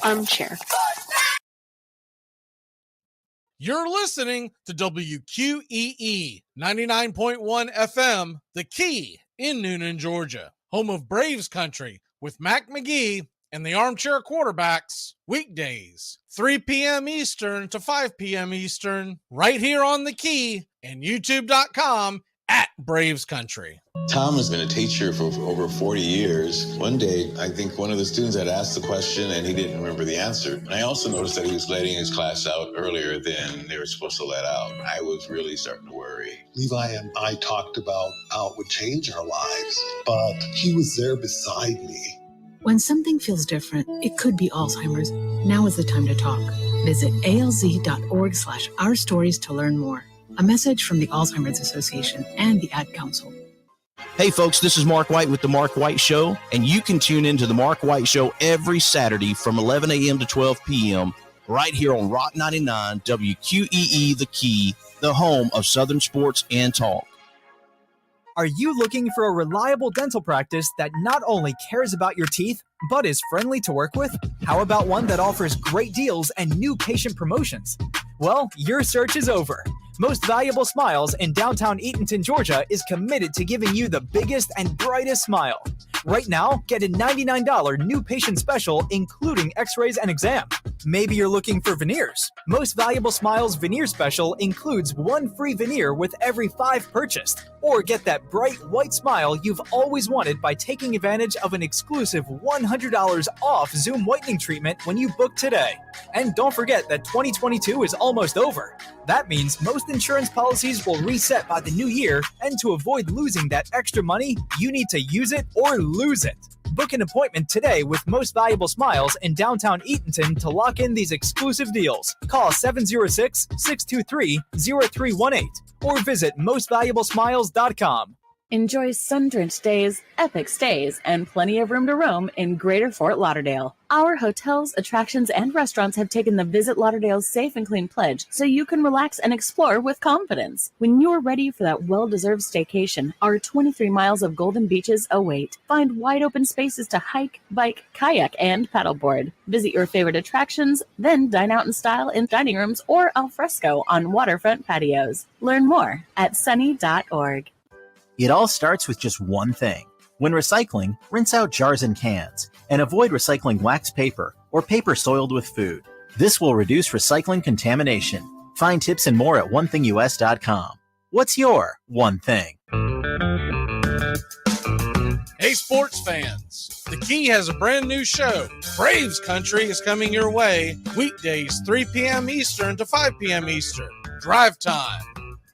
Armchair. You're listening to WQEE 99.1 FM, The Key in Noonan, Georgia, home of Braves Country with Mac McGee and the Armchair Quarterbacks, weekdays, 3 p.m. Eastern to 5 p.m. Eastern, right here on The Key and YouTube.com at Braves Country. Tom has been a teacher for over 40 years. One day, I think one of the students had asked the question and he didn't remember the answer. And I also noticed that he was letting his class out earlier than they were supposed to let out. I was really starting to worry. Levi and I talked about how it would change our lives, but he was there beside me. When something feels different, it could be Alzheimer's. Now is the time to talk. Visit alz.org/ourstories to learn more. A message from the Alzheimer's Association and the Ad Council. Hey folks, this is Mark White with The Mark White Show, and you can tune into The Mark White Show every Saturday from 11 a.m. to 12 p.m. right here on Rock 99 WQEE The Key, the home of Southern sports and talk. Are you looking for a reliable dental practice that not only cares about your teeth, but is friendly to work with? How about one that offers great deals and new patient promotions? Well, your search is over. Most Valuable Smiles in downtown Eatonton, Georgia is committed to giving you the biggest and brightest smile. Right now, get a $99 new patient special, including x-rays and exam. Maybe you're looking for veneers. Most Valuable Smiles veneer special includes one free veneer with every 5 purchased. Or get that bright white smile you've always wanted by taking advantage of an exclusive $100 off Zoom whitening treatment when you book today. And don't forget that 2022 is almost over. That means most insurance policies will reset by the new year, and to avoid losing that extra money, you need to use it or lose it. Book an appointment today with Most Valuable Smiles in downtown Eatonton to lock in these exclusive deals. Call 706-623-0318 or visit mostvaluablesmiles.com. Enjoy sun-drenched days, epic stays, and plenty of room to roam in Greater Fort Lauderdale. Our hotels, attractions, and restaurants have taken the Visit Lauderdale's Safe and Clean pledge so you can relax and explore with confidence. When you're ready for that well-deserved staycation, our 23 miles of golden beaches await. Find wide-open spaces to hike, bike, kayak, and paddleboard. Visit your favorite attractions, then dine out in style in dining rooms or al fresco on waterfront patios. Learn more at sunny.org. It all starts with just one thing. When recycling, rinse out jars and cans, and avoid recycling wax paper or paper soiled with food. This will reduce recycling contamination. Find tips and more at onethingus.com. What's your one thing? Hey sports fans, The Key has a brand new show. Braves Country is coming your way weekdays 3 p.m. Eastern to 5 p.m. Eastern. Drive time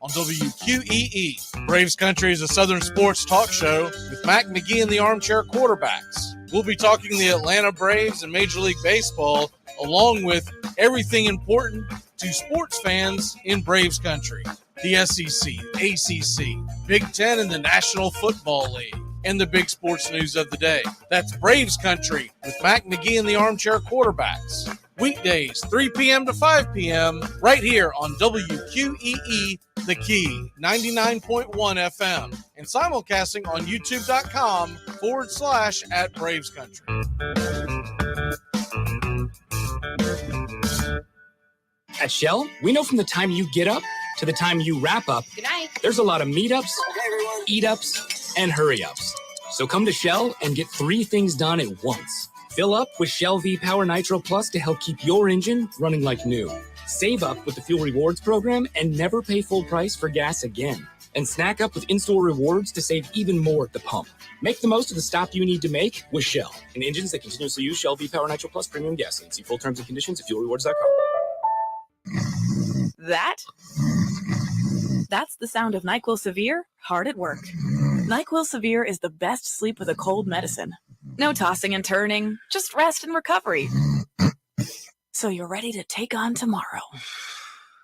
on WQEE. Braves Country is a Southern sports talk show with Mac McGee and the Armchair Quarterbacks. We'll be talking the Atlanta Braves and Major League Baseball, along with everything important to sports fans in Braves Country. The SEC, ACC, Big Ten, and the National Football League, and the big sports news of the day. That's Braves Country with Mac McGee and the Armchair Quarterbacks. Weekdays, 3 p.m. to 5 p.m. right here on WQEE The Key, 99.1 FM, and simulcasting on youtube.com/@Braves Country. At Shell, we know from the time you get up to the time you wrap up, good night, there's a lot of meetups, eat-ups, and hurry-ups. So come to Shell and get 3 things done at once. Fill up with Shell V-Power Nitro Plus to help keep your engine running like new. Save up with the Fuel Rewards program and never pay full price for gas again. And snack up with in-store rewards to save even more at the pump. Make the most of the stop you need to make with Shell and engines that continuously use Shell V-Power Nitro Plus premium gasoline. See full terms and conditions at fuelrewards.com. That's the sound of NyQuil Severe hard at work. NyQuil Severe is the best sleep with a cold medicine. No tossing and turning, just rest and recovery. So you're ready to take on tomorrow.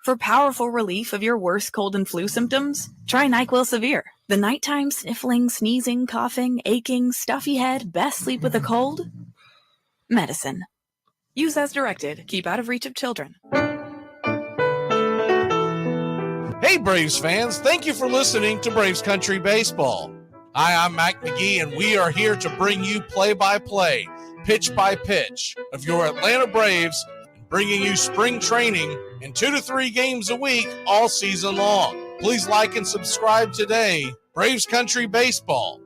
For powerful relief of your worst cold and flu symptoms, try NyQuil Severe. The nighttime sniffling, sneezing, coughing, aching, stuffy head, best sleep with a cold medicine. Use as directed. Keep out of reach of children. Hey Braves fans, thank you for listening to Braves Country Baseball. Hi, I'm Mac McGee, and we are here to bring you play-by-play, pitch by pitch of your Atlanta Braves, bringing you spring training and 2 to 3 games a week all season long. Please like and subscribe today. Braves Country Baseball.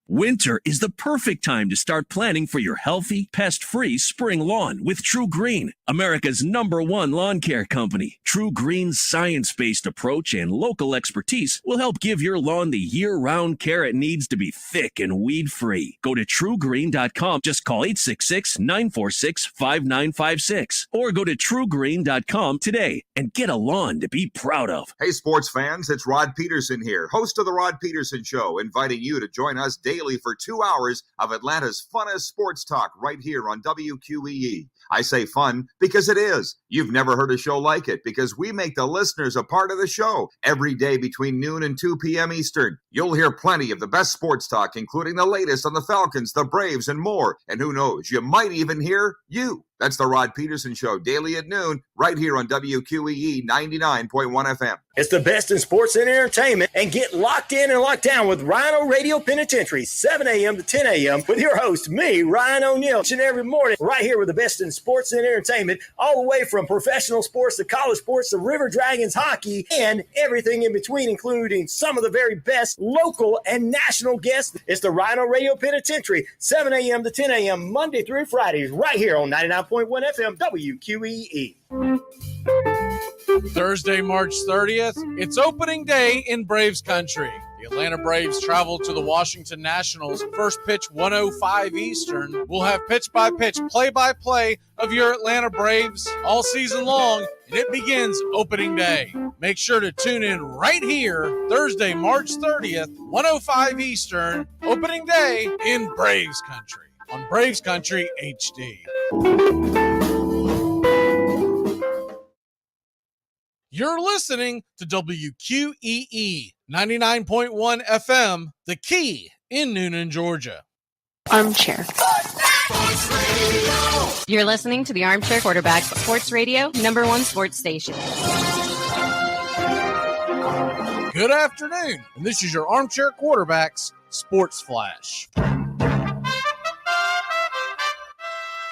Winter is the perfect time to start planning for your healthy, pest-free spring lawn with True Green, America's #1 lawn care company. True Green's science-based approach and local expertise will help give your lawn the year-round care it needs to be thick and weed-free. Go to truegreen.com. Just call 866-946-5956 or go to truegreen.com today and get a lawn to be proud of. Hey, sports fans, it's Rod Peterson here, host of The Rod Peterson Show, inviting you to join us daily for 2 hours of Atlanta's funnest sports talk right here on WQEE. I say fun because it is. You've never heard a show like it because we make the listeners a part of the show every day between noon and 2 p.m. Eastern. You'll hear plenty of the best sports talk, including the latest on the Falcons, the Braves, and more. And who knows, you might even hear you. That's the Rod Peterson Show, daily at noon, right here on WQEE 99.1 FM. It's the best in sports and entertainment, and get locked in and locked down with Rhino Radio Penitentiary, 7 a.m. to 10 a.m. with your host, me, Ryan O'Neill, each and every morning, right here with the best in sports and entertainment, all the way from professional sports to college sports to River Dragons hockey and everything in between, including some of the very best local and national guests. It's the Rhino Radio Penitentiary, 7 a.m. to 10 a.m. Monday through Fridays, right here on 99.1 FM WQEE. Thursday, March 30th, it's opening day in Braves country. The Atlanta Braves travel to the Washington Nationals. First pitch 1:05 Eastern. We'll have pitch-by-pitch, play-by-play of your Atlanta Braves all season long, and it begins opening day. Make sure to tune in right here, Thursday, March 30th, 1:05 Eastern, opening day in Braves country on Braves Country HD. You're listening to WQEE 99.1 FM, The Key in Noonan, Georgia. Armchair. You're listening to the Armchair Quarterback Sports Radio, #1 sports station. Good afternoon, and this is your Armchair Quarterbacks Sports Flash.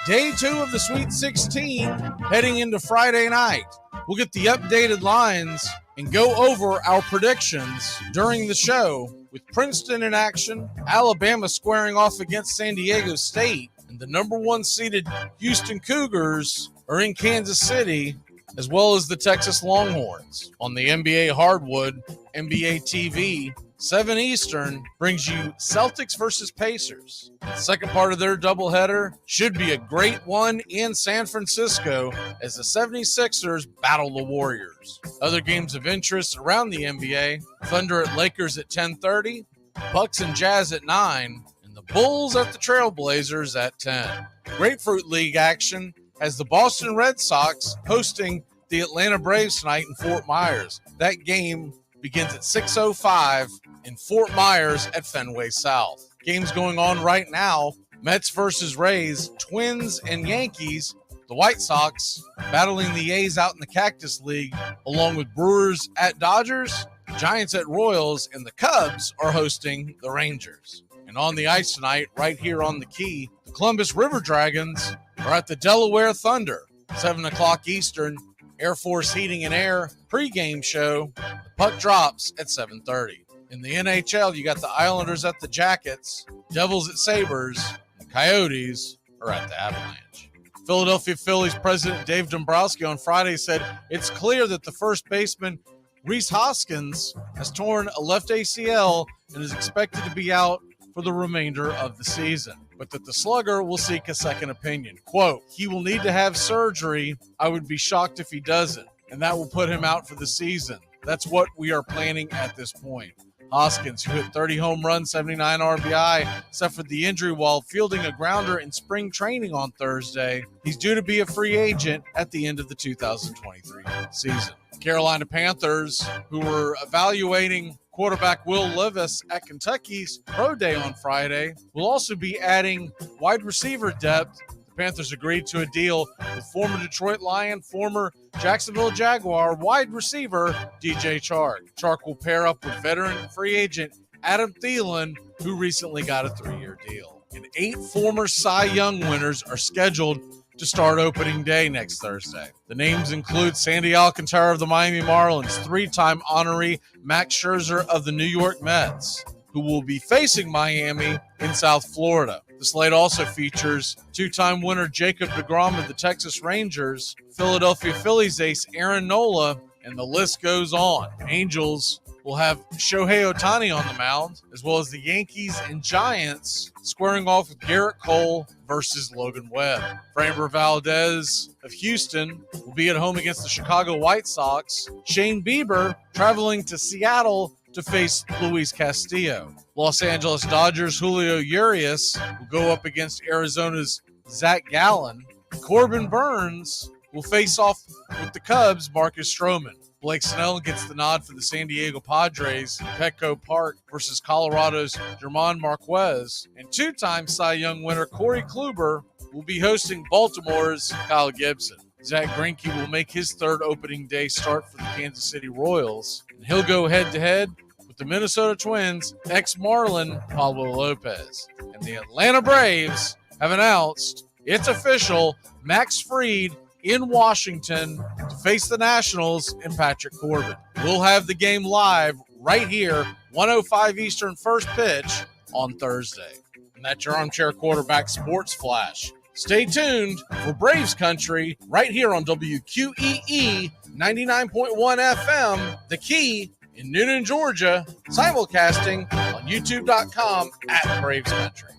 Day 2 of the Sweet 16, heading into Friday night. We'll get the updated lines and go over our predictions during the show with Princeton in action, Alabama squaring off against San Diego State, and the #1 seeded Houston Cougars are in Kansas City, as well as the Texas Longhorns. On the NBA hardwood, NBA TV, 7 Eastern brings you Celtics versus Pacers. The second part of their doubleheader should be a great one in San Francisco as the 76ers battle the Warriors. Other games of interest around the NBA, Thunder at Lakers at 10:30, Bucks and Jazz at 9, and the Bulls at the Trailblazers at 10. Grapefruit League action has the Boston Red Sox hosting the Atlanta Braves tonight in Fort Myers. That game begins at 6:05 in Fort Myers at Fenway South. Games going on right now, Mets versus Rays, Twins and Yankees, the White Sox battling the A's out in the Cactus League, along with Brewers at Dodgers, Giants at Royals, and the Cubs are hosting the Rangers. And on the ice tonight, right here on the Key, the Columbus River Dragons are at the Delaware Thunder, 7 o'clock Eastern, Air Force Heating and Air pregame show. The puck drops at 7:30. In the NHL, you got the Islanders at the Jackets, Devils at Sabres, and Coyotes are at the Avalanche. Philadelphia Phillies president Dave Dombrowski on Friday said it's clear that the first baseman Rhys Hoskins has torn a left ACL and is expected to be out for the remainder of the season, but that the slugger will seek a second opinion. Quote, "He will need to have surgery. I would be shocked if he doesn't, and that will put him out for the season. That's what we are planning at this point." Hoskins, who hit 30 home runs, 79 RBI, suffered the injury while fielding a grounder in spring training on Thursday. He's due to be a free agent at the end of the 2023 season. Carolina Panthers, who were evaluating quarterback Will Levis at Kentucky's Pro Day on Friday, will also be adding wide receiver depth. The Panthers agreed to a deal with former Detroit Lion, former Jacksonville Jaguar wide receiver DJ Chark. Chark will pair up with veteran free agent Adam Thielen, who recently got a 3-year deal. And 8 former Cy Young winners are scheduled to start opening day next Thursday. The names include Sandy Alcantara of the Miami Marlins, 3-time honoree Max Scherzer of the New York Mets, who will be facing Miami in South Florida. The slate also features 2-time winner Jacob deGrom of the Texas Rangers, Philadelphia Phillies ace Aaron Nola, and the list goes on. Angels will have Shohei Ohtani on the mound, as well as the Yankees and Giants squaring off with Garrett Cole versus Logan Webb. Framber Valdez of Houston will be at home against the Chicago White Sox. Shane Bieber traveling to Seattle to face Luis Castillo. Los Angeles Dodgers' Julio Urias will go up against Arizona's Zach Gallen. Corbin Burns will face off with the Cubs' Marcus Stroman. Blake Snell gets the nod for the San Diego Padres in Petco Park versus Colorado's German Marquez. And 2-time Cy Young winner Corey Kluber will be hosting Baltimore's Kyle Gibson. Zach Greinke will make his 3rd opening day start for the Kansas City Royals. And he'll go head-to-head with the Minnesota Twins' ex-Marlin Pablo Lopez. And the Atlanta Braves have announced, it's official, Max Fried in Washington to face the Nationals and Patrick Corbin. We'll have the game live right here, 1:05 Eastern, first pitch on Thursday. And that's your Armchair Quarterback Sports Flash. Stay tuned for Braves Country right here on WQEE 99.1 FM, The Key in Newnan, Georgia, simulcasting on youtube.com at Braves Country.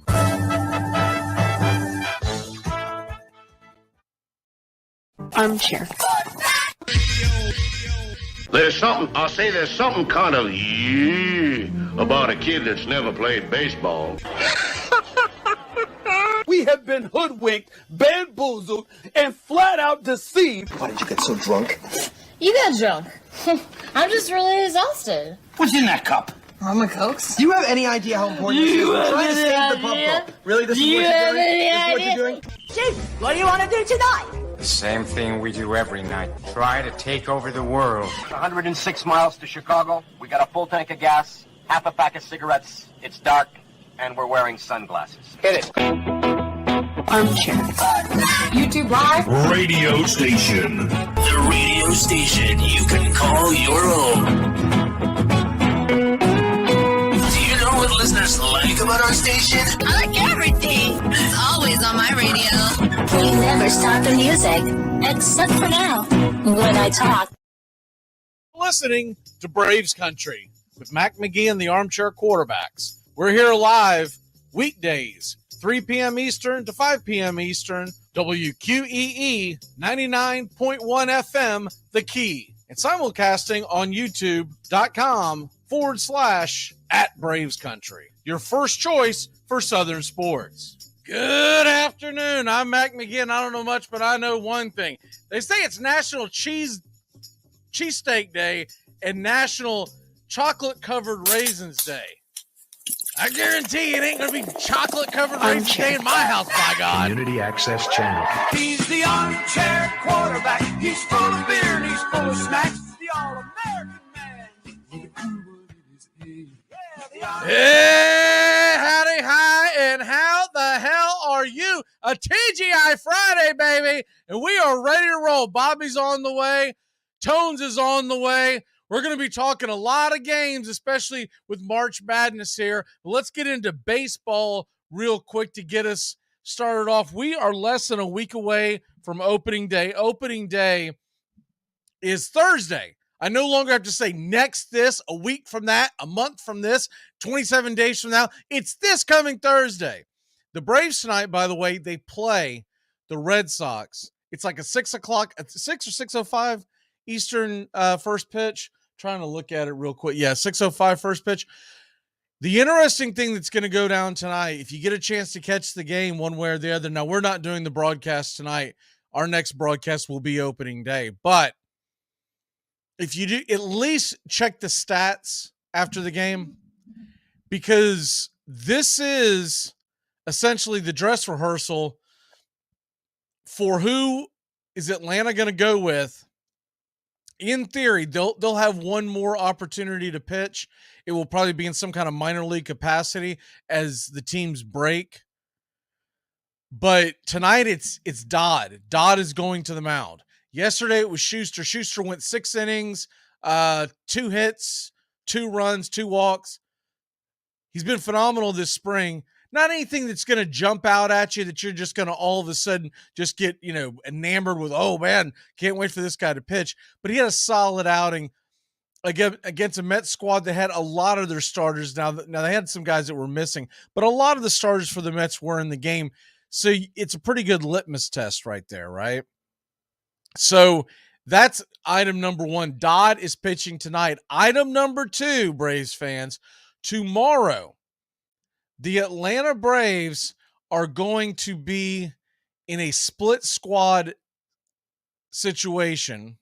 Armchair. There's something kind of about a kid that's never played baseball. We have been hoodwinked, bamboozled, and flat out deceived. Why did you get so drunk? You got drunk. I'm just really exhausted. What's in that cup? Armor Cokes. Do you have any idea how important this is? We're trying to save the pump. Really? This is what you're doing? This is what you're doing? Chief, what do you want to do tonight? The same thing we do every night. Try to take over the world. 106 miles to Chicago. We got a full tank of gas, half a pack of cigarettes. It's dark, and we're wearing sunglasses. Hit it. Armchair. YouTube Live. Radio station. The radio station you can call your own. Do you know what listeners like about our station? I like everything. It's always on my radio. We never stop the music, except for now, when I talk. Listening to Braves Country with Mac McGee and the Armchair Quarterbacks. We're here live weekdays, 3 p.m. Eastern to 5 p.m. Eastern, WQEE 99.1 FM, The Key, and simulcasting on youtube.com/at Braves Country. Your first choice for Southern sports. Good afternoon. I'm Mac McGee, and I don't know much, but I know one thing. They say it's National Cheesesteak Day and National Chocolate-Covered Raisins Day. I guarantee it ain't going to be chocolate-covered raisins day in my house, by God. Community Access Channel. He's the armchair quarterback. He's full of beer and he's full of snacks. The all-American man. Hey, howdy, hi, and how the hell are you? A TGI Friday, baby, and we are ready to roll. Bobby's on the way. Tones is on the way. We're going to be talking a lot of games, especially with March Madness here. But let's get into baseball real quick to get us started off. We are less than a week away from opening day. Opening day is Thursday. I no longer have to say next this, a week from that, a month from this, 27 days from now. It's this coming Thursday. The Braves tonight, by the way, they play the Red Sox. It's like a 6 or 6:05 Eastern first pitch. Trying to look at it real quick. Yeah, 6:05 first pitch. The interesting thing that's going to go down tonight, if you get a chance to catch the game one way or the other. Now, we're not doing the broadcast tonight. Our next broadcast will be opening day. But if you do, at least check the stats after the game, because this is essentially the dress rehearsal for who is Atlanta going to go with, in theory, they'll have one more opportunity to pitch. It will probably be in some kind of minor league capacity as the teams break. But tonight it's Dodd. Dodd is going to the mound. Yesterday it was Schuster. Schuster went 6 innings, 2 hits, 2 runs, 2 walks. He's been phenomenal this spring. Not anything that's going to jump out at you that you're just going to all of a sudden just get, enamored with, oh man, can't wait for this guy to pitch. But he had a solid outing against a Mets squad that had a lot of their starters. Now they had some guys that were missing, but a lot of the starters for the Mets were in the game. So it's a pretty good litmus test right there, right? So that's item number 1. Dodd is pitching tonight. Item number 2, Braves fans, tomorrow, the Atlanta Braves are going to be in a split squad situation.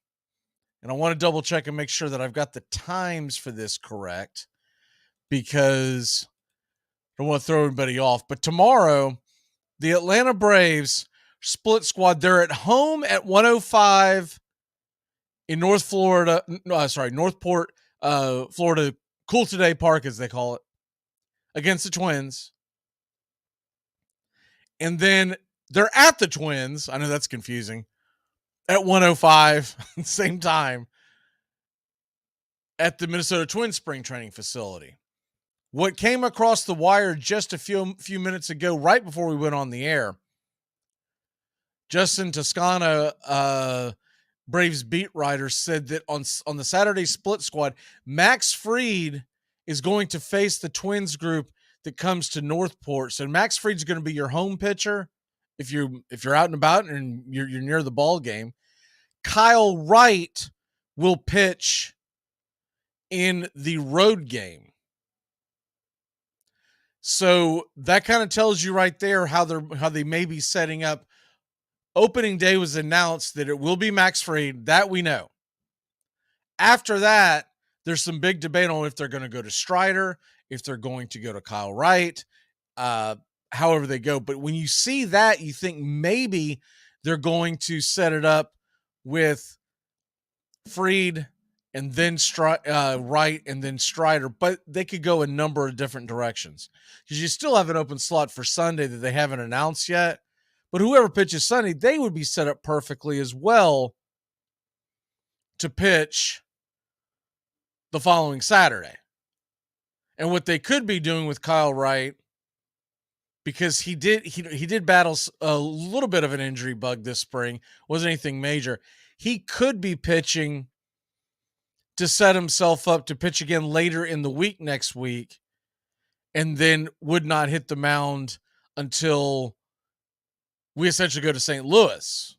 And I want to double check and make sure that I've got the times for this correct, because I don't want to throw anybody off. But tomorrow, the Atlanta Braves split squad, they're at home at 105 in Northport, Florida, Cool Today Park, as they call it, against the Twins. And then they're at the Twins. I know that's confusing. At 105, same time, at the Minnesota Twins spring training facility. What came across the wire just a few minutes ago, right before we went on the air, Justin Toscano, Braves beat writer, said that on the Saturday split squad, Max Fried is going to face the Twins group that comes to Northport. So Max Fried's going to be your home pitcher if you're out and about and you're near the ball game. Kyle Wright will pitch in the road game. So that kind of tells you right there how they may be setting up. Opening day was announced that it will be Max Fried. That we know. After that, there's some big debate on if they're going to go to Strider, if they're going to go to Kyle Wright, however they go. But when you see that, you think maybe they're going to set it up with Fried and then Wright and then Strider. But they could go a number of different directions, because you still have an open slot for Sunday that they haven't announced yet. But whoever pitches Sunday, they would be set up perfectly as well to pitch the following Saturday. And what they could be doing with Kyle Wright, because he did battle a little bit of an injury bug this spring, wasn't anything major. He could be pitching to set himself up to pitch again later in the week next week, and then would not hit the mound until we essentially go to St. Louis,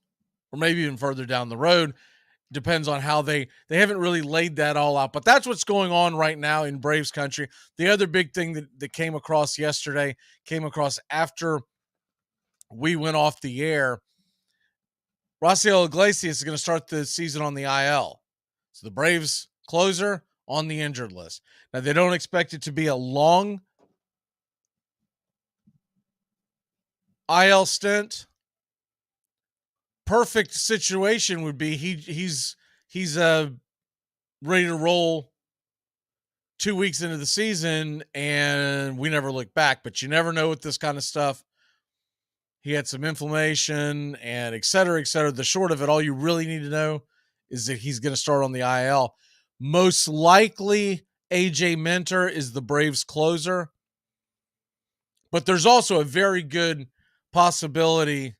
or maybe even further down the road. Depends on how they haven't really laid that all out. But that's what's going on right now in Braves country. The other big thing that came across yesterday, came across after we went off the air, Raciel Iglesias is going to start the season on the IL. So the Braves closer on the injured list. Now, they don't expect it to be a long IL stint. Perfect situation would be he's ready to roll 2 weeks into the season and we never look back. But you never know with this kind of stuff. He had some inflammation and et cetera, et cetera. The short of it, all you really need to know is that he's going to start on the IL. Most likely, AJ Minter is the Braves closer. But there's also a very good possibility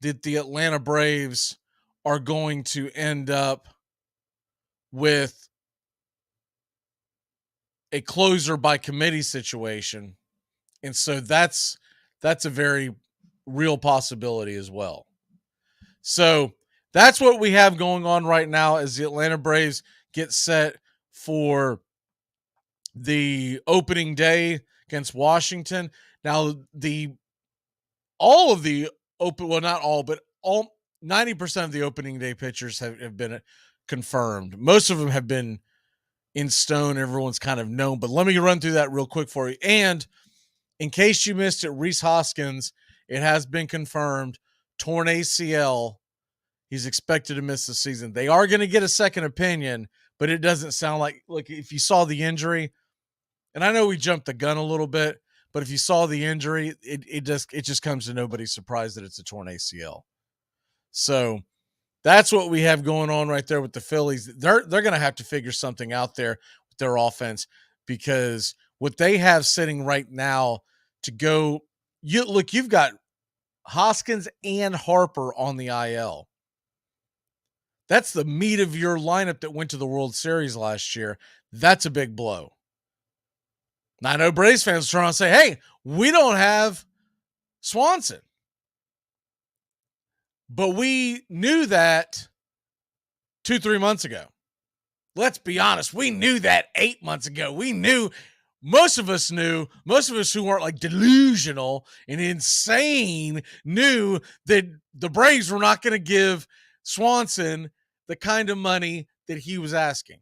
that the Atlanta Braves are going to end up with a closer by committee situation. And so that's a very real possibility as well. So that's what we have going on right now as the Atlanta Braves get set for the opening day against Washington. Now, all 90% of the opening day pitchers have been confirmed. Most of them have been in stone. Everyone's kind of known, but let me run through that real quick for you. And in case you missed it, Rhys Hoskins, it has been confirmed torn ACL. He's expected to miss the season. They are going to get a second opinion, but it doesn't sound like, look, if you saw the injury, and I know we jumped the gun a little bit, but if you saw the injury, it just comes to nobody's surprise that it's a torn ACL. So that's what we have going on right there with the Phillies. They're going to have to figure something out there with their offense, because what they have sitting right now to go, you've got Hoskins and Harper on the IL. That's the meat of your lineup that went to the World Series last year. That's a big blow. Now, I know Braves fans are trying to say, hey, we don't have Swanson. But we knew that 2-3 months ago. Let's be honest. We knew that 8 months ago. We knew, most of us who weren't like delusional and insane knew that the Braves were not going to give Swanson the kind of money that he was asking.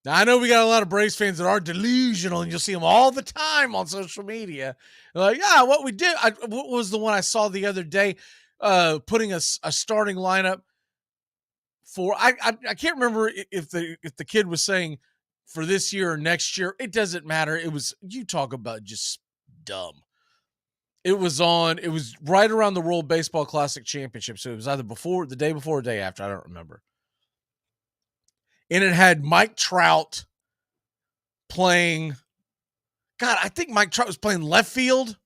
Now, I know we got a lot of Braves fans that are delusional, and you'll see them all the time on social media. They're like, yeah, what we did, what was the one I saw the other day, putting a starting lineup for, I can't remember if the kid was saying for this year or next year. It doesn't matter. It was, you talk about just dumb. It was right around the World Baseball Classic Championship. So it was either the day before or day after. I don't remember. And it had Mike Trout playing. God, I think Mike Trout was playing left field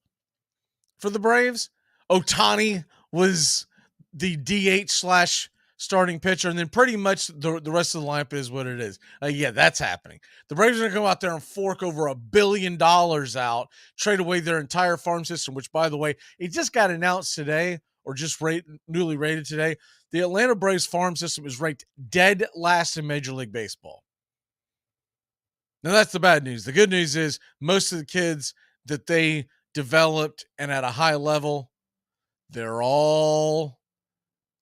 for the Braves. Ohtani was the DH / starting pitcher, and then pretty much the rest of the lineup is what it is. Yeah, that's happening. The Braves are going to come out there and fork over $1 billion out, trade away their entire farm system, which, by the way, it just got announced today, or just newly rated today. The Atlanta Braves farm system is ranked dead last in Major League Baseball. Now, that's the bad news. The good news is most of the kids that they developed and at a high level, they're all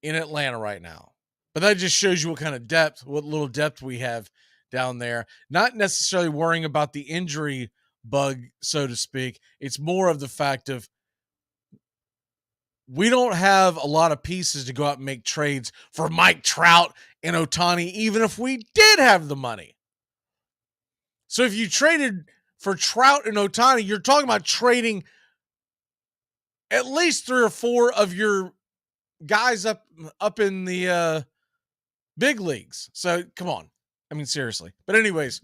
in Atlanta right now. But that just shows you what little depth we have down there. Not necessarily worrying about the injury bug, so to speak. It's more of the fact of we don't have a lot of pieces to go out and make trades for Mike Trout and Ohtani, even if we did have the money. So if you traded for Trout and Ohtani, you're talking about trading at least 3 or 4 of your guys up in the big leagues. So come on. I mean, seriously. But anyways,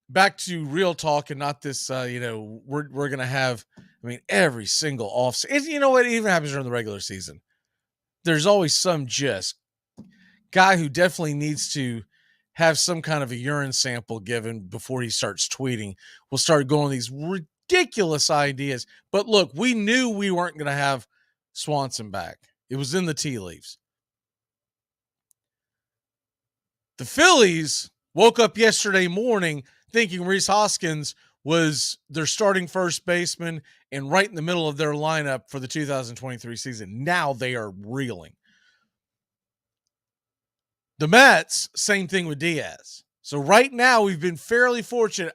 back to real talk and not this, we're going to have, every single offseason. You know what? It even happens during the regular season. There's always some just guy who definitely needs to have some kind of a urine sample given before he starts tweeting. We'll start going these ridiculous ideas. But look, we knew we weren't going to have Swanson back. It was in the tea leaves. The Phillies woke up yesterday morning thinking Rhys Hoskins was their starting first baseman and right in the middle of their lineup for the 2023 season. Now they are reeling. The Mets, same thing with Diaz. So right now we've been fairly fortunate.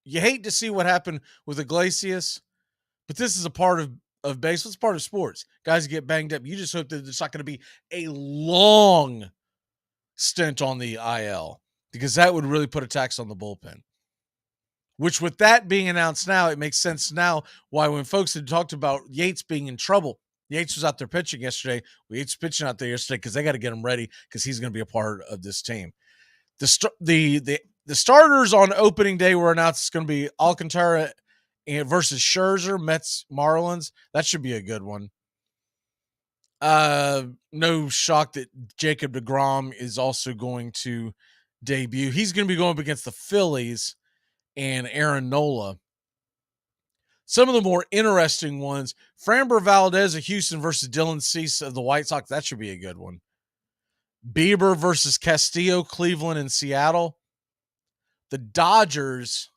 You hate to see what happened with Iglesias, but this is a part of baseball. It's part of sports. Guys get banged up. You just hope that there's not going to be a long stint on the IL, because that would really put a tax on the bullpen. Which, with that being announced now, it makes sense now why when folks had talked about Yates being in trouble, Yates was out there pitching yesterday. Yates pitching out there yesterday because they got to get him ready because he's going to be a part of this team. The starters on opening day were announced. It's going to be Alcantara versus Scherzer, Mets, Marlins. That should be a good one. No shock that Jacob deGrom is also going to debut. He's going to be going up against the Phillies and Aaron Nola. Some of the more interesting ones, Framber Valdez of Houston versus Dylan Cease of the White Sox. That should be a good one. Bieber versus Castillo, Cleveland and Seattle. The Dodgers,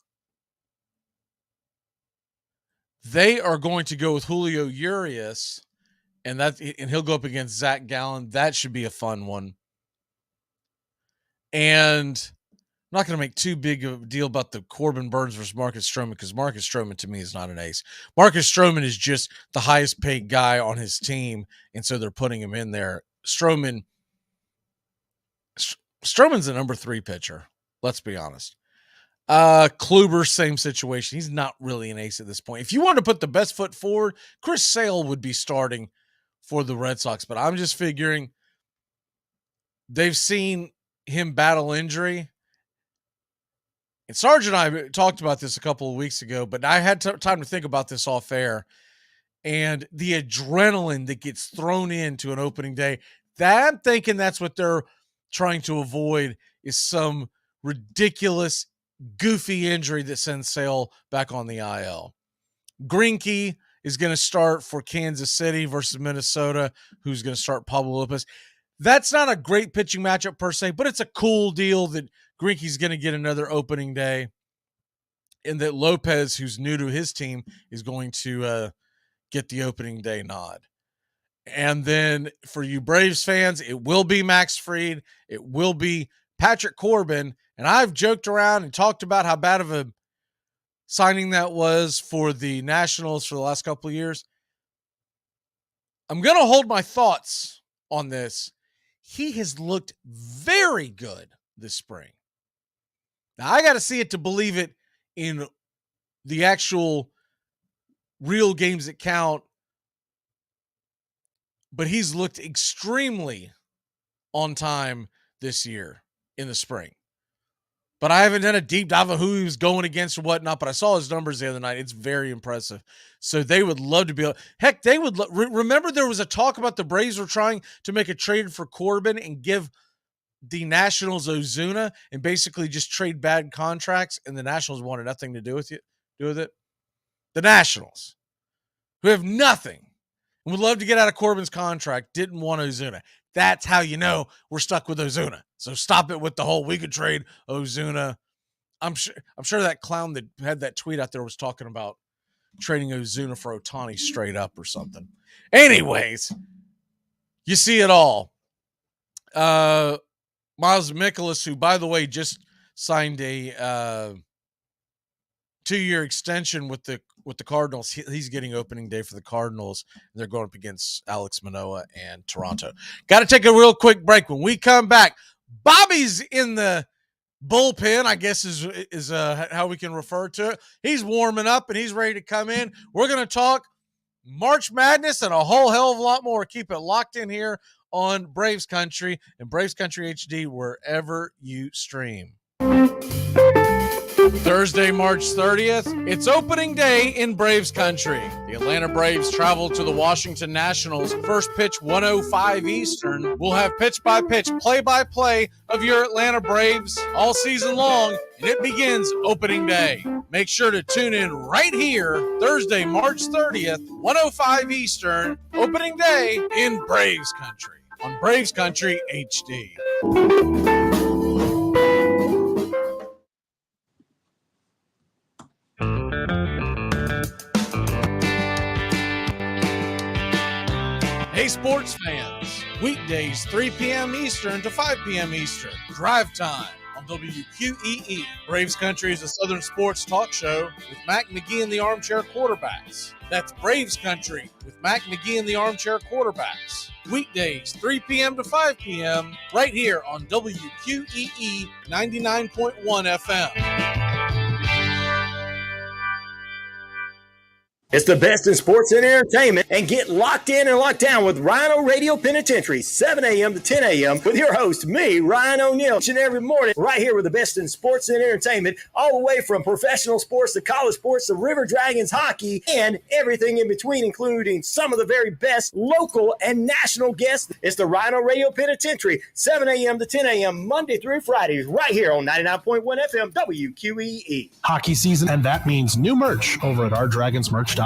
they are going to go with Julio Urias, and he'll go up against Zach Gallen. That should be a fun one. And I'm not going to make too big of a deal about the Corbin Burns versus Marcus Stroman, because Marcus Stroman to me is not an ace. Marcus Stroman is just the highest paid guy on his team, and so they're putting him in there. Stroman's a number 3 pitcher. Let's be honest. Kluber, same situation. He's not really an ace at this point. If you want to put the best foot forward, Chris Sale would be starting for the Red Sox, but I'm just figuring they've seen him battle injury. And Sarge and I talked about this a couple of weeks ago, but I had time to think about this off air. And the adrenaline that gets thrown into an opening day, that I'm thinking that's what they're trying to avoid, is some ridiculous, goofy injury that sends Sale back on the IL. Greinke is going to start for Kansas City versus Minnesota, who's going to start Pablo Lopez. That's not a great pitching matchup per se, but it's a cool deal that Greinke's going to get another opening day, and that Lopez, who's new to his team, is going to get the opening day nod. And then for you Braves fans, it will be Max Fried. It will be Patrick Corbin. And I've joked around and talked about how bad of a signing that was for the Nationals for the last couple of years. I'm going to hold my thoughts on this. He has looked very good this spring. Now, I got to see it to believe it in the actual real games that count, but he's looked extremely on time this year in the spring. But I haven't done a deep dive of who he was going against or whatnot, but I saw his numbers the other night. It's very impressive. So they would love to be able, heck, they would remember there was a talk about the Braves were trying to make a trade for Corbin and give the Nationals Ozuna and basically just trade bad contracts, and the Nationals wanted nothing to do with it. The Nationals, who have nothing and would love to get out of Corbin's contract, didn't want Ozuna. That's how you know we're stuck with Ozuna. So stop it with the whole we could trade Ozuna. I'm sure that clown that had that tweet out there was talking about trading Ozuna for Ohtani straight up or something. Anyways, you see it all. Miles Mikolas, who, by the way, just signed a 2-year extension with the Cardinals. He's getting opening day for the Cardinals, and they're going up against Alex Manoah and Toronto. Got to take a real quick break. When we come back, Bobby's in the bullpen, I guess is how we can refer to it. He's warming up, and he's ready to come in. We're going to talk March Madness and a whole hell of a lot more. Keep it locked in here on Braves Country and Braves Country HD wherever you stream. Thursday, March 30th, it's opening day in Braves Country. The Atlanta Braves travel to the Washington Nationals. First pitch, 1:05 Eastern. We'll have pitch-by-pitch, play-by-play of your Atlanta Braves all season long, and it begins opening day. Make sure to tune in right here, Thursday, March 30th, 1:05 Eastern, opening day in Braves Country on Braves Country HD. Hey, sports fans. Weekdays, 3 p.m. Eastern to 5 p.m. Eastern. Drive time on WQEE. Braves Country is a Southern sports talk show with Mac McGee and the Armchair Quarterbacks. That's Braves Country with Mac McGee and the Armchair Quarterbacks. Weekdays, 3 p.m. to 5 p.m. right here on WQEE 99.1 FM. It's the best in sports and entertainment, and get locked in and locked down with Rhino Radio Penitentiary, 7 a.m. to 10 a.m. with your host, me, Ryan O'Neill, each and every morning, right here with the best in sports and entertainment, all the way from professional sports to college sports to River Dragons hockey and everything in between, including some of the very best local and national guests. It's the Rhino Radio Penitentiary, 7 a.m. to 10 a.m. Monday through Fridays, right here on 99.1 FM WQEE. Hockey season, and that means new merch over at ourdragonsmerch.com.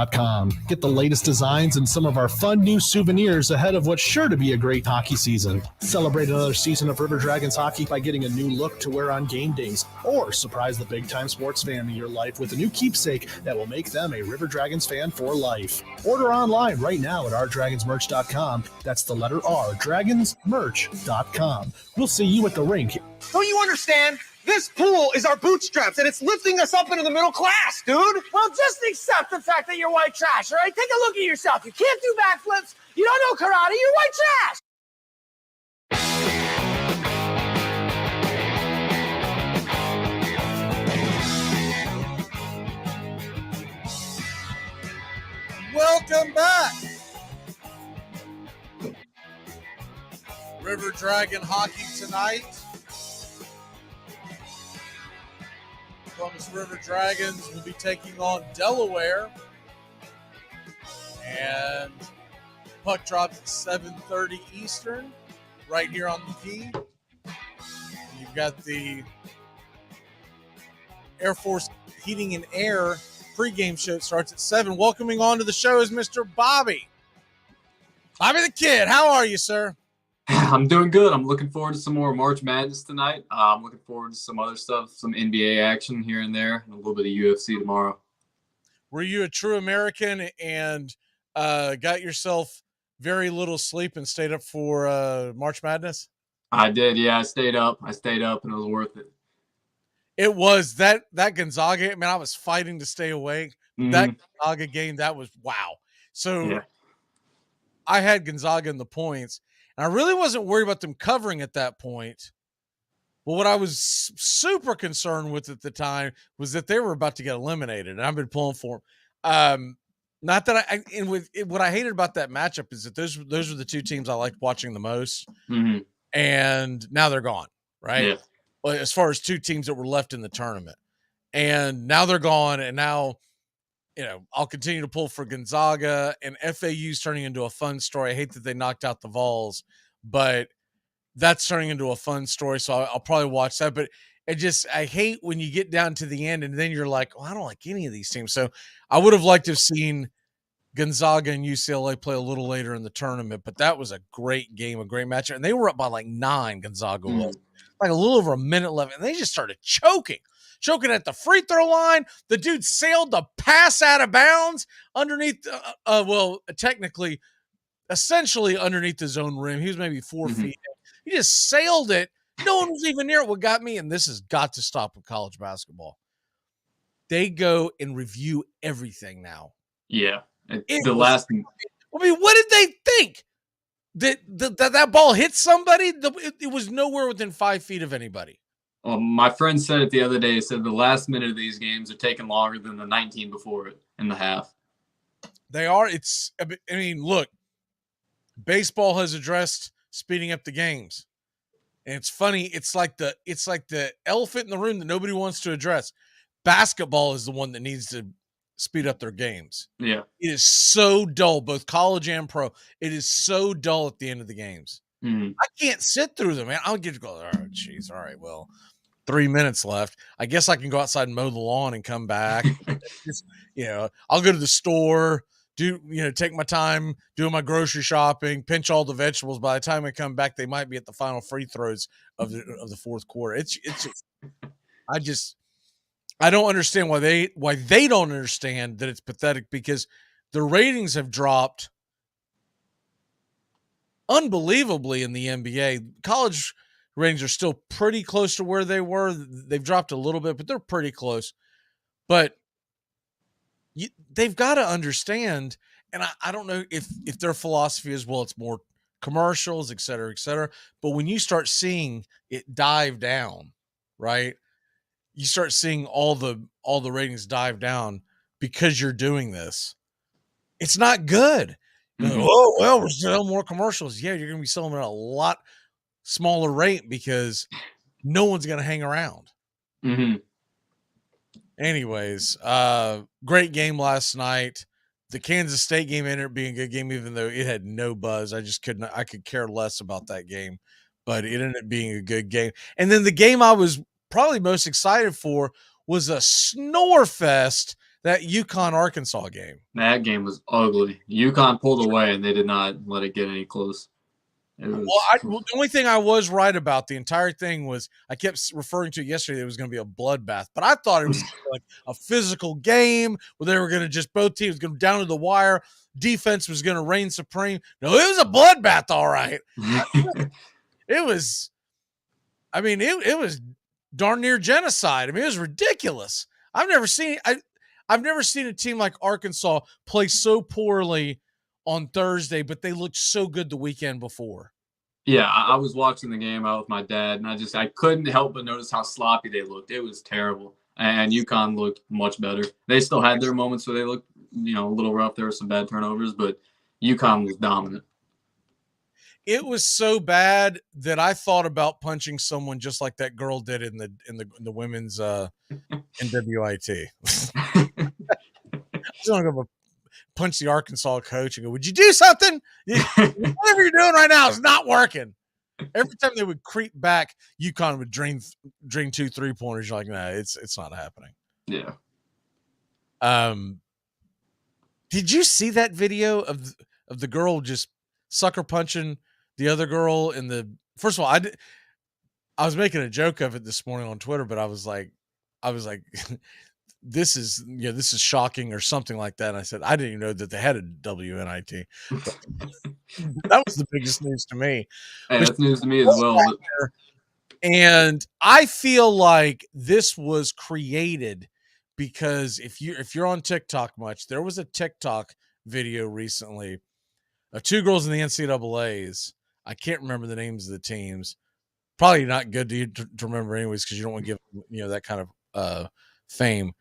Get the latest designs and some of our fun new souvenirs ahead of what's sure to be a great hockey season. Celebrate another season of River Dragons hockey by getting a new look to wear on game days, or surprise the big-time sports fan in your life with a new keepsake that will make them a River Dragons fan for life. Order online right now at ourdragonsmerch.com. That's the letter R, dragonsmerch.com. We'll see you at the rink. Don't you understand? This pool is our bootstraps, and it's lifting us up into the middle class, dude. Well, just accept the fact that you're white trash, all right? Take a look at yourself. You can't do backflips. You don't know karate. You're white trash. Welcome back. River Dragon hockey tonight. Columbus River Dragons will be taking on Delaware. And puck drops at 7:30 Eastern right here on the Key. You've got the Air Force Heating and Air pregame show. It starts at 7. Welcoming on to the show is Mr. Bobby. Bobby the Kid, how are you, sir? I'm doing good. I'm looking forward to some more March Madness tonight. I'm looking forward to some other stuff, some NBA action here and there, and a little bit of UFC tomorrow. Were you a true American and got yourself very little sleep and stayed up for March Madness? I did, yeah. I stayed up, and it was worth it. It was that Gonzaga. I mean, I was fighting to stay awake. Mm-hmm. That Gonzaga game, that was wow. So yeah. I had Gonzaga in the points, and I really wasn't worried about them covering at that point. But what I was super concerned with at the time was that they were about to get eliminated, and I've been pulling for them. Not that what I hated about that matchup is that those were the two teams I liked watching the most, mm-hmm. and now they're gone, right? Yeah. As far as two teams that were left in the tournament, and now they're gone, and now, I'll continue to pull for Gonzaga, and FAU's turning into a fun story. I hate that they knocked out the Vols, but that's turning into a fun story, so I'll probably watch that. But I hate when you get down to the end, and then you're like, I don't like any of these teams. So I would have liked to have seen Gonzaga and UCLA play a little later in the tournament, but that was a great game, a great matchup, and they were up by like 9, Gonzaga was. Like a little over a minute left, and they just started choking at the free throw line. The dude sailed the pass out of bounds underneath, technically, essentially underneath his own rim. He was maybe 4 feet in. He just sailed it. No one was even near it. What got me, and this has got to stop with college basketball, they go and review everything now. Yeah. I mean, what did they think? That ball hit somebody? It was nowhere within 5 feet of anybody. Well, my friend said it the other day. He said the last minute of these games are taking longer than the 19 before it in the half. They are. Look, baseball has addressed speeding up the games. And it's funny. It's like the elephant in the room that nobody wants to address. Basketball is the one that needs to speed up their games. Yeah. It is so dull, both college and pro. It is so dull at the end of the games. Mm-hmm. I can't sit through them, man. I'll get to go, all right, geez, all right, well, 3 minutes left. I guess I can go outside and mow the lawn and come back. I'll go to the store, take my time doing my grocery shopping, pinch all the vegetables. By the time I come back, they might be at the final free throws of the fourth quarter. It's just, I don't understand why they don't understand that it's pathetic, because the ratings have dropped unbelievably in the NBA. College ratings are still pretty close to where they were. They've dropped a little bit, but they're pretty close. But they've got to understand, and I don't know if their philosophy is, well, it's more commercials, et cetera, et cetera. But when you start seeing it dive down, right? You start seeing all the ratings dive down because you're doing this. It's not good. We're selling more commercials. Yeah, you're going to be selling at a lot smaller rate because no one's going to hang around. Mm-hmm. Anyways, great game last night. The Kansas State game ended up being a good game, even though it had no buzz. I could care less about that game, but it ended up being a good game. And then the game I was probably most excited for was a snore fest, that UConn-Arkansas game. That game was ugly. UConn pulled away, and they did not let it get any close. The only thing I was right about the entire thing was I kept referring to it yesterday. It was going to be a bloodbath, but I thought it was like a physical game where they were going to just, both teams going down to the wire. Defense was going to reign supreme. No, it was a bloodbath. All right. It was darn near genocide. I mean, it was ridiculous. I've never seen a team like Arkansas play so poorly on Thursday, but they looked so good the weekend before. Yeah, I was watching the game out with my dad, and I couldn't help but notice how sloppy they looked. It was terrible. And UConn looked much better. They still had their moments where they looked, a little rough. There were some bad turnovers, but UConn was dominant. It was so bad that I thought about punching someone just like that girl did in the women's NWIT. I just want to go punch the Arkansas coach and go, "Would you do something? Whatever you're doing right now is not working." Every time they would creep back, UConn would drain 2 3-pointers. You're like, "No, it's not happening." Yeah. Did you see that video of the girl just sucker punching the other girl in the? First of all, I was making a joke of it this morning on Twitter, but I was like, this is shocking or something like that. And I said, I didn't even know that they had a WNIT. That was the biggest news to me. Hey, that's news to me as well. And I feel like this was created because if you're on TikTok much, there was a TikTok video recently of 2 girls in the NCAAs. I can't remember the names of the teams. Probably not good to remember anyways, because you don't want to give that kind of fame.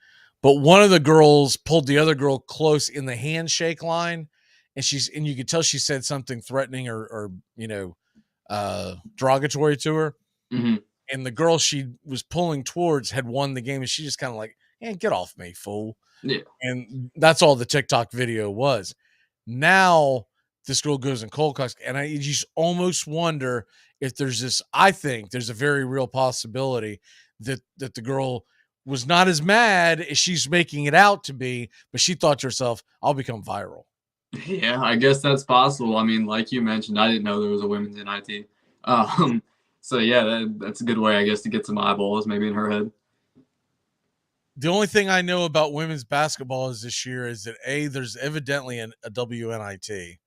But one of the girls pulled the other girl close in the handshake line, and you could tell she said something threatening or derogatory to her. Mm-hmm. And the girl she was pulling towards had won the game, and she just kind of like, get off me, fool. Yeah. And that's all the TikTok video was. Now this girl goes and cold cocks, and I just almost wonder if there's this. I think there's a very real possibility that the girl was not as mad as she's making it out to be, but she thought to herself, "I'll become viral." Yeah, I guess that's possible. I mean, like you mentioned, I didn't know there was a women's NIT. So yeah, that's a good way, I guess, to get some eyeballs maybe in her head. The only thing I know about women's basketball is this year is that A, there's evidently a WNIT.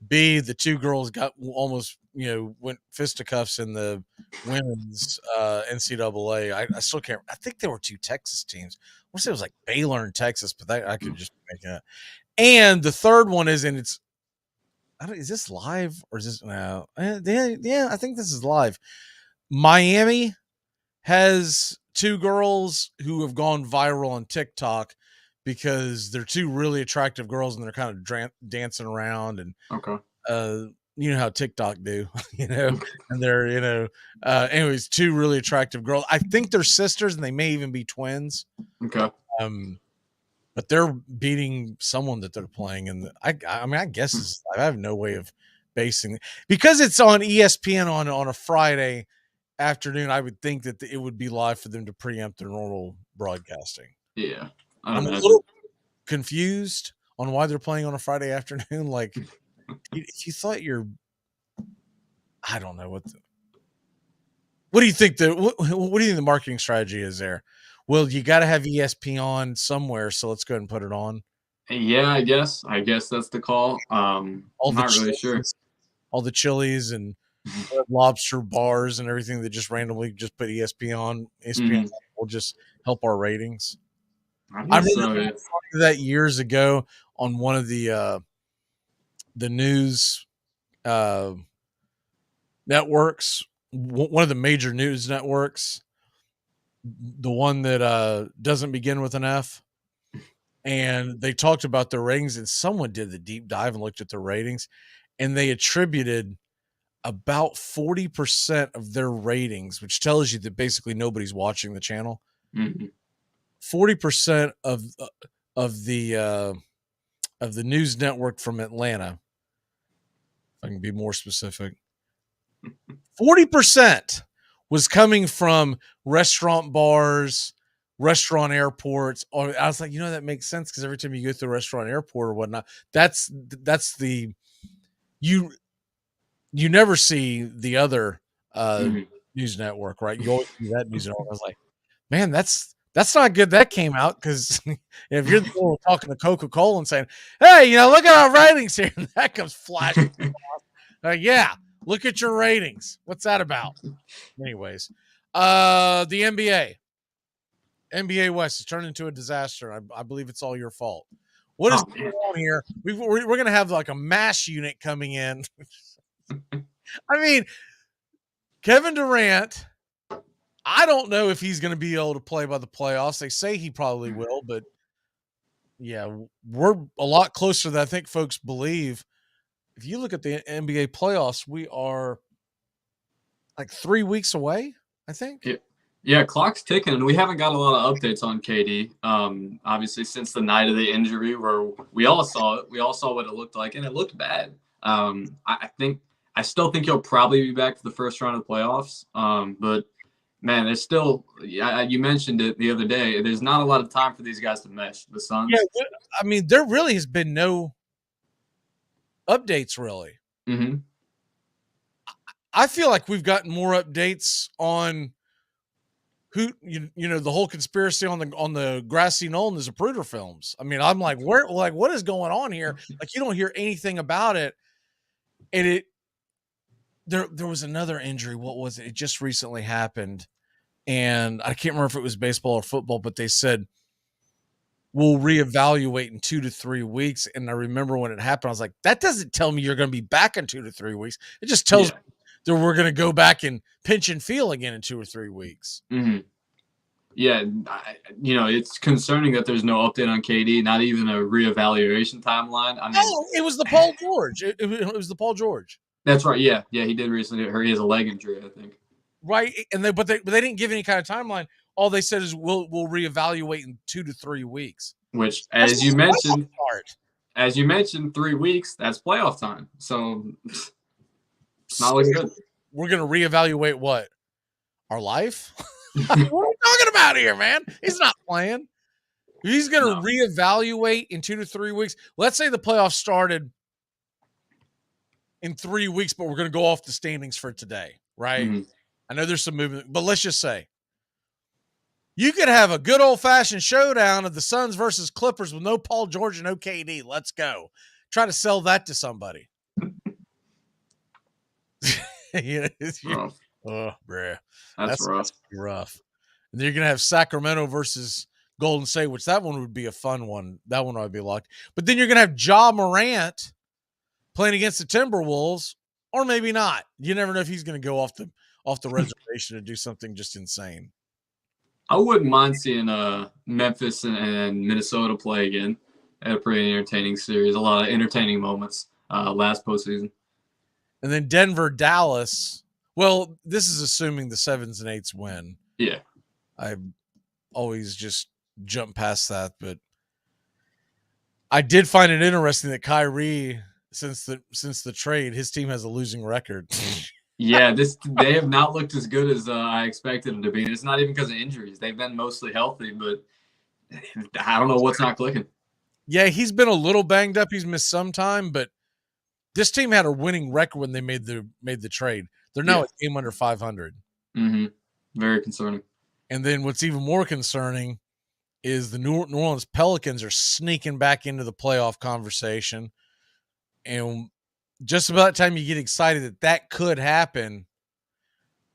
B, the 2 girls got almost, went fisticuffs in the women's NCAA. I still can't. I think there were 2 Texas teams. I want to say it was like Baylor and Texas, but I could just make it up. And the third one is, and is this live or is this no? Yeah, I think this is live. Miami has 2 girls who have gone viral on TikTok because they're 2 really attractive girls and they're kind of dancing around and okay. You know how TikTok do, and they're, anyways, 2 really attractive girls. I think they're sisters and they may even be twins. Okay. But they're beating someone that they're playing. And I guess I have no way of basing it because it's on ESPN on a Friday afternoon. I would think that it would be live for them to preempt their normal broadcasting. Yeah. I'm a little confused on why they're playing on a Friday afternoon. Like, if you thought I don't know what do you think what do you think the marketing strategy is there? Well, you got to have ESPN on somewhere, so let's go ahead and put it on. Yeah, I guess that's the call. I'm not really sure. All the Chili's and Red Lobster bars and everything that just randomly just put ESPN on. ESPN will just help our ratings. I remember that years ago on one of the news networks, one of the major news networks, the one that doesn't begin with an F, and they talked about their ratings, and someone did the deep dive and looked at their ratings, and they attributed about 40% of their ratings, which tells you that basically nobody's watching the channel. 40% of the news network from Atlanta, if I can be more specific, 40% was coming from restaurant bars, restaurant airports. Or I was like, that makes sense because every time you go through a restaurant, airport, or whatnot, that's the you never see the other news network, right? You always see that news network. I was like, man, that's not good. That came out because if you're the one talking to Coca-Cola and saying, "Hey, look at our ratings here," and that comes flashing. Yeah, look at your ratings. What's that about? Anyways, The NBA West has turned into a disaster. I believe it's all your fault. What is going on here? We're going to have like a MASH unit coming in. I mean, Kevin Durant, I don't know if he's going to be able to play by the playoffs. They say he probably will, but yeah, we're a lot closer than I think folks believe. If you look at the NBA playoffs, we are like 3 weeks away, I think. Yeah, clock's ticking, and we haven't got a lot of updates on KD. Obviously, since the night of the injury, where we all saw it, we all saw what it looked like, and it looked bad. I still think he'll probably be back for the first round of the playoffs. But man, there's still. You mentioned it the other day. There's not a lot of time for these guys to mesh. The Suns. Yeah, I mean, there really has been no updates, really. Mm-hmm. I feel like we've gotten more updates on who the whole conspiracy on the grassy knoll and the Zapruder films. I mean, I'm like, what is going on here? Like, you don't hear anything about it. And there was another injury. What was it? It just recently happened, and I can't remember if it was baseball or football, but they said we'll reevaluate in 2 to 3 weeks. And I remember when it happened, I was like, that doesn't tell me you're going to be back in 2 to 3 weeks. It just tells me that we're going to go back and pinch and feel again in 2 or 3 weeks. Mm-hmm. Yeah, it's concerning that there's no update on KD, not even a reevaluation timeline. I mean, it was the Paul George. It was the Paul George. That's right. Yeah, he did recently. He has a leg injury, I think. Right, and they didn't give any kind of timeline. All they said is we'll reevaluate in 2 to 3 weeks. Which, as you mentioned, 3 weeks, that's playoff time. So it's not looking good. We're gonna reevaluate what? Our life? What are we talking about here, man? He's not playing. He's gonna reevaluate in 2 to 3 weeks. Let's say the playoffs started in 3 weeks, but we're gonna go off the standings for today, right? Mm-hmm. I know there's some movement, but let's just say you could have a good old-fashioned showdown of the Suns versus Clippers with no Paul George and no KD. Let's go. Try to sell that to somebody. Rough. Oh, bruh. That's rough. Rough. And then you're going to have Sacramento versus Golden State, which that one would be a fun one. That one would be locked. But then you're going to have Ja Morant playing against the Timberwolves, or maybe not. You never know if he's going to go off the reservation and do something just insane. I wouldn't mind seeing Memphis and Minnesota play again. They had a pretty entertaining series, a lot of entertaining moments last postseason. And then Denver, Dallas. Well, this is assuming the 7s and 8s win. Yeah. I always just jump past that, but I did find it interesting that Kyrie, since the trade, his team has a losing record. Yeah, they have not looked as good as I expected them to be. And it's not even because of injuries. They've been mostly healthy, but I don't know what's not clicking. Yeah, he's been a little banged up. He's missed some time, but this team had a winning record when they made the trade. They're now a game under 500. Mm-hmm. Very concerning. And then what's even more concerning is the New Orleans Pelicans are sneaking back into the playoff conversation. And just about the time you get excited that could happen,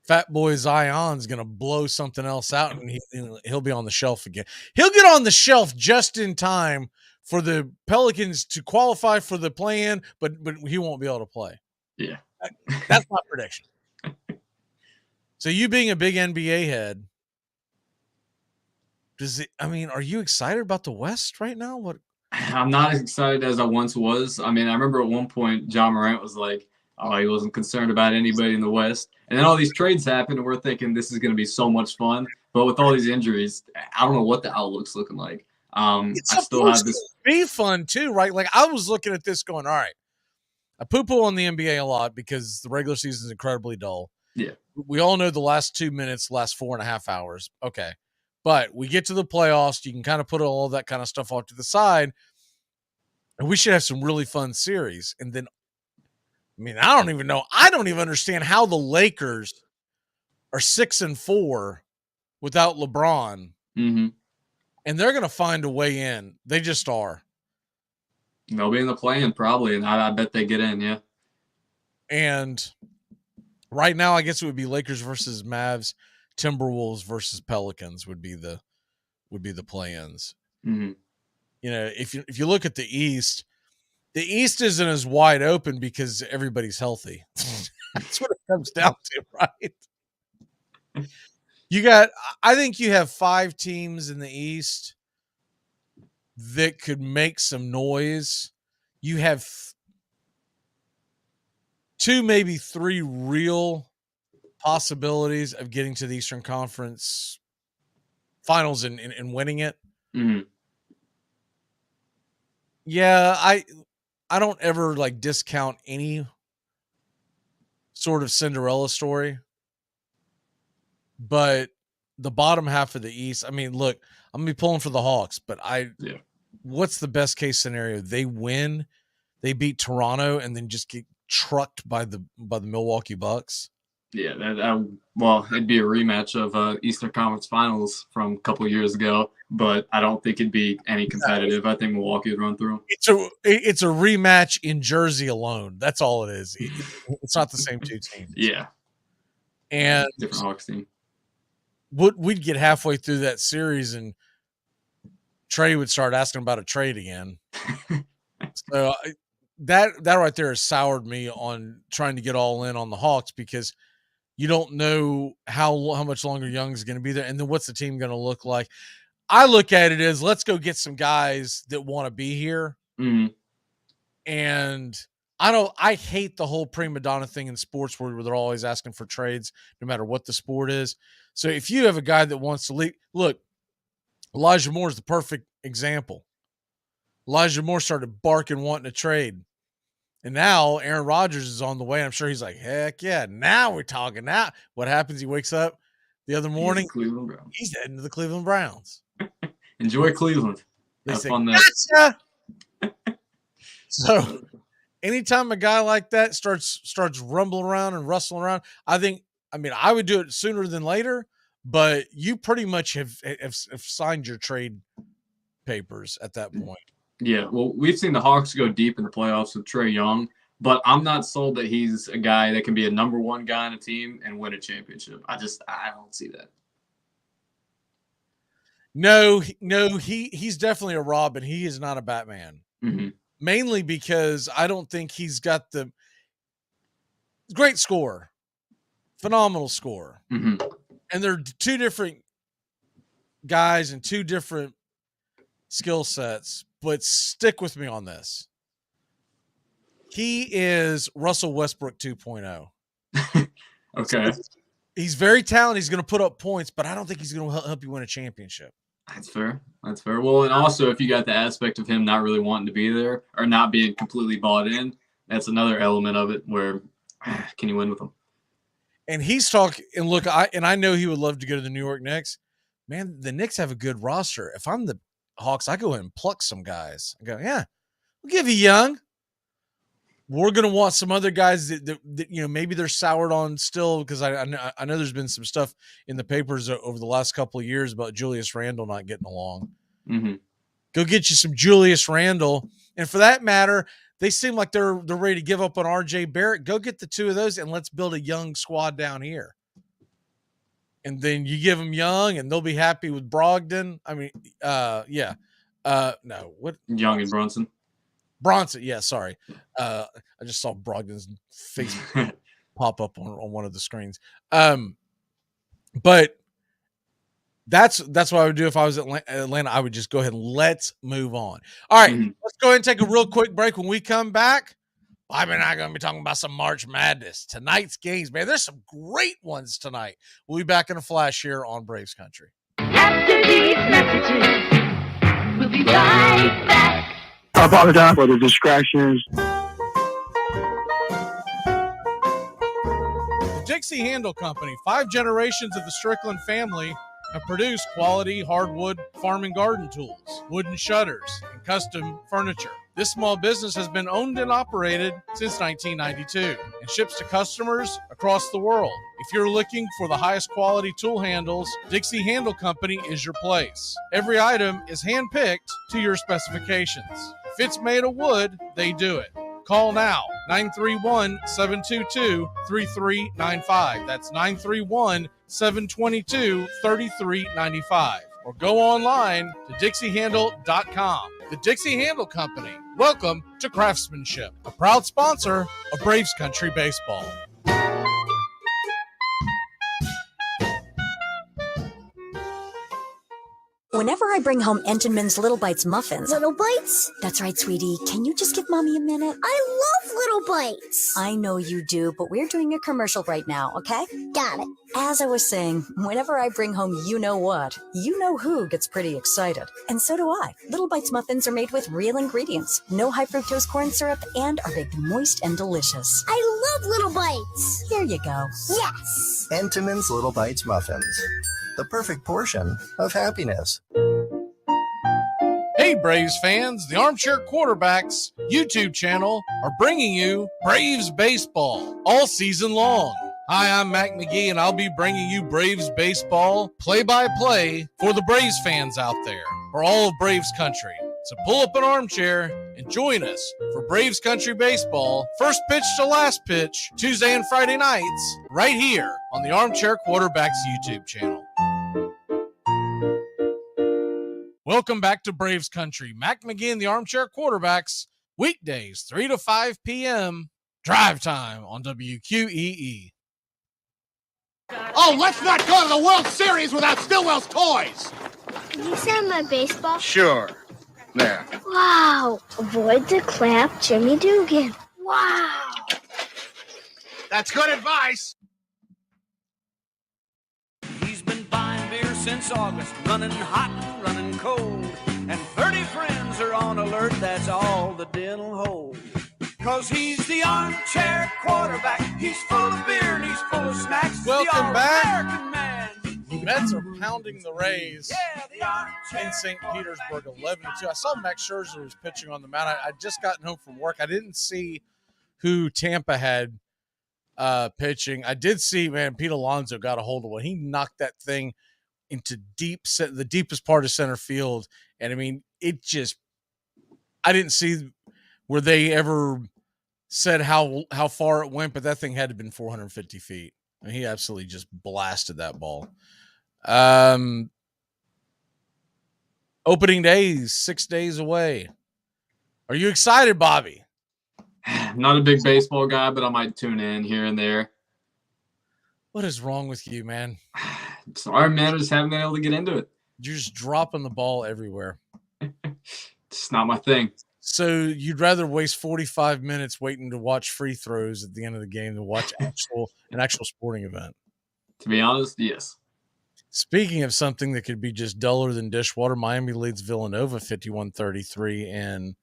Fat Boy Zion's going to blow something else out, and he'll be on the shelf again. He'll get on the shelf just in time for the Pelicans to qualify for the play-in, but he won't be able to play. Yeah. That's my prediction. So you being a big NBA head, are you excited about the West right now? What? I'm not as excited as I once was. I mean, I remember at one point, Ja Morant was like, he wasn't concerned about anybody in the West. And then all these trades happened, and we're thinking this is going to be so much fun. But with all these injuries, I don't know what the outlook's looking like. I still have this. Be fun too, right? Like, I was looking at this going, all right, I poo-poo on the NBA a lot because the regular season is incredibly dull. Yeah. We all know the last 2 minutes last 4.5 hours. Okay. But we get to the playoffs. You can kind of put all of that kind of stuff off to the side. And we should have some really fun series. And then, I don't even know. I don't even understand how the Lakers are 6-4 without LeBron. Mm-hmm. And they're going to find a way in. They just are. They'll be in the play-in probably, and I bet they get in, yeah. And right now, I guess it would be Lakers versus Mavs. Timberwolves versus Pelicans would be the play-ins. Mm-hmm. You know, if you look at the East isn't as wide open because everybody's healthy. That's what it comes down to, right? I think you have 5 teams in the East that could make some noise. You have 2, maybe 3 real possibilities of getting to the Eastern Conference Finals and winning it. Mm-hmm. Yeah, I don't ever like discount any sort of Cinderella story, but the bottom half of the East, I mean, look, I'm gonna be pulling for the Hawks, but what's the best case scenario? They win, they beat Toronto, and then just get trucked by the Milwaukee Bucks. Yeah, it'd be a rematch of Eastern Conference Finals from a couple of years ago, but I don't think it'd be any competitive. I think Milwaukee would run through. It's a rematch in Jersey alone. That's all it is. It's not the same 2 teams. Yeah, and different Hawks team. We'd get halfway through that series and Trey would start asking about a trade again. So that right there has soured me on trying to get all in on the Hawks because you don't know how much longer Young's going to be there, and then what's the team going to look like. I look at it as let's go get some guys that want to be here. Mm-hmm. And I hate the whole prima donna thing in sports where they're always asking for trades no matter what the sport is. So if you have a guy that wants to leave, look, Elijah Moore is the perfect example. Elijah Moore started barking, wanting to trade. And now Aaron Rodgers is on the way. I'm sure he's like, heck yeah, now we're talking. Now what happens? He wakes up the other morning. He's heading to the Cleveland Browns. Enjoy Cleveland. Have fun there. Gotcha. So anytime a guy like that starts rumbling around and rustling around, I would do it sooner than later, but you pretty much have signed your trade papers at that point. Yeah, well, we've seen the Hawks go deep in the playoffs with Trae Young, but I'm not sold that he's a guy that can be a number 1 guy on a team and win a championship. I don't see that. No, he's definitely a Robin. He is not a Batman. Mm-hmm. Mainly because I don't think he's got the great score, phenomenal score. Mm-hmm. And they're 2 different guys and 2 different skill sets, but stick with me on this. He is Russell Westbrook 2.0. Okay. He's very talented. He's going to put up points, but I don't think he's going to help you win a championship. That's fair. Well, and also if you got the aspect of him not really wanting to be there or not being completely bought in, that's another element of it where can you win with him? And he's talking, and look, I know he would love to go to the New York Knicks. Man, the Knicks have a good roster. If I'm the Hawks, I go ahead and pluck some guys. I go, yeah, we'll give you Young. We're going to want some other guys that maybe they're soured on still because I know there's been some stuff in the papers over the last couple of years about Julius Randle not getting along. Mm-hmm. Go get you some Julius Randle. And for that matter, they seem like they're ready to give up on RJ Barrett. Go get the 2 of those and let's build a young squad down here. And then you give them Young and they'll be happy with Brogdon. I mean, yeah. No, what? Young and Brunson. Bronson, yeah, sorry. I just saw Brogdon's face pop up on one of the screens. But that's what I would do if I was at Atlanta. I would just go ahead and let's move on. All right, Let's go ahead and take a real quick break. When we come back, Bobby and I are going to be talking about some March Madness. Tonight's games, man, there's some great ones tonight. We'll be back in a flash here on Braves Country. After these messages, we'll be right back. I apologize for the distractions. The Dixie Handle Company, 5 generations of the Strickland family have produced quality hardwood farm and garden tools, wooden shutters, and custom furniture. This small business has been owned and operated since 1992 and ships to customers across the world. If you're looking for the highest quality tool handles, Dixie Handle Company is your place. Every item is hand-picked to your specifications. If it's made of wood, they do it. Call now, 931-722-3395. That's 931-722-3395. Or go online to dixiehandle.com. The Dixie Handle Company. Welcome to Craftsmanship, a proud sponsor of Braves Country Baseball. Whenever I bring home Entenmann's Little Bites muffins... Little Bites? That's right, sweetie. Can you just give Mommy a minute? I love Little Bites! I know you do, but we're doing a commercial right now, okay? Got it. As I was saying, whenever I bring home you-know-what, you-know-who gets pretty excited. And so do I. Little Bites muffins are made with real ingredients, no high-fructose corn syrup, and are baked moist and delicious. I love Little Bites! Here you go. Yes! Entenmann's Little Bites muffins. The perfect portion of happiness. Hey, Braves fans, the Armchair Quarterbacks YouTube channel are bringing you Braves Baseball all season long. Hi, I'm Mac McGee, and I'll be bringing you Braves Baseball play-by-play for the Braves fans out there, for all of Braves country. So pull up an armchair and join us for Braves Country Baseball, first pitch to last pitch, Tuesday and Friday nights, right here on the Armchair Quarterbacks YouTube channel. Welcome back to Braves Country. Mac McGee and the Armchair Quarterbacks, weekdays 3 to 5 p.m., drive time on WQEE. Oh, let's not go to the World Series without Stillwell's toys. Can you send my baseball? Sure. There. Wow. Avoid the clap, Jimmy Dugan. Wow. That's good advice. He's been buying beer since August, running hot and running cold. And 30 friends are on alert, that's all the den'll hold. 'Cause he's the armchair quarterback. He's full of beer and he's full of snacks. Welcome back. American man. The Mets are pounding the Rays in St. Petersburg 11-2. I saw Max Scherzer was pitching on the mound. I'd just gotten home from work. I didn't see who Tampa had pitching. I did see, man, Pete Alonso got a hold of one. He knocked that thing into the deepest part of center field. And I mean, I didn't see where they ever said how far it went, but that thing had to have been 450 feet. And he absolutely just blasted that ball. Opening day is 6 days away. Are you excited, Bobby? Not a big baseball guy, but I might tune in here and there. What is wrong with you, man? Sorry, man. I just haven't been able to get into it. You're just dropping the ball everywhere. It's not my thing. So you'd rather waste 45 minutes waiting to watch free throws at the end of the game than watch an actual sporting event? To be honest, yes. Speaking of something that could be just duller than dishwater, Miami leads Villanova 51-33. And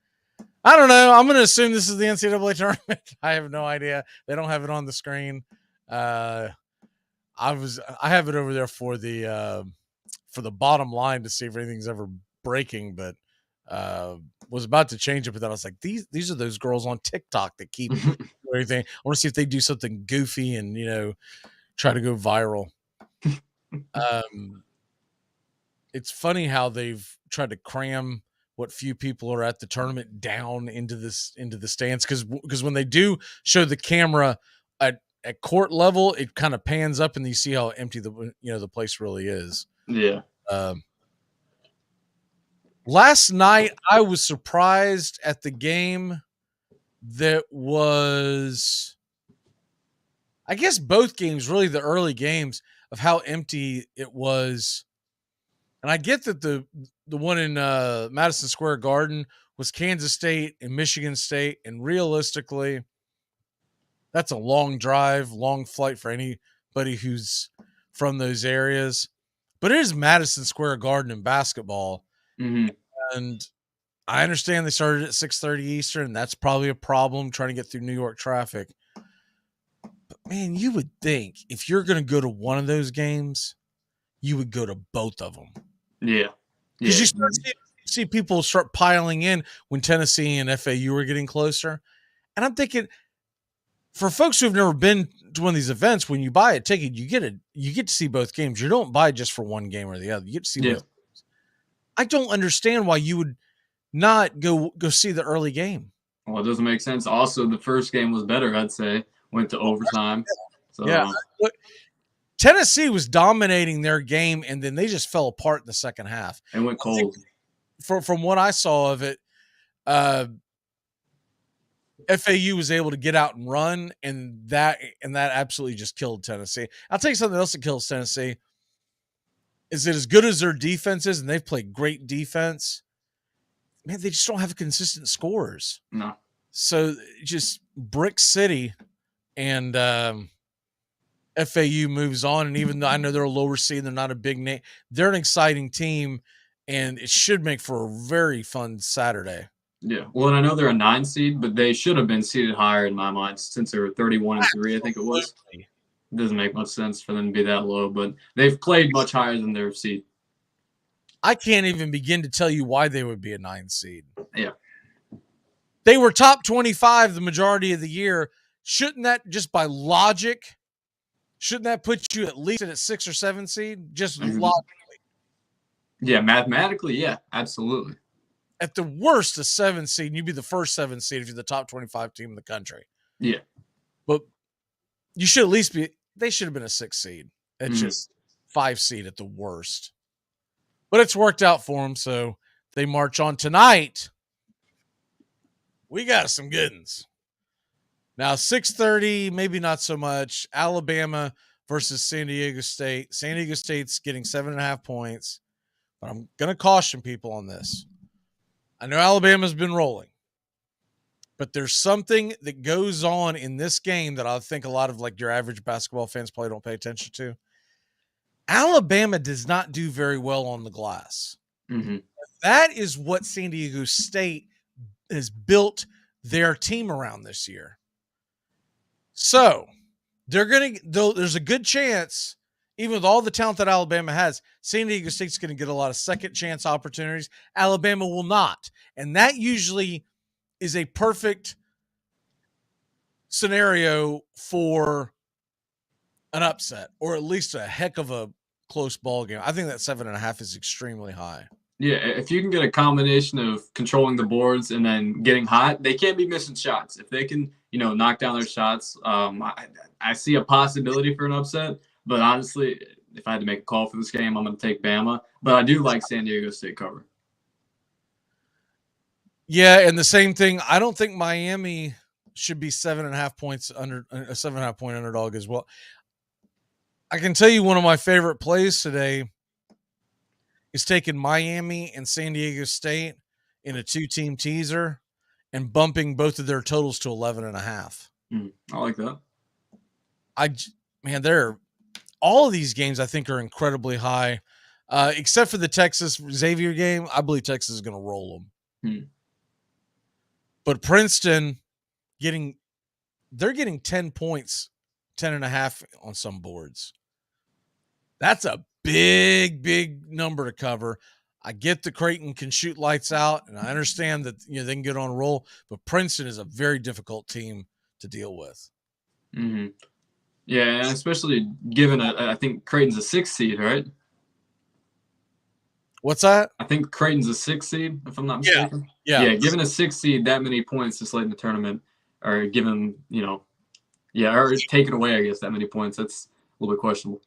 I don't know. I'm going to assume this is the NCAA tournament. I have no idea. They don't have it on the screen. I have it over there for the bottom line to see if anything's ever breaking, but was about to change it, but then I was like, these are those girls on TikTok that keep everything. I want to see if they do something goofy and, try to go viral. It's funny how they've tried to cram what few people are at the tournament down into the stands. Cause when they do show the camera at court level, it kind of pans up and you see how empty the place really is. Yeah. Last night, I was surprised at the game that was, I guess both games, really the early games, of how empty it was. And I get that the one in Madison Square Garden was Kansas State and Michigan State, and realistically, that's a long drive, long flight for anybody who's from those areas. But it is Madison Square Garden in basketball. Mm-hmm. And I understand they started at 6:30 Eastern. That's probably a problem trying to get through New York traffic. But, man, you would think if you're going to go to one of those games, you would go to both of them. Yeah. Because you start see people start piling in when Tennessee and FAU are getting closer. And I'm thinking, for folks who've never been to one of these events, when you buy a ticket, you get to see both games. You don't buy just for one game or the other. You get to see both. I don't understand why you would not go see the early game. Well, it doesn't make sense. Also, the first game was better, I'd say. Went to overtime. So, yeah. Look, Tennessee was dominating their game, and then they just fell apart in the second half. It went cold. From what I saw of it, FAU was able to get out and run, and that absolutely just killed Tennessee. I'll tell you something else that kills Tennessee. Is that as good as their defense is, and they've played great defense, man, they just don't have consistent scores. No. So just Brick City and FAU moves on. And even though I know they're a lower seed, they're not a big name, they're an exciting team, and it should make for a very fun Saturday. Yeah. Well, and I know they're a 9 seed, but they should have been seeded higher in my mind since they were 31-3, I think it was. It doesn't make much sense for them to be that low, but they've played much higher than their seed. I can't even begin to tell you why they would be a 9 seed. Yeah. They were top 25 the majority of the year. Shouldn't that, just by logic, shouldn't that put you at least at a 6 or 7 seed? Just logically. Yeah, mathematically, yeah, absolutely. At the worst, a 7 seed, and you'd be the first 7 seed if you're the top 25 team in the country. Yeah. But you should at least be, they should have been a 6 seed. It's just 5 seed at the worst. But it's worked out for them, so they march on tonight. We got some good ones. Now, 6:30, maybe not so much. Alabama versus San Diego State. San Diego State's getting 7.5 points. But I'm going to caution people on this. I know Alabama's been rolling. But there's something that goes on in this game that I think a lot of like your average basketball fans probably don't pay attention to. Alabama does not do very well on the glass. Mm-hmm. That is what San Diego State has built their team around this year. So there's a good chance, even with all the talent that Alabama has, San Diego State's going to get a lot of second chance opportunities. Alabama will not. And that usually is a perfect scenario for an upset, or at least a heck of a close ball game. I think that 7.5 is extremely high. Yeah, if you can get a combination of controlling the boards and then getting hot, they can't be missing shots. If they can, knock down their shots, I see a possibility for an upset. But honestly, if I had to make a call for this game, I'm going to take Bama. But I do like San Diego State cover. Yeah, and the same thing. I don't think Miami should be 7.5 points under a 7.5 point underdog as well. I can tell you one of my favorite plays today is taking Miami and San Diego State in a 2-team teaser and bumping both of their totals to 11.5. I like that. All of these games I think are incredibly high, except for the Texas Xavier game. I believe Texas is going to roll them. But Princeton they're getting 10 points, 10.5 on some boards. That's a big, big number to cover. I get that Creighton can shoot lights out, and I understand that they can get on a roll, but Princeton is a very difficult team to deal with. Mm-hmm. Yeah, and especially given I think Creighton's a 6 seed, right? What's that? I think Creighton's a 6 seed, if I'm not mistaken. Yeah. Given a 6 seed, that many points this late in the tournament, or given, or taken away, I guess, that many points, that's a little bit questionable.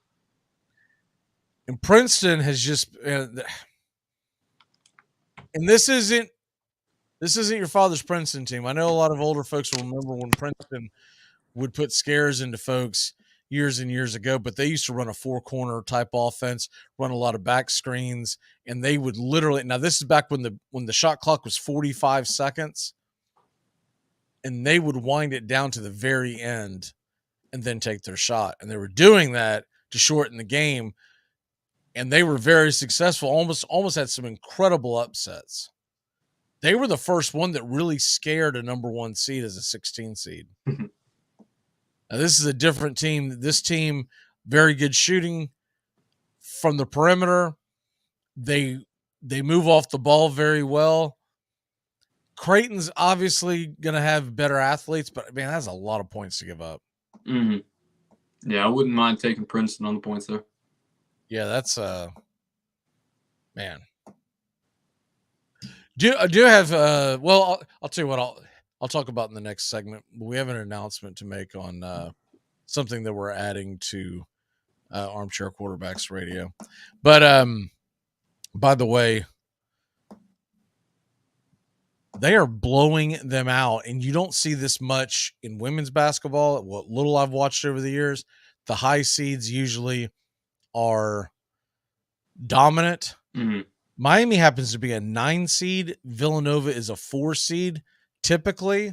And Princeton has just, and this isn't your father's Princeton team. I know a lot of older folks will remember when Princeton would put scares into folks years and years ago, but they used to run a 4-corner type offense, run a lot of back screens, and they would literally, now this is back when the shot clock was 45 seconds, and they would wind it down to the very end and then take their shot. And they were doing that to shorten the game. And they were very successful, almost had some incredible upsets. They were the first one that really scared a number 1 seed as a 16 seed. Now, this is a different team. This team, very good shooting from the perimeter. They move off the ball very well. Creighton's obviously going to have better athletes, but, man, that's a lot of points to give up. Mm-hmm. Yeah, I wouldn't mind taking Princeton on the points there. Yeah, that's man. Do have well? I'll tell you what. I'll talk about in the next segment. We have an announcement to make on something that we're adding to Armchair Quarterbacks Radio. But by the way, they are blowing them out, and you don't see this much in women's basketball. What little I've watched over the years, the high seeds usually are dominant. Mm-hmm. Miami happens to be a 9 seed. Villanova is a 4 seed. Typically,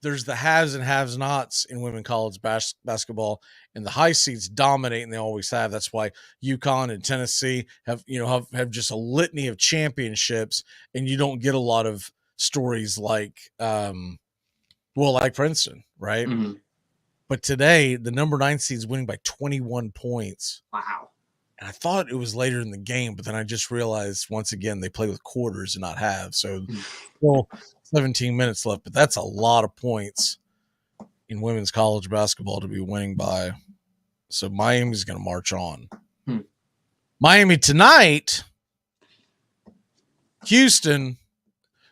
there's the haves and haves nots in women college basketball, and the high seeds dominate, and they always have. That's why UConn and Tennessee have just a litany of championships, and you don't get a lot of stories like Princeton, right? Mm-hmm. But today, the number 9 seed is winning by 21 points. Wow. And I thought it was later in the game, but then I just realized once again they play with quarters and not halves. So still 17 minutes left, but that's a lot of points in women's college basketball to be winning by. So Miami's going to march on. Miami tonight, Houston.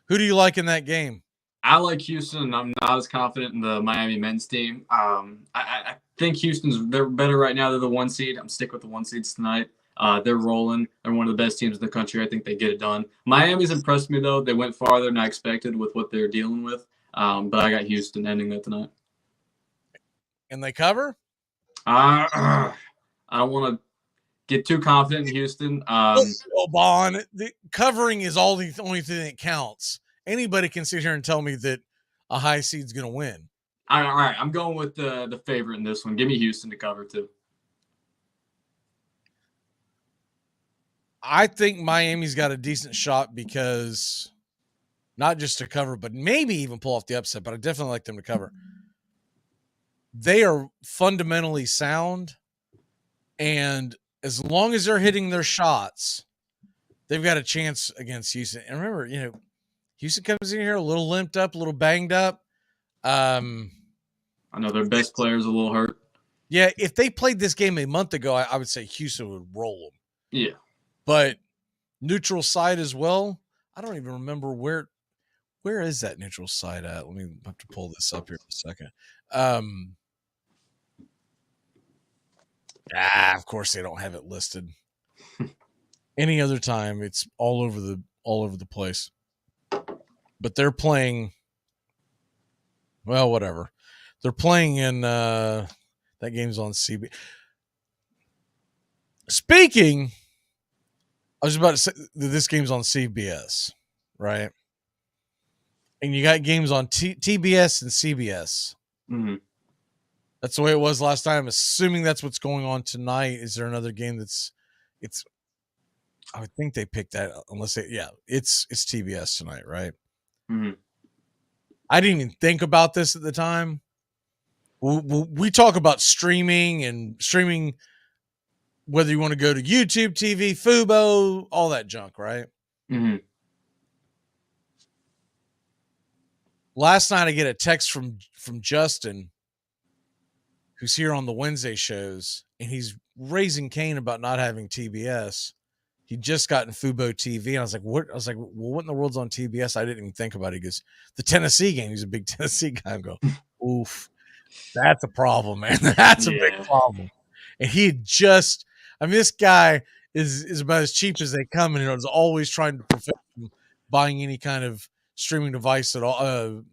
Who do you like in that game? I like Houston. I'm not as confident in the Miami men's team. I think they're better right now. They're the 1 seed. I'm sticking with the 1 seeds tonight. They're rolling. They're one of the best teams in the country. I think they get it done. Miami's impressed me, though. They went farther than I expected with what they're dealing with. But I got Houston ending that tonight. And they cover? I don't want to get too confident in Houston. Bon, the covering is the only thing that counts. Anybody can sit here and tell me that a high seed's going to win. All right. I'm going with the favorite in this one. Give me Houston to cover, too. I think Miami's got a decent shot because not just to cover, but maybe even pull off the upset, but I definitely like them to cover. They are fundamentally sound, and as long as they're hitting their shots, they've got a chance against Houston. And remember, Houston comes in here a little limped up, a little banged up. I know their best player's a little hurt. Yeah, if they played this game a month ago, I would say Houston would roll them. Yeah. But neutral side as well. I don't even remember where is that neutral side at? Let me have to pull this up here in a second. Of course they don't have it listed. Any other time, it's all over the place. But they're playing. Well, whatever. They're playing in that game's on CB. Speaking. I was about to say that this game's on CBS, right? And you got games on TBS and CBS. Mm-hmm. That's the way it was last time. Assuming that's what's going on tonight. Is there another game I would think they picked that it's TBS tonight, right? Mm-hmm. I didn't even think about this at the time. We talk about streaming, whether you want to go to YouTube TV, Fubo, all that junk, right? Mm-hmm. Last night I get a text from Justin, who's here on the Wednesday shows, and he's raising Cain about not having TBS. He just got in Fubo TV, and I was like, "What?" I was like, "Well, what in the world's on TBS?" I didn't even think about it. He goes, "The Tennessee game." He's a big Tennessee guy. I go, "Oof, that's a problem, man. That's a big problem." And he had just. I mean, this guy is about as cheap as they come, and is always trying to prevent from buying any kind of streaming device at all,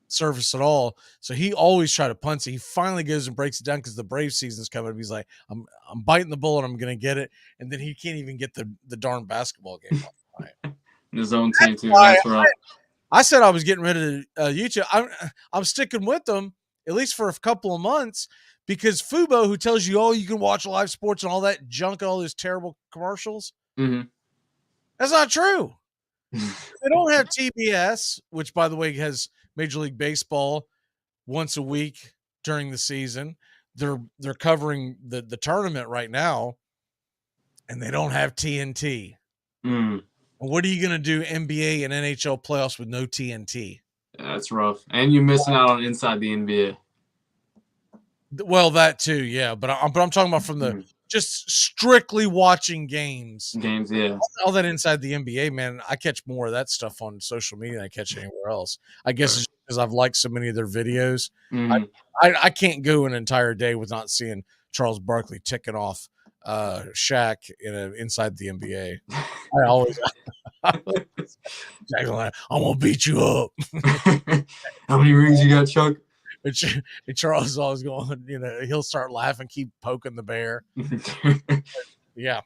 service at all. So he always tried to punt it. He finally goes and breaks it down because the Braves season's coming up. He's like, I'm biting the bullet. I'm going to get it. And then he can't even get the darn basketball game off. In his own team, too. That's rough. I said I was getting rid of YouTube. I'm sticking with them, at least for a couple of months. Because Fubo, who tells you, you can watch live sports and all that junk, all those terrible commercials, that's not true. They don't have TBS, which, by the way, has Major League Baseball once a week during the season. They're covering the tournament right now, and they don't have TNT. Mm. What are you going to do, NBA and NHL playoffs with no TNT? Yeah, that's rough. And you're missing out on Inside the NBA. Well, that too, yeah. But I'm talking about from the just strictly watching games. Games, yeah. All that Inside the NBA, man. I catch more of that stuff on social media than I catch anywhere else. I guess it's because I've liked so many of their videos. I can't go an entire day with not seeing Charles Barkley ticking off Shaq inside the NBA. I always I'm gonna beat you up. How many rings you got, Chuck? And Charles is always going, he'll start laughing, keep poking the bear. Yeah.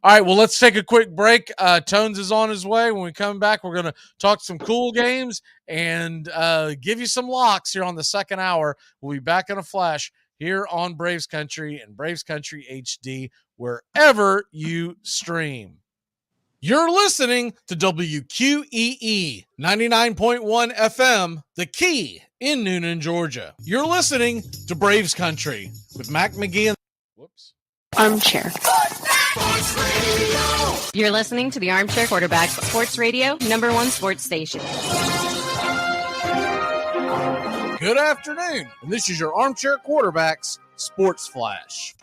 All right, well, let's take a quick break. Tones is on his way. When we come back, we're going to talk some cool games and give you some locks here on the second hour. We'll be back in a flash here on Braves Country and Braves Country HD, wherever you stream. You're listening to WQEE 99.1 FM, The Key in Noonan, Georgia. You're listening to Braves Country with Mac McGee and Armchair. You're listening to the Armchair Quarterbacks Sports Radio, #1 sports station. Good afternoon, and this is your Armchair Quarterbacks Sports Flash.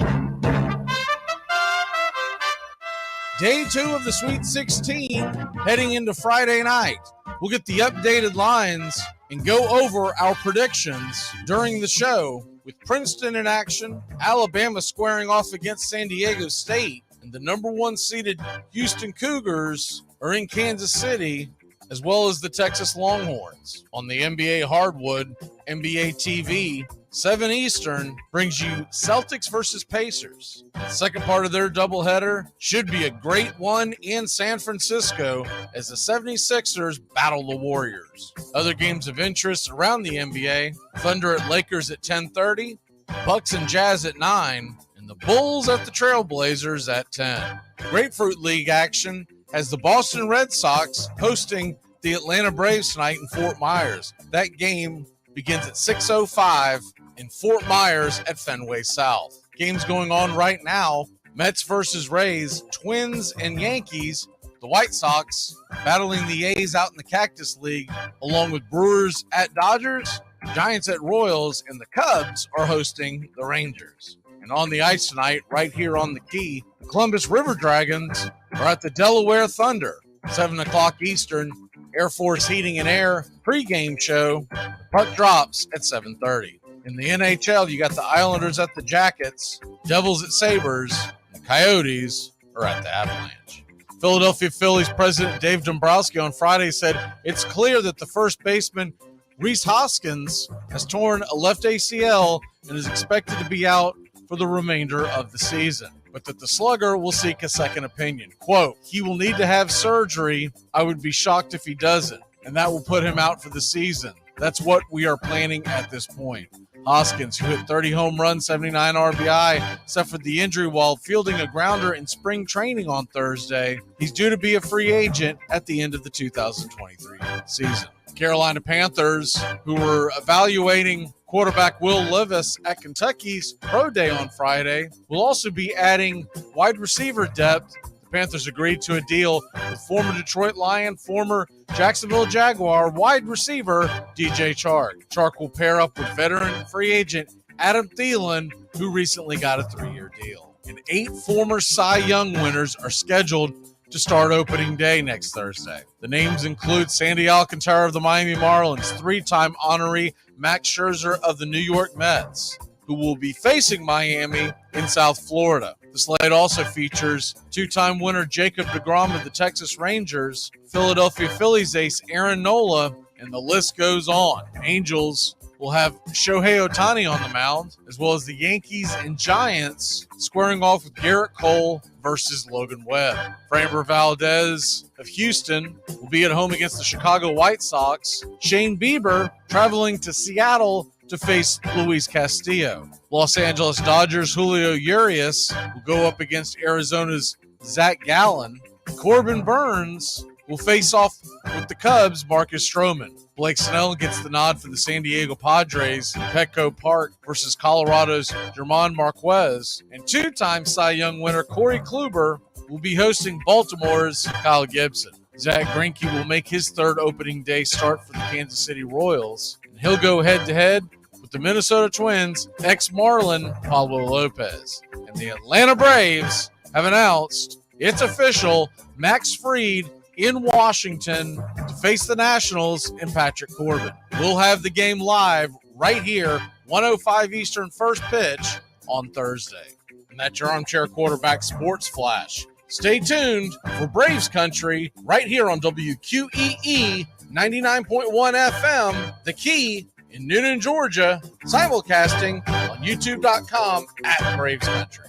Day 2 of the Sweet 16, heading into Friday night. We'll get the updated lines and go over our predictions during the show, with Princeton in action, Alabama squaring off against San Diego State, and the #1 seeded Houston Cougars are in Kansas City, as well as the Texas Longhorns. On the NBA hardwood, NBA TV, 7 Eastern brings you Celtics versus Pacers. The second part of their doubleheader should be a great one in San Francisco as the 76ers battle the Warriors. Other games of interest around the NBA, Thunder at Lakers at 10:30, Bucks and Jazz at 9, and the Bulls at the Trailblazers at 10. Grapefruit League action has the Boston Red Sox hosting the Atlanta Braves tonight in Fort Myers. That game begins at 6:05 in Fort Myers at Fenway South. Games going on right now, Mets versus Rays, Twins and Yankees, the White Sox battling the A's out in the Cactus League, along with Brewers at Dodgers, Giants at Royals, and the Cubs are hosting the Rangers. And on the ice tonight, right here on the Key, the Columbus River Dragons are at the Delaware Thunder. 7 o'clock Eastern, Air Force Heating and Air pregame show. The puck drops at 7:30. In the NHL, you got the Islanders at the Jackets, Devils at Sabres, and the Coyotes are at the Avalanche. Philadelphia Phillies president Dave Dombrowski on Friday said it's clear that the first baseman Rhys Hoskins has torn a left ACL and is expected to be out for the remainder of the season, but that the slugger will seek a second opinion. Quote, "He will need to have surgery. I would be shocked if he doesn't, and that will put him out for the season. That's what we are planning at this point." Hoskins, who hit 30 home runs, 79 RBI, suffered the injury while fielding a grounder in spring training on Thursday. He's due to be a free agent at the end of the 2023 season. Carolina Panthers, who were evaluating quarterback Will Levis at Kentucky's Pro Day on Friday, will also be adding wide receiver depth. The Panthers agreed to a deal with former Detroit Lion, former Jacksonville Jaguar wide receiver DJ Chark. Chark will pair up with veteran free agent Adam Thielen, who recently got a 3-year deal. And 8 former Cy Young winners are scheduled to start opening day next Thursday. The names include Sandy Alcantara of the Miami Marlins, 3-time honoree Max Scherzer of the New York Mets, who will be facing Miami in South Florida. The slate also features 2-time winner Jacob deGrom of the Texas Rangers, Philadelphia Phillies ace Aaron Nola, and the list goes on. Angels will have Shohei Ohtani on the mound, as well as the Yankees and Giants squaring off with Garrett Cole versus Logan Webb. Framber Valdez of Houston will be at home against the Chicago White Sox. Shane Bieber traveling to Seattle to face Luis Castillo. Los Angeles Dodgers' Julio Urias will go up against Arizona's Zach Gallen. Corbin Burns will face off with the Cubs' Marcus Stroman. Blake Snell gets the nod for the San Diego Padres in Petco Park versus Colorado's German Marquez. And 2-time Cy Young winner Corey Kluber will be hosting Baltimore's Kyle Gibson. Zach Greinke will make his 3rd opening day start for the Kansas City Royals. And he'll go head-to-head with the Minnesota Twins' ex-Marlin Pablo Lopez. And the Atlanta Braves have announced it's official. Max Fried in Washington to face the Nationals and Patrick Corbin. We'll have the game live right here, 1:05 Eastern, first pitch on Thursday. And that's your Armchair Quarterback Sports Flash. Stay tuned for Braves Country right here on WQEE 99.1 FM, The Key in Noonan, Georgia, simulcasting on youtube.com at Braves Country.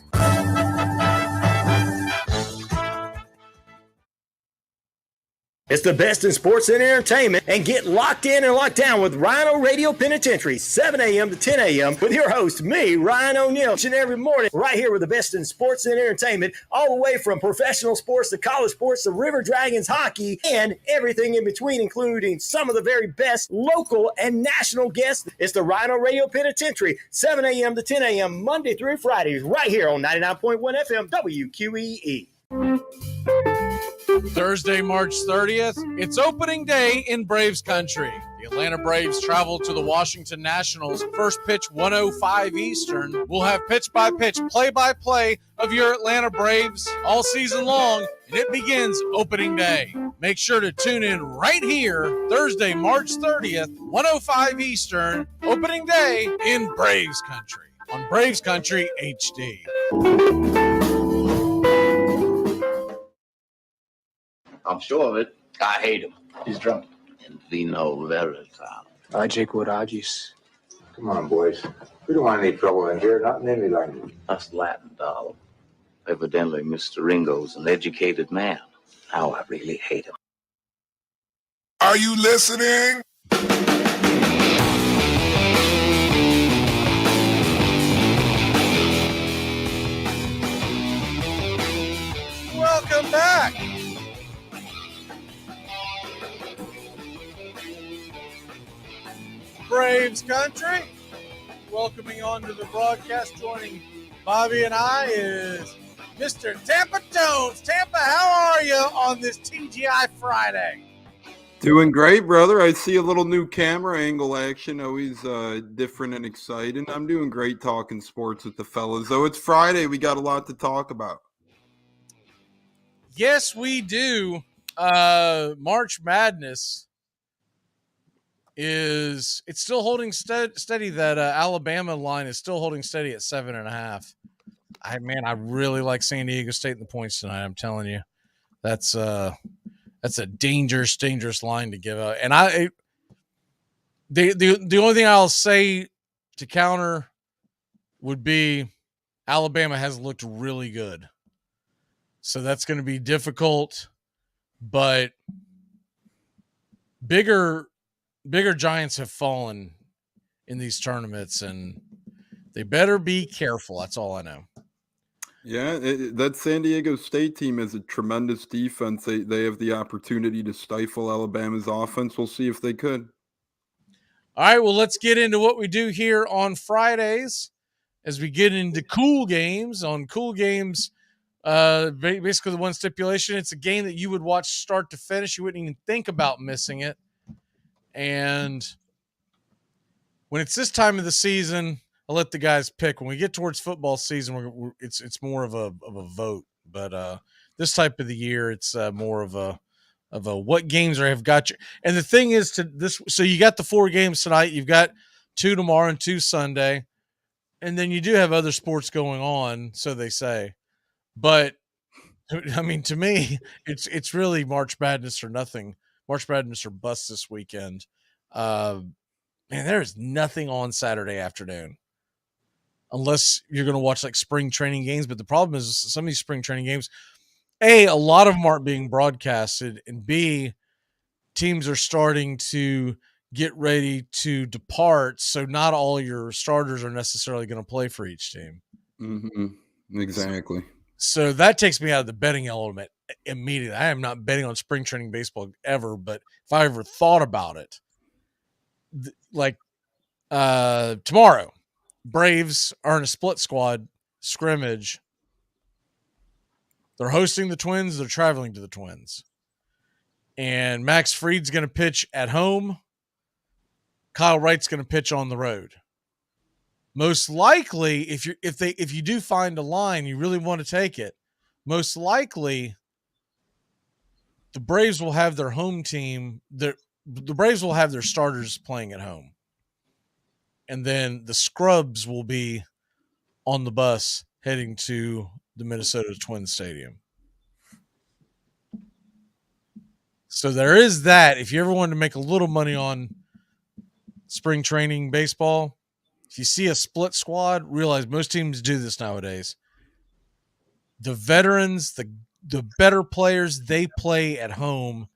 It's the best in sports and entertainment, and get locked in and locked down with Rhino Radio Penitentiary, 7 a.m. to 10 a.m. with your host, me, Ryan O'Neill, each and every morning, right here with the best in sports and entertainment, all the way from professional sports to college sports to River Dragons hockey and everything in between, including some of the very best local and national guests. It's the Rhino Radio Penitentiary, 7 a.m. to 10 a.m. Monday through Fridays, right here on 99.1 FM WQEE. Thursday, March 30th, it's opening day in Braves Country. The Atlanta Braves travel to the Washington Nationals. First pitch, 1:05 Eastern. We'll have pitch-by-pitch, play-by-play of your Atlanta Braves all season long, and it begins opening day. Make sure to tune in right here, Thursday, March 30th, 1:05 Eastern, opening day in Braves Country on Braves Country HD. I'm sure of it. I hate him. He's drunk. And Vino Veritas. Ajay Kodajis. Come on, boys. We don't want any trouble in here, not in any language. That's Latin, darling. Evidently, Mr. Ringo's an educated man. How I really hate him. Are you listening? Welcome back. Braves Country. Welcoming on to the broadcast, joining Bobby and I is Mr. Tampa Jones. Tampa, how are you on this TGI Friday? Doing great, brother. I see a little new camera angle action, always different and exciting. I'm doing great talking sports with the fellas. Though it's Friday, we got a lot to talk about. Yes, we do. March Madness it's still holding steady. That Alabama line is still holding steady at 7.5. I really like San Diego State in the points tonight. I'm telling you, that's a dangerous line to give out. And the only thing I'll say to counter would be Alabama has looked really good, so that's going to be difficult. But bigger giants have fallen in these tournaments, and they better be careful. That's all I know. Yeah, that San Diego State team has a tremendous defense. They have the opportunity to stifle Alabama's offense. We'll see if they could. All right, well, let's get into what we do here on Fridays as we get into cool games. On cool games, basically the one stipulation, it's a game that you would watch start to finish. You wouldn't even think about missing it. And when it's this time of the season, I'll let the guys pick. When we get towards football season, it's more of a vote. But this type of the year, it's more of a what games have got you. And the thing is, so you got the 4 games tonight. You've got 2 tomorrow and 2 Sunday, and then you do have other sports going on, so they say. But I mean, to me, it's really March Madness or nothing. March Madness or bust this weekend. Man, there is nothing on Saturday afternoon unless you're going to watch like spring training games. But the problem is some of these spring training games, A, a lot of them aren't being broadcasted, and B, teams are starting to get ready to depart. So not all your starters are necessarily going to play for each team. Mm-hmm. Exactly. So that takes me out of the betting element immediately. I am not betting on spring training baseball ever, but if I ever thought about it, tomorrow, Braves are in a split squad scrimmage. They're hosting the Twins. They're traveling to the Twins. And Max Fried's going to pitch at home. Kyle Wright's going to pitch on the road. Most likely, if you do find a line, you really want to take it. Most likely, the Braves will have their home team. The Braves will have their starters playing at home. And then the scrubs will be on the bus heading to the Minnesota Twins Stadium. So there is that. If you ever wanted to make a little money on spring training baseball, if you see a split squad, realize most teams do this nowadays. The veterans, the better players, they play at home,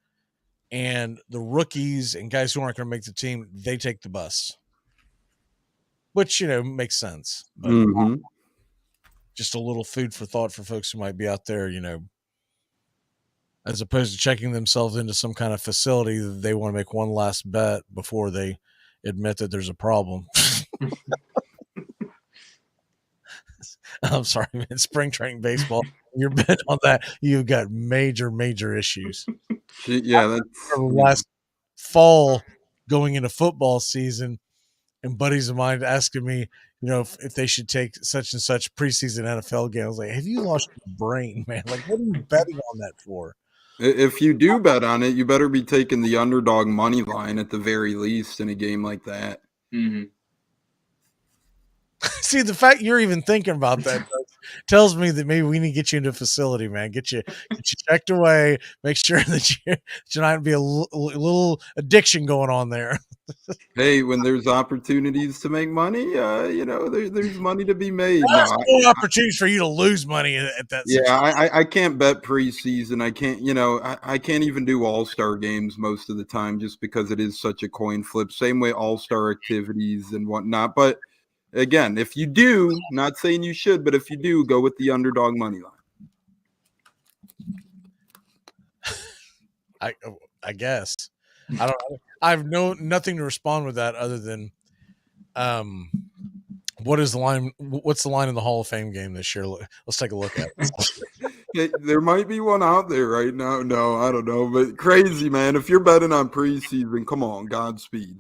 and the rookies and guys who aren't going to make the team, they take the bus. Which, makes sense. But just a little food for thought for folks who might be out there, as opposed to checking themselves into some kind of facility that they want to make one last bet before they admit that there's a problem. I'm sorry, man. Spring training baseball, you're betting on that, you've got major, major issues. Yeah, that's last fall going into football season, and buddies of mine asking me, if they should take such and such preseason NFL game. I was like, have you lost your brain, man? Like, what are you betting on that for? If you do bet on it, you better be taking the underdog money line at the very least in a game like that. Mm-hmm. See, the fact you're even thinking about that tells me that maybe we need to get you into a facility, man. Get you checked away. Make sure that you're not be a little addiction going on there. Hey, when there's opportunities to make money, there's money to be made. There's no opportunities for you to lose money at that. Yeah, I can't bet preseason. I can't, I can't even do all-star games most of the time just because it is such a coin flip. Same way all-star activities and whatnot. But again, if you do, not saying you should, but if you do, go with the underdog money line. I guess. I have nothing to respond with that other than what's the line in the Hall of Fame game this year? Let's take a look at it. There might be one out there right now. No, I don't know, but crazy, man. If you're betting on preseason, come on, Godspeed.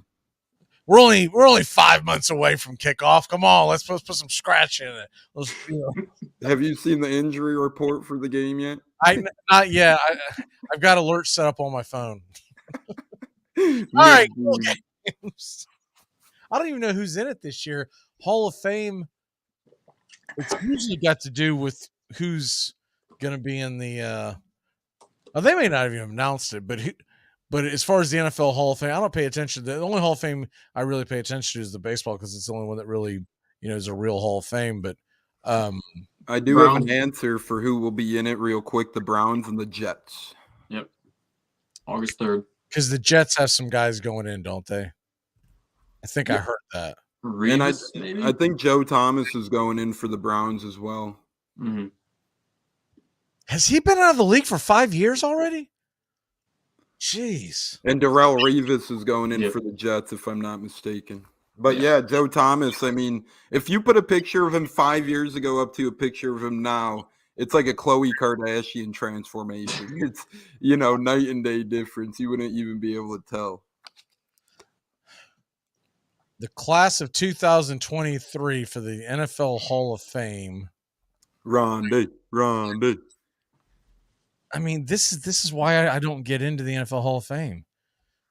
We're only 5 months away from kickoff. Come on, let's put some scratch in it. Have you seen the injury report for the game yet? Not yet. I've got alerts set up on my phone. All right, cool games. I don't even know who's in it this year. Hall of Fame. It's usually got to do with who's going to be in the. They may not have even announced it, but as far as the NFL Hall of Fame, I don't pay attention. The only Hall of Fame I really pay attention to is the baseball because it's the only one that really, is a real Hall of Fame. But I do have an answer for who will be in it real quick. The Browns and the Jets. Yep. August 3rd. Because the Jets have some guys going in, don't they? I think I heard that. Reeves, and I think Joe Thomas is going in for the Browns as well. Mm-hmm. Has he been out of the league for 5 years already? Jeez. And Darrelle Revis is going in for the Jets, if I'm not mistaken. But yeah, Joe Thomas, I mean, if you put a picture of him 5 years ago up to a picture of him now, it's like a Khloe Kardashian transformation. It's, night and day difference. You wouldn't even be able to tell. The class of 2023 for the NFL Hall of Fame. Rondé. I mean, this is why I don't get into the NFL Hall of Fame.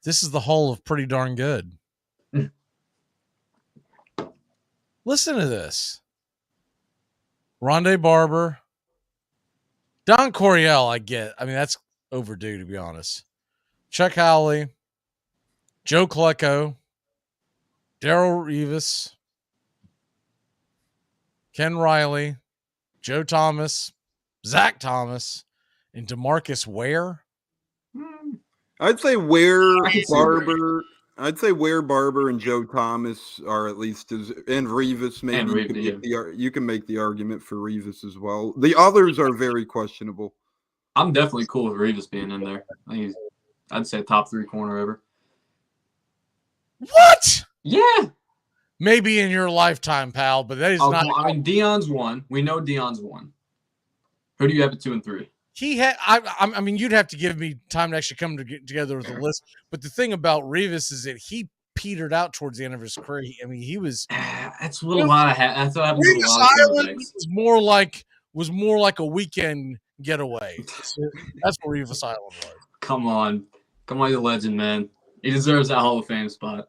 This is the Hall of Pretty Darn Good. Listen to this. Rondé Barber. Don Coryell, I get. I mean, that's overdue, to be honest. Chuck Howley. Joe Klecko. Darrelle Revis. Ken Riley. Joe Thomas. Zach Thomas. And DeMarcus Ware. I'd say Barber. I'd say Barber and Joe Thomas are at least and Revis. Maybe you can make the argument for Revis as well. The others are very questionable. I'm definitely cool with Revis being in there. I'd say top 3 corner ever. What? Yeah. Maybe in your lifetime, pal, but that is not. I mean, Deion's one. We know Deion's one. Who do you have at 2 and 3? He had. I mean, you'd have to give me time to actually come together with a list. But the thing about Revis is that he petered out towards the end of his career. He was. That's what a lot of. That's what happens. Revis Island was more like a weekend getaway. That's what Revis Island was. Come on, you legend, man. He deserves that Hall of Fame spot.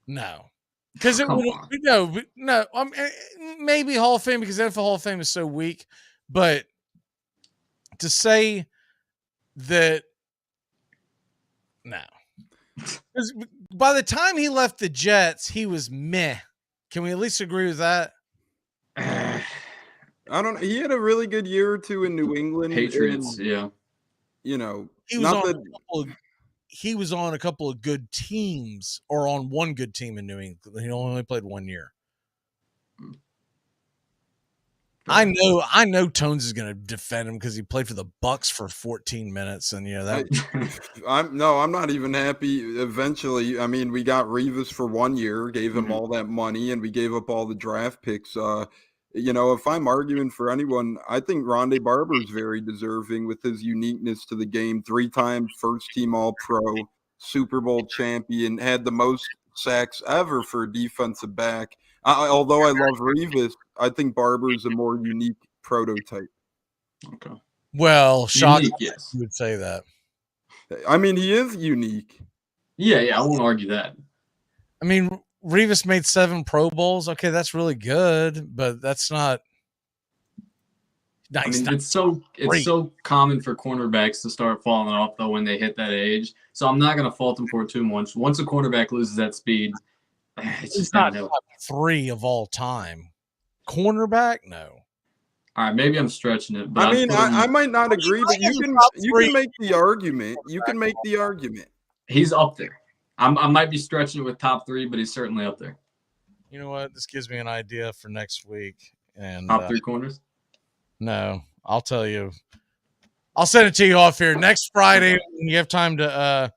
No, because it would no. Maybe Hall of Fame because NFL Hall of Fame is so weak, but to say that no, because by the time he left the Jets, he was meh. Can we at least agree with that? I don't. He had a really good year or two in New England. Patriots, and, yeah. You know, he was on a couple of good teams, or on one good team in New England. He only played 1 year. I know Tones is going to defend him because he played for the Bucks for 14 minutes, and I'm not even happy. Eventually, I mean, we got Revis for 1 year, gave him all that money, and we gave up all the draft picks. If I'm arguing for anyone, I think Rondé Barber is very deserving with his uniqueness to the game. 3-time first-team All-Pro, Super Bowl champion, had the most sacks ever for a defensive back. Although I love Revis, I think Barber is a more unique prototype. Okay. Well, shocking yes. you would say that. I mean, he is unique. Yeah, I won't argue that. I mean, Revis made 7 Pro Bowls. Okay, that's really good, but that's not. I mean, it's so common for cornerbacks to start falling off though when they hit that age. So I'm not going to fault him for it too much. Once a cornerback loses that speed, it's just not top 3 of all time. Cornerback, no. All right, maybe I'm stretching it, but I mean, I might not agree, but you can make the argument. You can make the argument. He's up there. I might be stretching it with top 3, but he's certainly up there. You know what? This gives me an idea for next week. And top 3 corners? No, I'll tell you. I'll send it to you off here next Friday when you have time to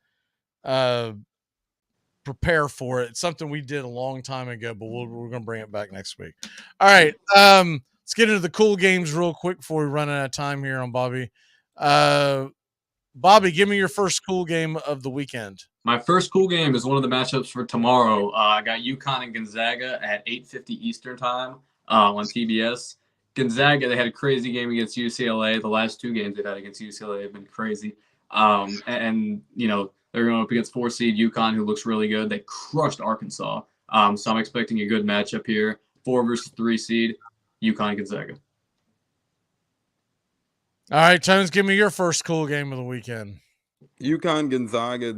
prepare for it. It's something we did a long time ago, but we're going to bring it back next week. All right. Let's get into the cool games real quick before we run out of time here on Bobby. Bobby, give me your first cool game of the weekend. My first cool game is one of the matchups for tomorrow. I got UConn and Gonzaga at 8:50 Eastern time on TBS. Gonzaga, they had a crazy game against UCLA. The last 2 games they've had against UCLA have been crazy. And they're going up against 4 seed UConn, who looks really good. They crushed Arkansas. So I'm expecting a good matchup here. 4 versus 3 seed, UConn and Gonzaga. All right, Tones, give me your first cool game of the weekend. UConn Gonzaga,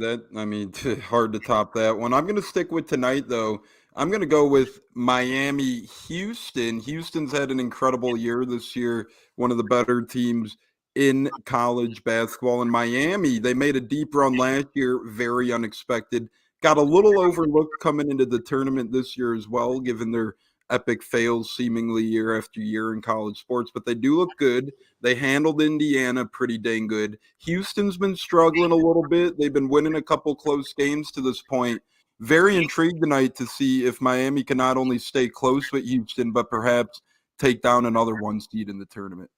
hard to top that one. I'm going to stick with tonight, though. I'm going to go with Miami Houston. Houston's had an incredible year this year, one of the better teams in college basketball. And Miami, they made a deep run last year, very unexpected. Got a little overlooked coming into the tournament this year as well, given their epic fails seemingly year after year in college sports. But they do look good. They handled Indiana pretty dang good. Houston's been struggling a little bit. They've been winning a couple close games to this point. Very intrigued tonight to see if Miami can not only stay close with Houston, but perhaps take down another 1 seed in the tournament.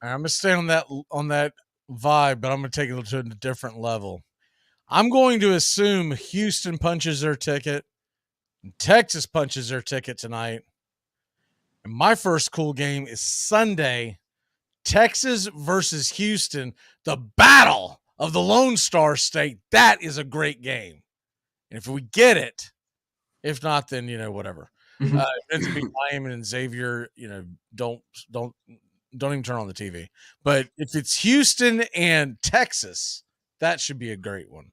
I'm going to stay on that vibe, but I'm going to take it to a different level. I'm going to assume Houston punches their ticket and Texas punches their ticket tonight. And my first cool game is Sunday, Texas versus Houston, the battle of the Lone Star State. That is a great game. And if we get it, if not, then, whatever. It's be Miami and Xavier, don't even turn on the TV. But if it's Houston and Texas, that should be a great one.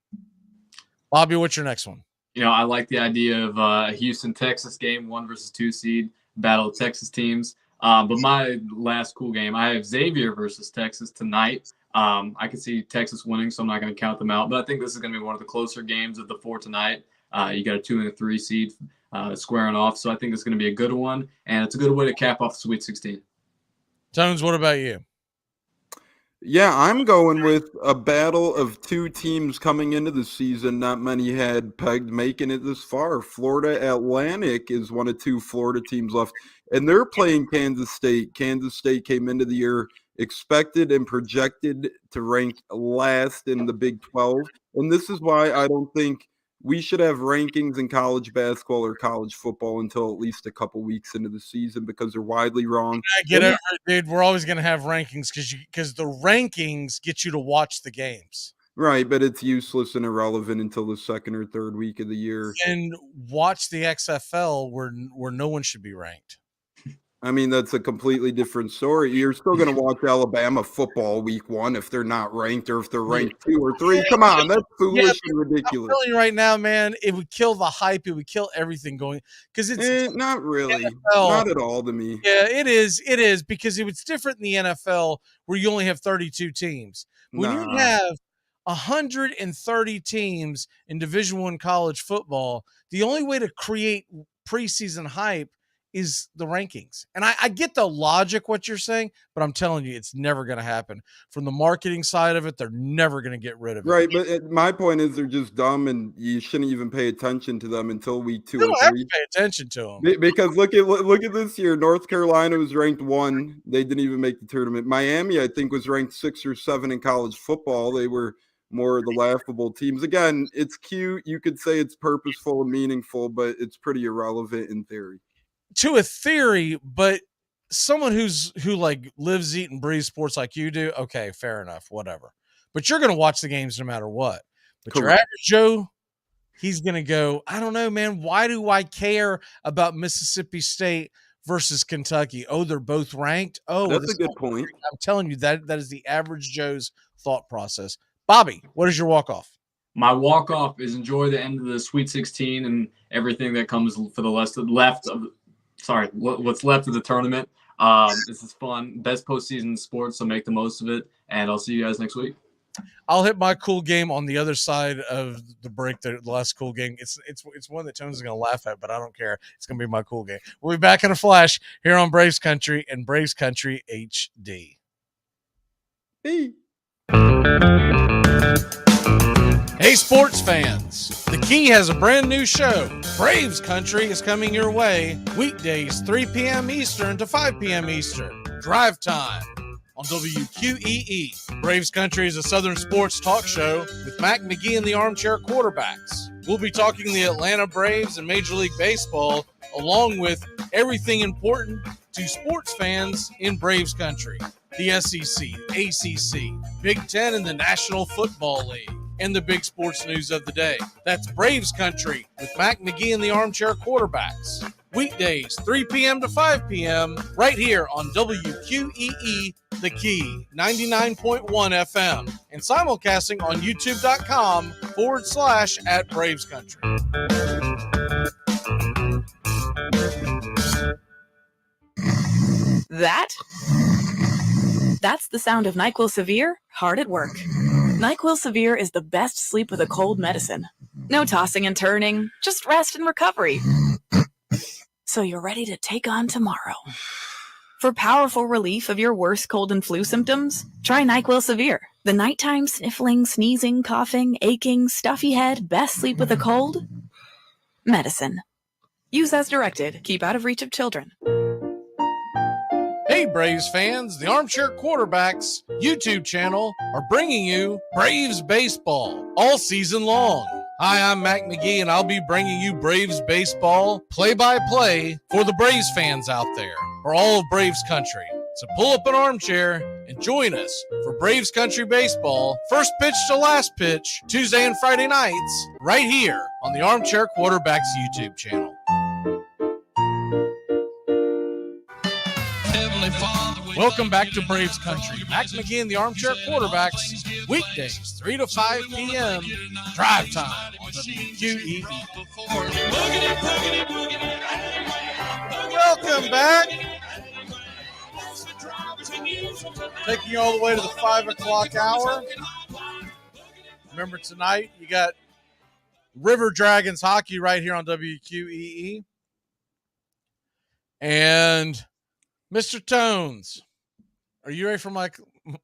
Bobby, what's your next one? I like the idea of a Houston-Texas game, 1 versus 2 seed, battle of Texas teams. But my last cool game, I have Xavier versus Texas tonight. I can see Texas winning, so I'm not going to count them out. But I think this is going to be one of the closer games of the 4 tonight. You got a 2 and a 3 seed squaring off, so I think it's going to be a good one, and it's a good way to cap off the Sweet 16. Tones, what about you? Yeah, I'm going with a battle of 2 teams coming into the season not many had pegged making it this far. Florida Atlantic is one of 2 Florida teams left, and they're playing Kansas State. Kansas State came into the year expected and projected to rank last in the Big 12, and this is why I don't think we should have rankings in college basketball or college football until at least a couple weeks into the season because they're widely wrong. I get it, dude. We're always going to have rankings because the rankings get you to watch the games. Right, but it's useless and irrelevant until the second or third week of the year. And watch the XFL where no one should be ranked. I mean, that's a completely different story. You're still going to watch Alabama football week 1 if they're not ranked or if they're ranked 2 or 3. Come on, that's foolish and ridiculous. I'm telling you right now, man, it would kill the hype. It would kill everything going because it's not really, NFL. Not at all to me. Yeah, it is. It is because it's different in the NFL where you only have 32 teams. When you have 130 teams in Division I college football, the only way to create preseason hype is the rankings. And I get the logic, what you're saying, but I'm telling you, it's never going to happen. From the marketing side of it, they're never going to get rid of it. Right, but my point is they're just dumb, and you shouldn't even pay attention to them until week 2 You or don't have 3. to pay attention to them. Because look at this year. North Carolina was ranked 1. They didn't even make the tournament. Miami, I think, was ranked 6 or 7 in college football. They were more of the laughable teams. Again, it's cute. You could say it's purposeful and meaningful, but it's pretty irrelevant in theory. To a theory, but someone who like lives, eat, and breathes sports like you do, okay, fair enough, whatever. But you're going to watch the games no matter what. But Correct. Your average Joe, he's going to go, I don't know, man. Why do I care about Mississippi State versus Kentucky? Oh, they're both ranked. Oh, that's a good point. I'm telling you, that is the average Joe's thought process. Bobby, what is your walk-off? My walk-off is enjoy the end of the Sweet 16 and everything that comes for the what's left of the tournament. This is fun. Best postseason in sports, so make the most of it. And I'll see you guys next week. I'll hit my cool game on the other side of the break. The last cool game. It's one that Tones is going to laugh at, but I don't care. It's going to be my cool game. We'll be back in a flash here on Braves Country and Braves Country HD. Hey, sports fans. The Key has a brand new show. Braves Country is coming your way weekdays 3 p.m. Eastern to 5 p.m. Eastern. Drive time on WQEE. Braves Country is a Southern sports talk show with Mac McGee and the Armchair Quarterbacks. We'll be talking the Atlanta Braves and Major League Baseball, along with everything important to sports fans in Braves Country. The SEC, ACC, Big Ten, and the National Football League, and the big sports news of the day. That's Braves Country with Mac McGee and the Armchair Quarterbacks. Weekdays, 3 p.m. to 5 p.m. right here on WQEE, The Key, 99.1 FM, and simulcasting on youtube.com/@Braves Country. That's the sound of NyQuil Severe hard at work. NyQuil Severe is the best sleep with a cold medicine. No tossing and turning, just rest and recovery. So you're ready to take on tomorrow. For powerful relief of your worst cold and flu symptoms, try NyQuil Severe. The nighttime sniffling, sneezing, coughing, aching, stuffy head, best sleep with a cold medicine. Use as directed. Keep out of reach of children. Hey, Braves fans, the Armchair Quarterbacks YouTube channel are bringing you Braves Baseball all season long. Hi, I'm Mac McGee, and I'll be bringing you Braves Baseball play-by-play for the Braves fans out there, for all of Braves Country. So pull up an armchair and join us for Braves Country Baseball, first pitch to last pitch, Tuesday and Friday nights, right here on the Armchair Quarterbacks YouTube channel. Welcome back to Braves Country. Mac McGee and the Armchair Quarterbacks, weekdays 3 to 5 p.m. Drive time on WQEE. Welcome back. Taking you all the way to the 5 o'clock hour. Remember, tonight you got River Dragons hockey right here on WQEE. And Mr. Tones, are you ready for my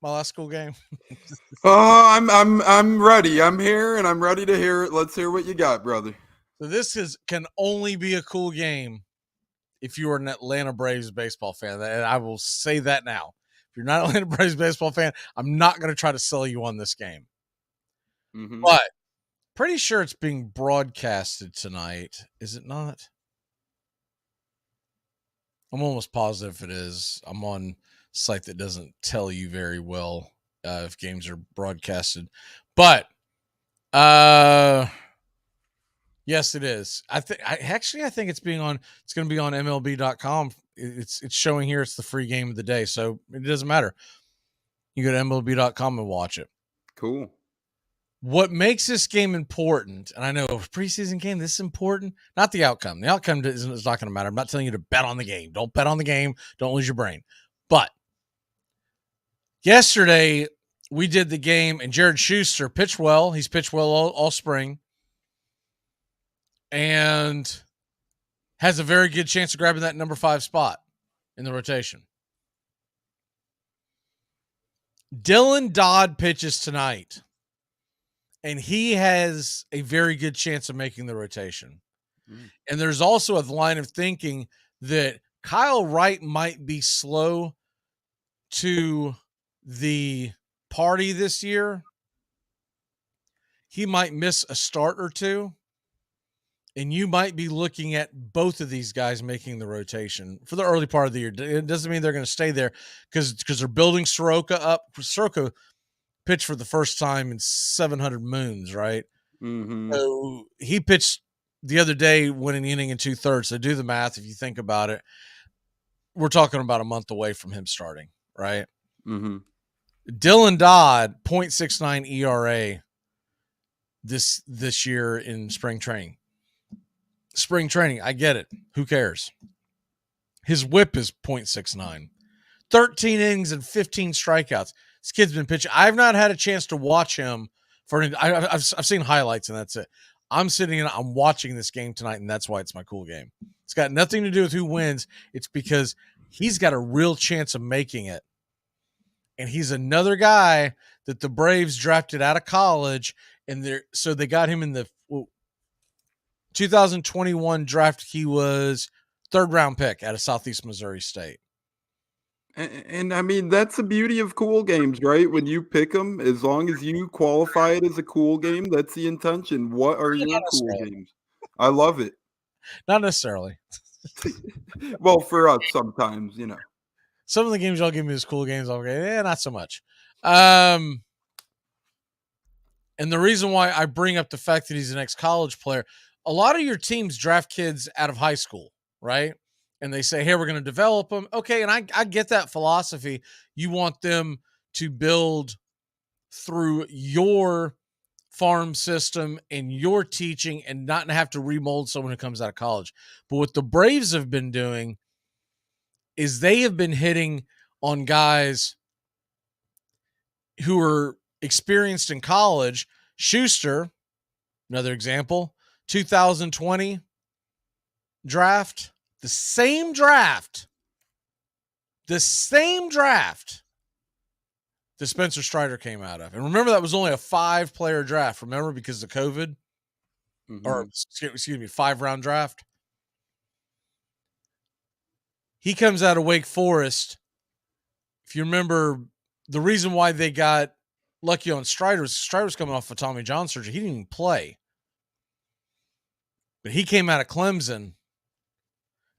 last school game? Oh, I'm ready. I'm here and I'm ready to hear it. Let's hear what you got, brother. So this can only be a cool game if you are an Atlanta Braves baseball fan. And I will say that now. If you're not an Atlanta Braves baseball fan, I'm not going to try to sell you on this game. Mm-hmm. But Pretty sure it's being broadcasted tonight. Is it not? I'm almost positive it is. I'm on a site that doesn't tell you very well if games are broadcasted. But yes, it is. I think it's being on. It's going to be on MLB.com. It's showing here. It's the free game of the day, so it doesn't matter. You go to MLB.com and watch it. Cool. What makes this game important, and I know a preseason game, this is important, not the outcome. The outcome is not going to matter. I'm not telling you to bet on the game. Don't bet on the game. Don't lose your brain. But yesterday, we did the game, and Jared Schuster pitched well. He's pitched well all spring. And has a very good chance of grabbing that number 5 spot in the rotation. Dylan Dodd pitches tonight, and he has a very good chance of making the rotation. And there's also a line of thinking that Kyle Wright might be slow to the party this year. He might miss a start or two. And you might be looking at both of these guys making the rotation for the early part of the year. It doesn't mean they're going to stay there because they're building Soroka up. Soroka pitched for the first time in 700 moons, right? Mm-hmm. So he pitched the other day, winning inning in 2/3. So do the math if you think about it. We're talking about a month away from him starting, right? Mm-hmm. Dylan Dodd, 0.69 ERA this year in spring training. Spring training, I get it. Who cares? His whip is 0.69. 13 innings and 15 strikeouts. This kid's been pitching. I've not had a chance to watch him I've seen highlights and that's it. I'm sitting and I'm watching this game tonight, and that's why it's my cool game. It's got nothing to do with who wins. It's because he's got a real chance of making it. And he's another guy that the Braves drafted out of college, and so they got him in the 2021 draft. He was 3rd round pick out of Southeast Missouri State. And I mean, that's the beauty of cool games, right? When you pick them, as long as you qualify it as a cool game, that's the intention. What are your cool games? I love it. Not necessarily. Well, for us, sometimes, you know. Some of the games y'all give me as cool games, I'll go, not so much. And the reason why I bring up the fact that he's an ex-college player, a lot of your teams draft kids out of high school, right? And they say, hey, we're going to develop them. Okay, and I get that philosophy. You want them to build through your farm system and your teaching and not have to remold someone who comes out of college. But what the Braves have been doing is they have been hitting on guys who are experienced in college. Schuster, another example, 2020 draft, the same draft that Spencer Strider came out of. And remember, that was only a 5-player draft, remember, because of COVID? Mm-hmm. Or, excuse me, 5-round draft. He comes out of Wake Forest. If you remember, the reason why they got lucky on Strider was coming off of Tommy John surgery. He didn't even play. But he came out of Clemson.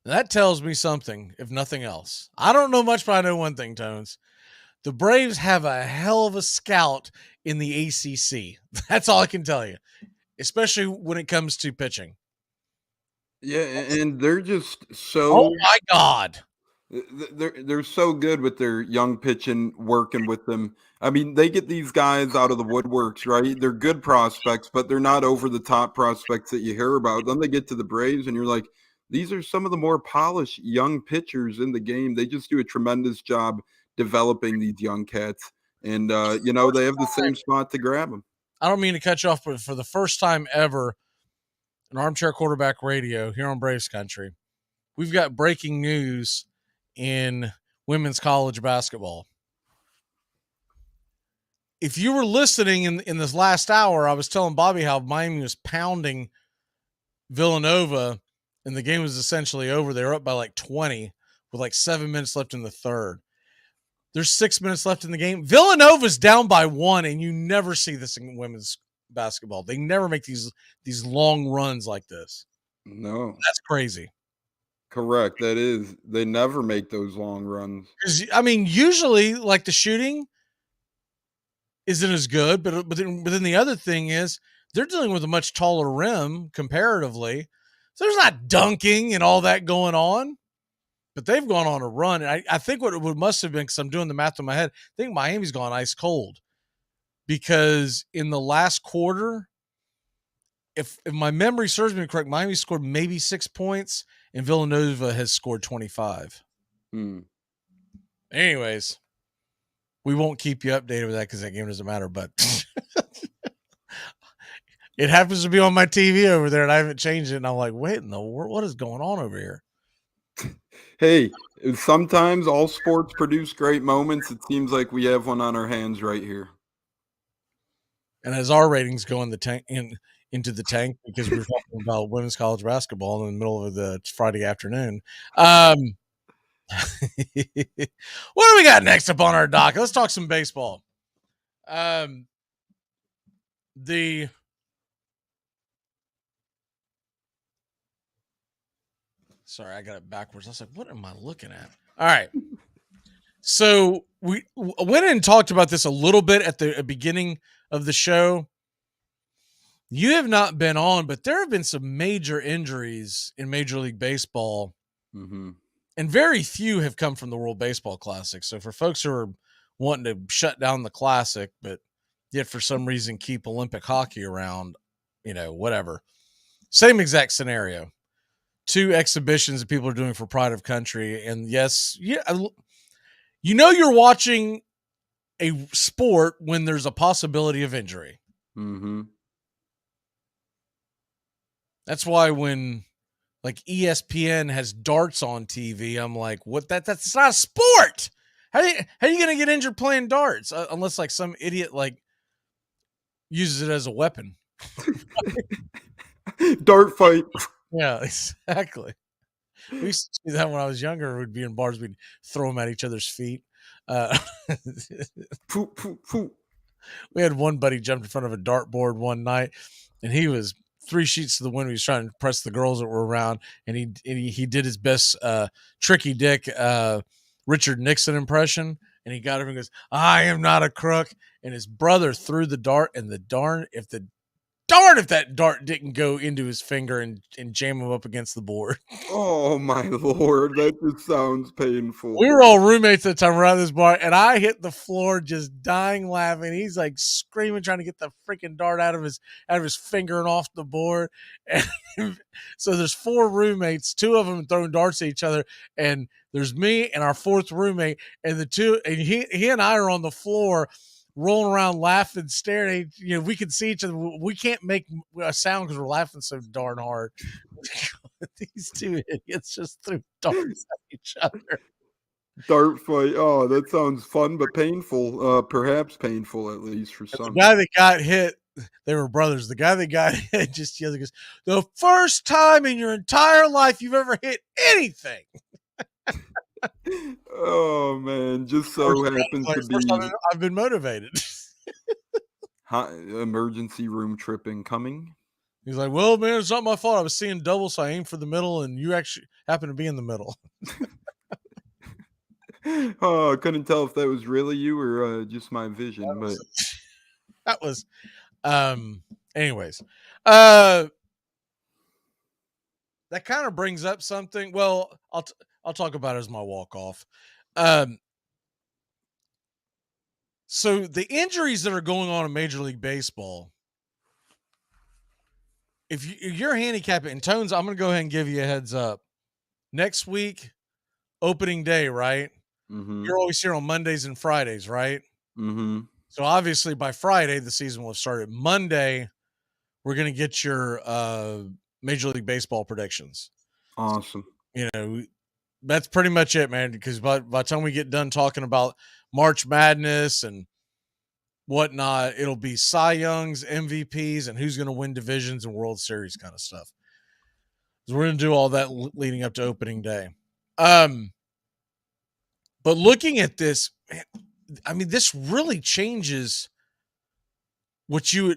That tells me something, if nothing else. I don't know much, but I know one thing, Tones. The Braves have a hell of a scout in the ACC. That's all I can tell you, especially when it comes to pitching. Yeah, and they're just so... Oh, my God. They're so good with their young pitching, working with them. I mean, they get these guys out of the woodworks, right? They're good prospects, but they're not over-the-top prospects that you hear about. Then they get to the Braves, and you're like, these are some of the more polished young pitchers in the game. They just do a tremendous job developing these young cats. And, they have the same spot to grab them. I don't mean to cut you off, but for the first time ever in Armchair Quarterback Radio here on Braves Country, we've got breaking news in women's college basketball. If you were listening in this last hour, I was telling Bobby how Miami was pounding Villanova, and the game was essentially over. They were up by like 20 with like 7 minutes left in the third. There's 6 minutes left in the game. Villanova's down by 1, and you never see this in women's basketball. They never make these long runs like this. No. That's crazy. Correct. That is. They never make those long runs. Because I mean, usually like the shooting isn't as good, but then the other thing is they're dealing with a much taller rim comparatively. So there's not dunking and all that going on. But they've gone on a run. And I think what it must have been, because I'm doing the math in my head, I think Miami's gone ice cold. Because in the last quarter, if my memory serves me correct, Miami scored maybe 6 points, and Villanova has scored 25. Anyways, we won't keep you updated with that because that game doesn't matter. But it happens to be on my TV over there, and I haven't changed it. And I'm like, wait in the world, what is going on over here? Hey, sometimes all sports produce great moments. It seems like we have one on our hands right here. And as our ratings go in the tank into the tank, because we're talking about women's college basketball in the middle of the Friday afternoon. What do we got next up on our docket? Let's talk some baseball. Sorry, I got it backwards. I was like, what am I looking at? All right. So we went in and talked about this a little bit at the beginning of the show. You have not been on, but there have been some major injuries in Major League Baseball. Mm-hmm. And very few have come from the World Baseball Classic. So for folks who are wanting to shut down the Classic, but yet for some reason keep Olympic hockey around, whatever. Same exact scenario. 2 exhibitions that people are doing for pride of country. And yes, you're watching a sport when there's a possibility of injury. Mm-hmm. That's why when like ESPN has darts on TV, I'm like, what? That's not a sport. How are you going to get injured playing darts? Unless like some idiot like uses it as a weapon. Dart fight. Yeah, exactly. We used to do that when I was younger. We'd be in bars. We'd throw them at each other's feet. We had one buddy jumped in front of a dartboard one night, and he was 3 sheets to the wind. He was trying to impress the girls that were around, and he did his best Tricky Dick Richard Nixon impression, and he got him and goes, "I am not a crook." And his brother threw the dart, and if that dart didn't go into his finger and jam him up against the board. Oh my Lord, that just sounds painful. We were all roommates at the time around this bar, and I hit the floor just dying laughing. He's like screaming, trying to get the freaking dart out of his finger and off the board. And so there's 4 roommates, 2 of them throwing darts at each other, and there's me and our 4th roommate, and he and I are on the floor rolling around laughing, staring. We can see each other. We can't make a sound because we're laughing so darn hard. These 2 idiots just threw darts at each other. Dart fight. Oh, that sounds fun, but painful. Perhaps painful, at least for some. The guy that got hit, they were brothers. The guy that got hit just the other goes, "The first time in your entire life you've ever hit anything." Oh man, just so happens to be. I've been motivated. Emergency room trip incoming. He's like, "Well, man, it's not my fault. I was seeing double, so I aimed for the middle, and you actually happen to be in the middle." Oh, I couldn't tell if that was really you or just my vision, but that was. Anyways, that kind of brings up something. Well, I'll talk about it as my walk off. So the injuries that are going on in Major League Baseball, if you're handicapped, and Tones, I'm going to go ahead and give you a heads up. Next week, opening day, right? Mm-hmm. You're always here on Mondays and Fridays, right? Mm-hmm. So obviously by Friday, the season will have started. Monday, we're going to get your Major League Baseball predictions. Awesome. That's pretty much it, man, because by the time we get done talking about March Madness and whatnot, it'll be Cy Youngs, MVPs, and who's going to win divisions and World Series kind of stuff. So we're going to do all that leading up to opening day. But looking at this, I mean, this really changes what you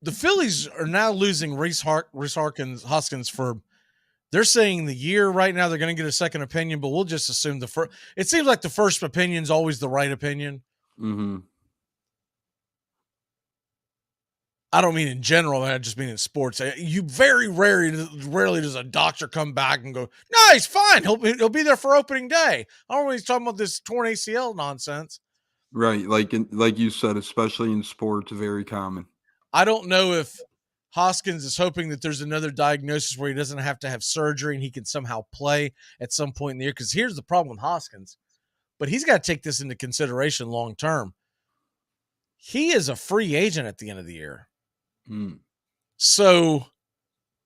the Phillies are now losing Rhys Hoskins for, they're saying the year right now. They're going to get a second opinion, but we'll just assume the first. It seems like the first opinion is always the right opinion. Mm-hmm. I don't mean in general. I just mean in sports. You very rarely does a doctor come back and go, no, he's fine. He'll be there for opening day. I don't know when he's talking about this torn ACL nonsense. Right. Like you said, especially in sports, very common. I don't know if Hoskins is hoping that there's another diagnosis where he doesn't have to have surgery and he can somehow play at some point in the year. Because here's the problem with Hoskins, but he's got to take this into consideration long term. He is a free agent at the end of the year. So,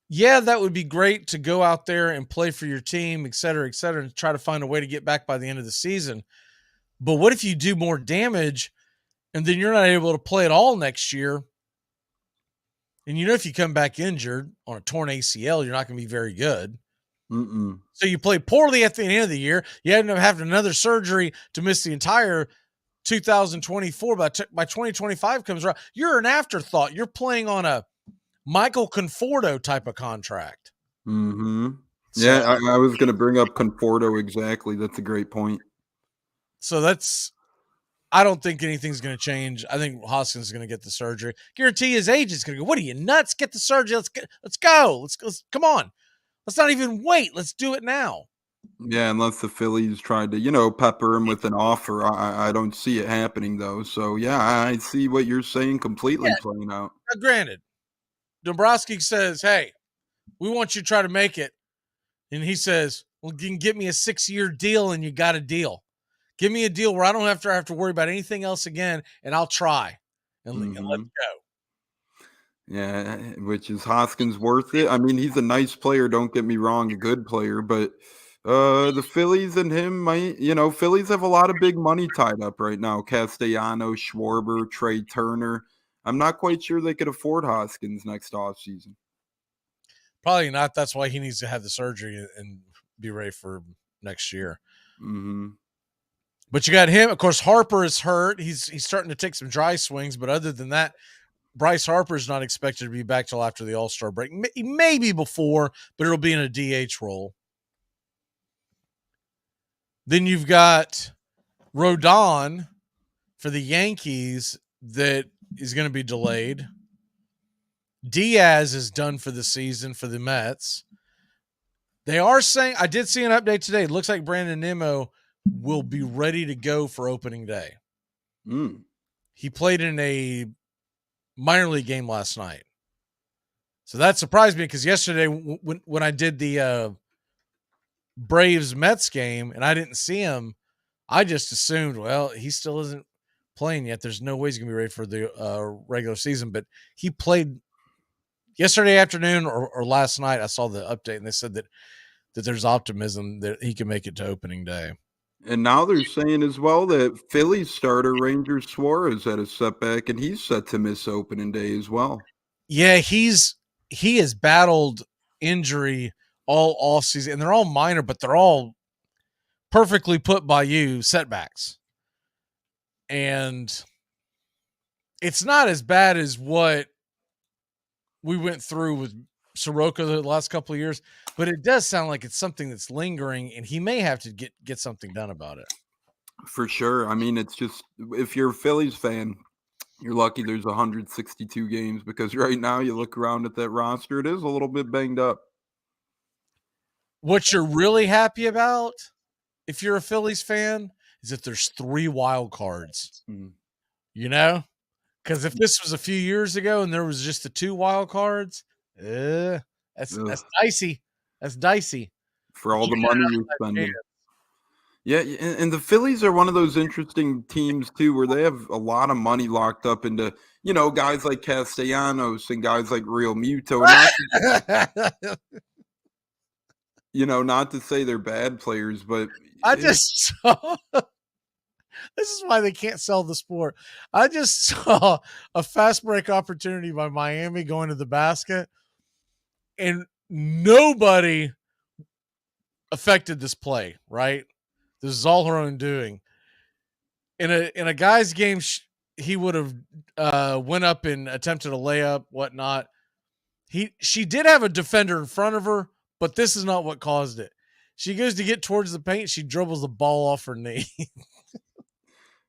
yeah, that would be great to go out there and play for your team, et cetera, and try to find a way to get back by the end of the season. But what if you do more damage and then you're not able to play at all next year? And if you come back injured on a torn ACL, you're not going to be very good. So you play poorly at the end of the year. You end up having another surgery to miss the entire 2024. By 2025 comes around, you're an afterthought. You're playing on a Michael Conforto type of contract. Yeah, I was going to bring up Conforto exactly. That's a great point. So I don't think anything's going to change. I think Hoskins is going to get the surgery. Guarantee his agent's is going to go, what are you, nuts? Get the surgery. Let's go. Let's come on. Let's not even wait. Let's do it now. Yeah, unless the Phillies tried to, pepper him with an offer. I don't see it happening, though. So, yeah, I see what you're saying completely playing out. Now, granted, Dombrowski says, hey, we want you to try to make it. And he says, well, you can get me a 6-year deal and you got a deal. Give me a deal where I don't have to worry about anything else again, and I'll try. And let's go. Yeah, which is Hoskins worth it? I mean, he's a nice player, don't get me wrong, a good player, but the Phillies and him might, Phillies have a lot of big money tied up right now. Castellanos, Schwarber, Trey Turner. I'm not quite sure they could afford Hoskins next offseason. Probably not. That's why he needs to have the surgery and be ready for next year. But you got him. Of course, Harper is hurt. He's starting to take some dry swings, but other than that, Bryce Harper is not expected to be back till after the All-Star break. Maybe before, but it'll be in a DH role. Then you've got Rodon for the Yankees that is going to be delayed. Diaz is done for the season for the Mets. They are saying, I did see an update today. It looks like Brandon Nimmo will be ready to go for opening day. He played in a minor league game last night. So that surprised me because yesterday when I did the Braves Mets game and I didn't see him, I just assumed, well, he still isn't playing yet. There's no way he's going to be ready for the regular season. But he played yesterday afternoon or last night. I saw the update and they said that there's optimism that he can make it to opening day. And now they're saying as well that Phillies starter Ranger Suarez had a setback and he's set to miss opening day as well. Yeah, he has battled injury all season, and they're all minor, but they're all perfectly put by you setbacks. And it's not as bad as what we went through with Soroka the last couple of years, but it does sound like it's something that's lingering, and he may have to get something done about it. For sure. I mean, it's just, if you're a Phillies fan, you're lucky there's 162 games because right now you look around at that roster, it is a little bit banged up. What you're really happy about, if you're a Phillies fan, is that there's 3 wild cards. Because if this was a few years ago and there was just the 2 wild cards, that's dicey. That's dicey. For all the money you're spending. Yeah, and the Phillies are one of those interesting teams, too, where they have a lot of money locked up into, guys like Castellanos and guys like Real Muto. Not to say they're bad players, but I just saw this is why they can't sell the sport. I just saw a fast break opportunity by Miami going to the basket, and nobody affected this play, right? This is all her own doing. In a guy's game he would have went up and attempted a layup, whatnot. She did have a defender in front of her, but this is not what caused it. She goes to get towards the paint. She dribbles the ball off her knee.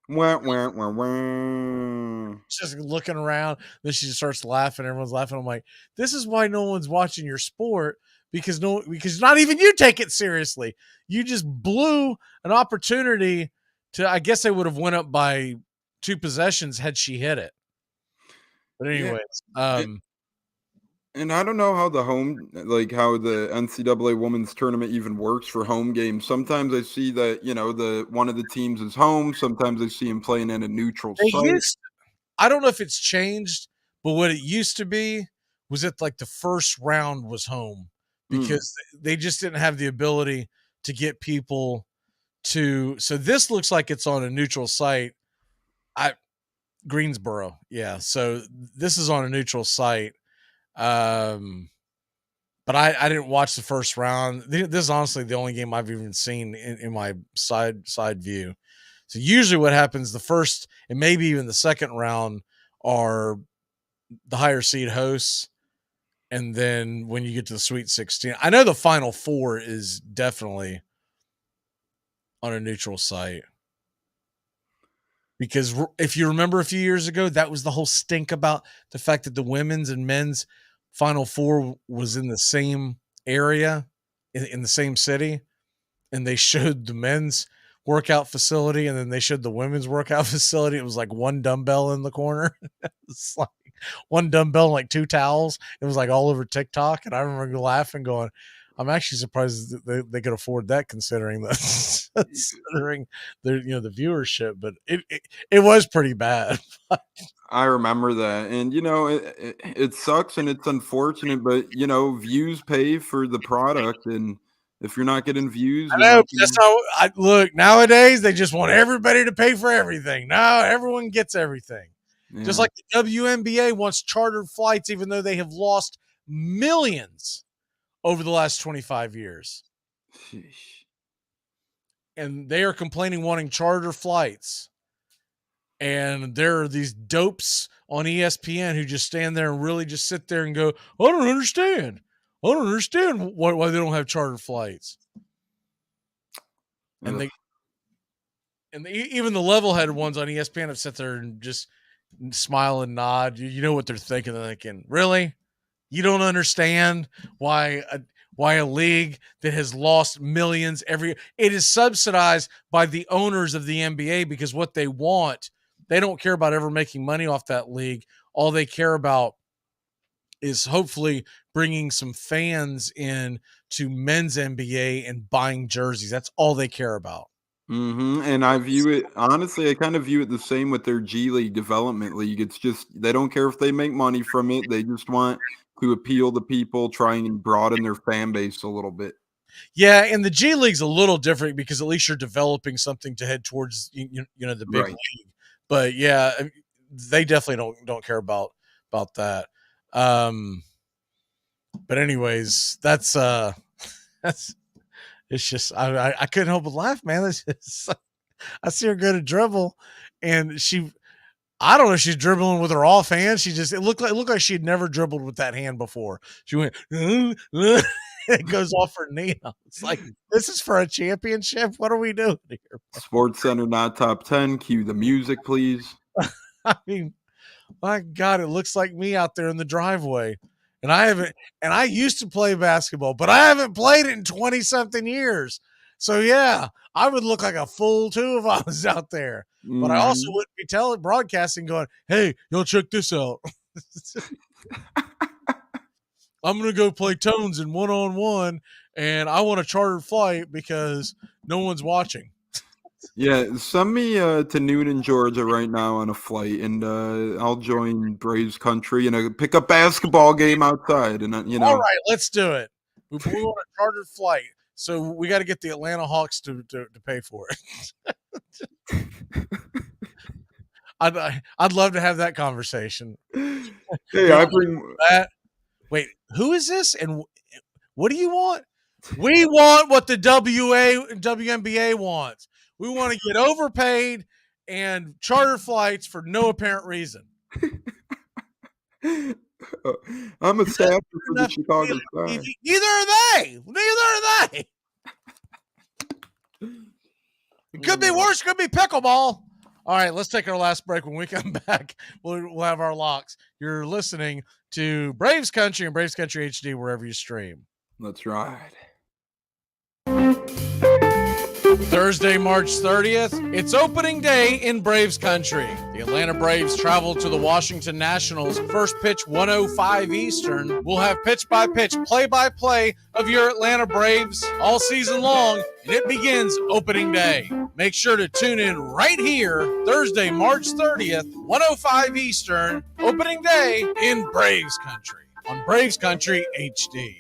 Wah, wah, wah, wah. Just looking around. Then she starts laughing. Everyone's laughing. I'm like, this is why no one's watching your sport, because not even you take it seriously. You just blew an opportunity to. I guess they would have went up by 2 possessions had she hit it. But anyways, and I don't know how the NCAA women's tournament even works for home games. Sometimes I see that, one of the teams is home. Sometimes I see them playing in a neutral site. I don't know if it's changed, but what it used to be was that like the first round was home because they just didn't have the ability to get people to. So this looks like it's on a neutral site. Greensboro. Yeah. So this is on a neutral site. But I didn't watch the first round. This is honestly the only game I've even seen in my side view. So usually what happens, the first and maybe even the second round are the higher seed hosts. And then when you get to the Sweet 16, I know the Final Four is definitely on a neutral site. Because if you remember a few years ago, that was the whole stink about the fact that the women's and men's Final Four was in the same area, in the same city. And they showed the men's workout facility and then they showed the women's workout facility. It was like one dumbbell in the corner. It's like one dumbbell and like 2 towels. It was like all over TikTok. And I remember laughing going, I'm actually surprised that they could afford that considering the the viewership, but it was pretty bad. I remember that. And it sucks and it's unfortunate, but views pay for the product, and if you're not getting views, I know, that's how look, nowadays they just want everybody to pay for everything. Now everyone gets everything. Yeah. Just like the WNBA wants chartered flights, even though they have lost millions over the last 25 years. Sheesh. And they are complaining wanting charter flights. And there are these dopes on ESPN who just stand there and really just sit there and go, I don't understand why they don't have charter flights. And even the level-headed ones on ESPN have sat there and just smile and nod. You know what they're thinking. They're thinking, really? You don't understand why a league that has lost millions it is subsidized by the owners of the NBA, because what they want, they don't care about ever making money off that league. All they care about is hopefully bringing some fans in to men's NBA and buying jerseys. That's all they care about. And I view it, honestly, I kind of view it the same with their G League development league. It's just, they don't care if they make money from it. They just want to appeal to people, trying and broaden their fan base a little bit. Yeah, and the G League's a little different because at least you're developing something to head towards the big league. But yeah, they definitely don't care about that. But anyways, that's it's just I couldn't help but laugh, man. It's just, I see her go to dribble, and I don't know if she's dribbling with her off hand. It looked like she had never dribbled with that hand before. She went, it goes off her knee. It's like, this is for a championship. What are we doing here? Sports Center not top 10. Cue the music, please. I mean, my God, it looks like me out there in the driveway. And I used to play basketball, but I haven't played it in 20 something years. So yeah, I would look like a fool too if I was out there. But I also wouldn't be broadcasting going, hey, y'all check this out. I'm going to go play Tones in 1-on-1, and I want a chartered flight because no one's watching. Yeah, send me to Newton, Georgia right now on a flight, and I'll join Braves country and pick a basketball game outside. And All right, let's do it. We want a chartered flight, so we got to get the Atlanta Hawks to pay for it. I'd love to have that conversation. Hey, I bring that. Wait, who is this? And what do you want? We want what the WNBA wants. We want to get overpaid and charter flights for no apparent reason. I'm a staffer for the Chicago Star. Neither are they. It could be worse. It could be pickleball. All right, let's take our last break. When we come back, we'll have our locks. You're listening to Braves Country and Braves Country HD wherever you stream. Let's ride. Thursday, March 30th, it's opening day in Braves Country. The Atlanta Braves travel to the Washington Nationals. First pitch, 1:05 Eastern. We'll have pitch-by-pitch, play-by-play of your Atlanta Braves all season long, and it begins opening day. Make sure to tune in right here, Thursday, March 30th, 1:05 Eastern, opening day in Braves Country on Braves Country HD.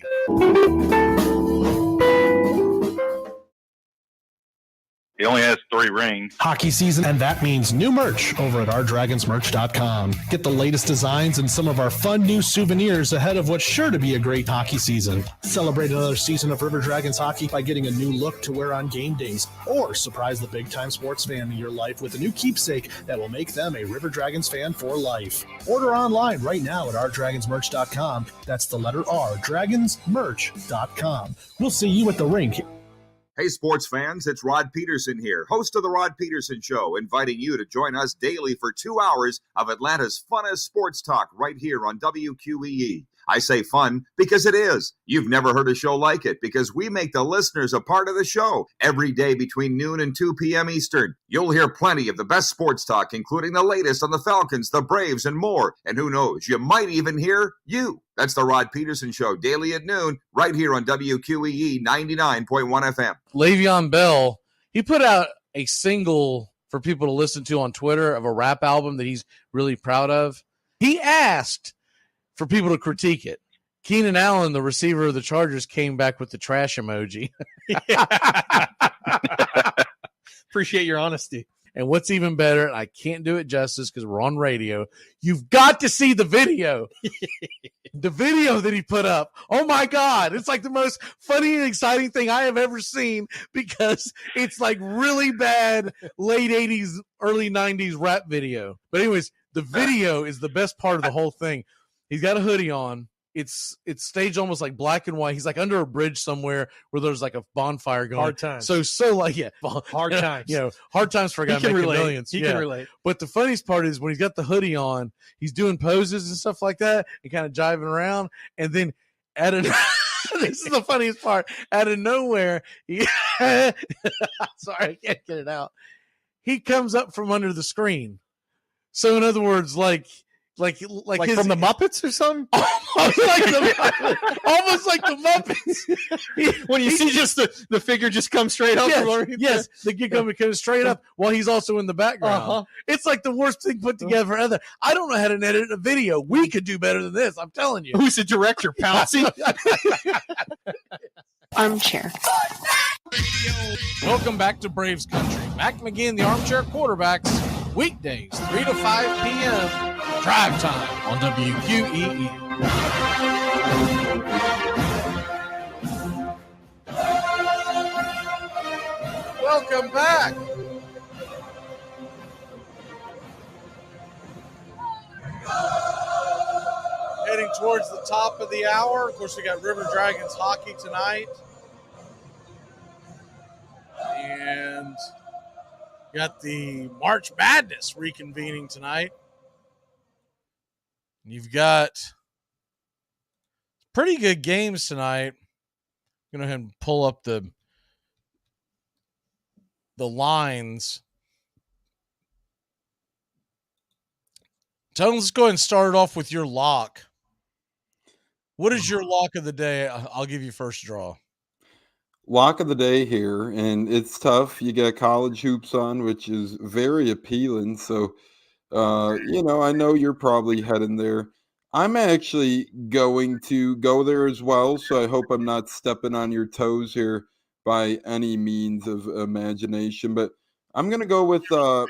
He only has 3 rings. Hockey season, and that means new merch over at ourdragonsmerch.com. Get the latest designs and some of our fun new souvenirs ahead of what's sure to be a great hockey season. Celebrate another season of River Dragons hockey by getting a new look to wear on game days, or surprise the big-time sports fan in your life with a new keepsake that will make them a River Dragons fan for life. Order online right now at ourdragonsmerch.com. That's the letter R, dragonsmerch.com. We'll see you at the rink. Hey, sports fans, it's Rod Peterson here, host of The Rod Peterson Show, inviting you to join us daily for 2 hours of Atlanta's funnest sports talk right here on WQEE. I say fun because it is. You've never heard a show like it because we make the listeners a part of the show every day between noon and 2 p.m. Eastern. You'll hear plenty of the best sports talk, including the latest on the Falcons, the Braves, and more. And who knows, you might even hear you. That's the Rod Peterson Show, daily at noon, right here on WQEE 99.1 FM. Le'Veon Bell, he put out a single for people to listen to on Twitter of a rap album that he's really proud of. He asked for people to critique it. Keenan Allen, the receiver of the Chargers, came back with the trash emoji. Appreciate your honesty. And what's even better, and I can't do it justice because we're on radio, you've got to see the video. The video that he put up. Oh, my God. It's like the most funny and exciting thing I have ever seen because it's like really bad late 80s, early 90s rap video. But anyways, the video is the best part of the whole thing. He's got a hoodie on. It's staged almost like black and white. He's like under a bridge somewhere where there's like a bonfire going. Hard times. So like, yeah. Hard times. You know, hard times for a guy making millions. He can relate. But the funniest part is when he's got the hoodie on, he's doing poses and stuff like that and kind of jiving around. And then this is the funniest part. Out of nowhere, sorry, I can't get it out. He comes up from under the screen. So in other words, like his, from the Muppets or something? Almost like the Muppets. When you see just the figure just come straight up. Yes, the gig comes straight up while he's also in the background. Uh-huh. It's like the worst thing put together ever. I don't know how to edit a video. We could do better than this. I'm telling you. Who's the director, Pouncey? Armchair. Welcome back to Braves Country. Mac McGee and the Armchair Quarterbacks, weekdays 3 to 5 p.m. Drive time on WQEE. Welcome back. Heading towards the top of the hour. Of course, we got River Dragons hockey tonight. And got the March Madness reconvening tonight. You've got pretty good games tonight. I'm going to go ahead and pull up the lines. So let's go ahead and start it off with your lock. What is your lock of the day? I'll give you first draw. Lock of the day here, and it's tough. You got college hoops on, which is very appealing. So, I know you're probably heading there. I'm actually going to go there as well, so I hope I'm not stepping on your toes here by any means of imagination. But I'm going to go with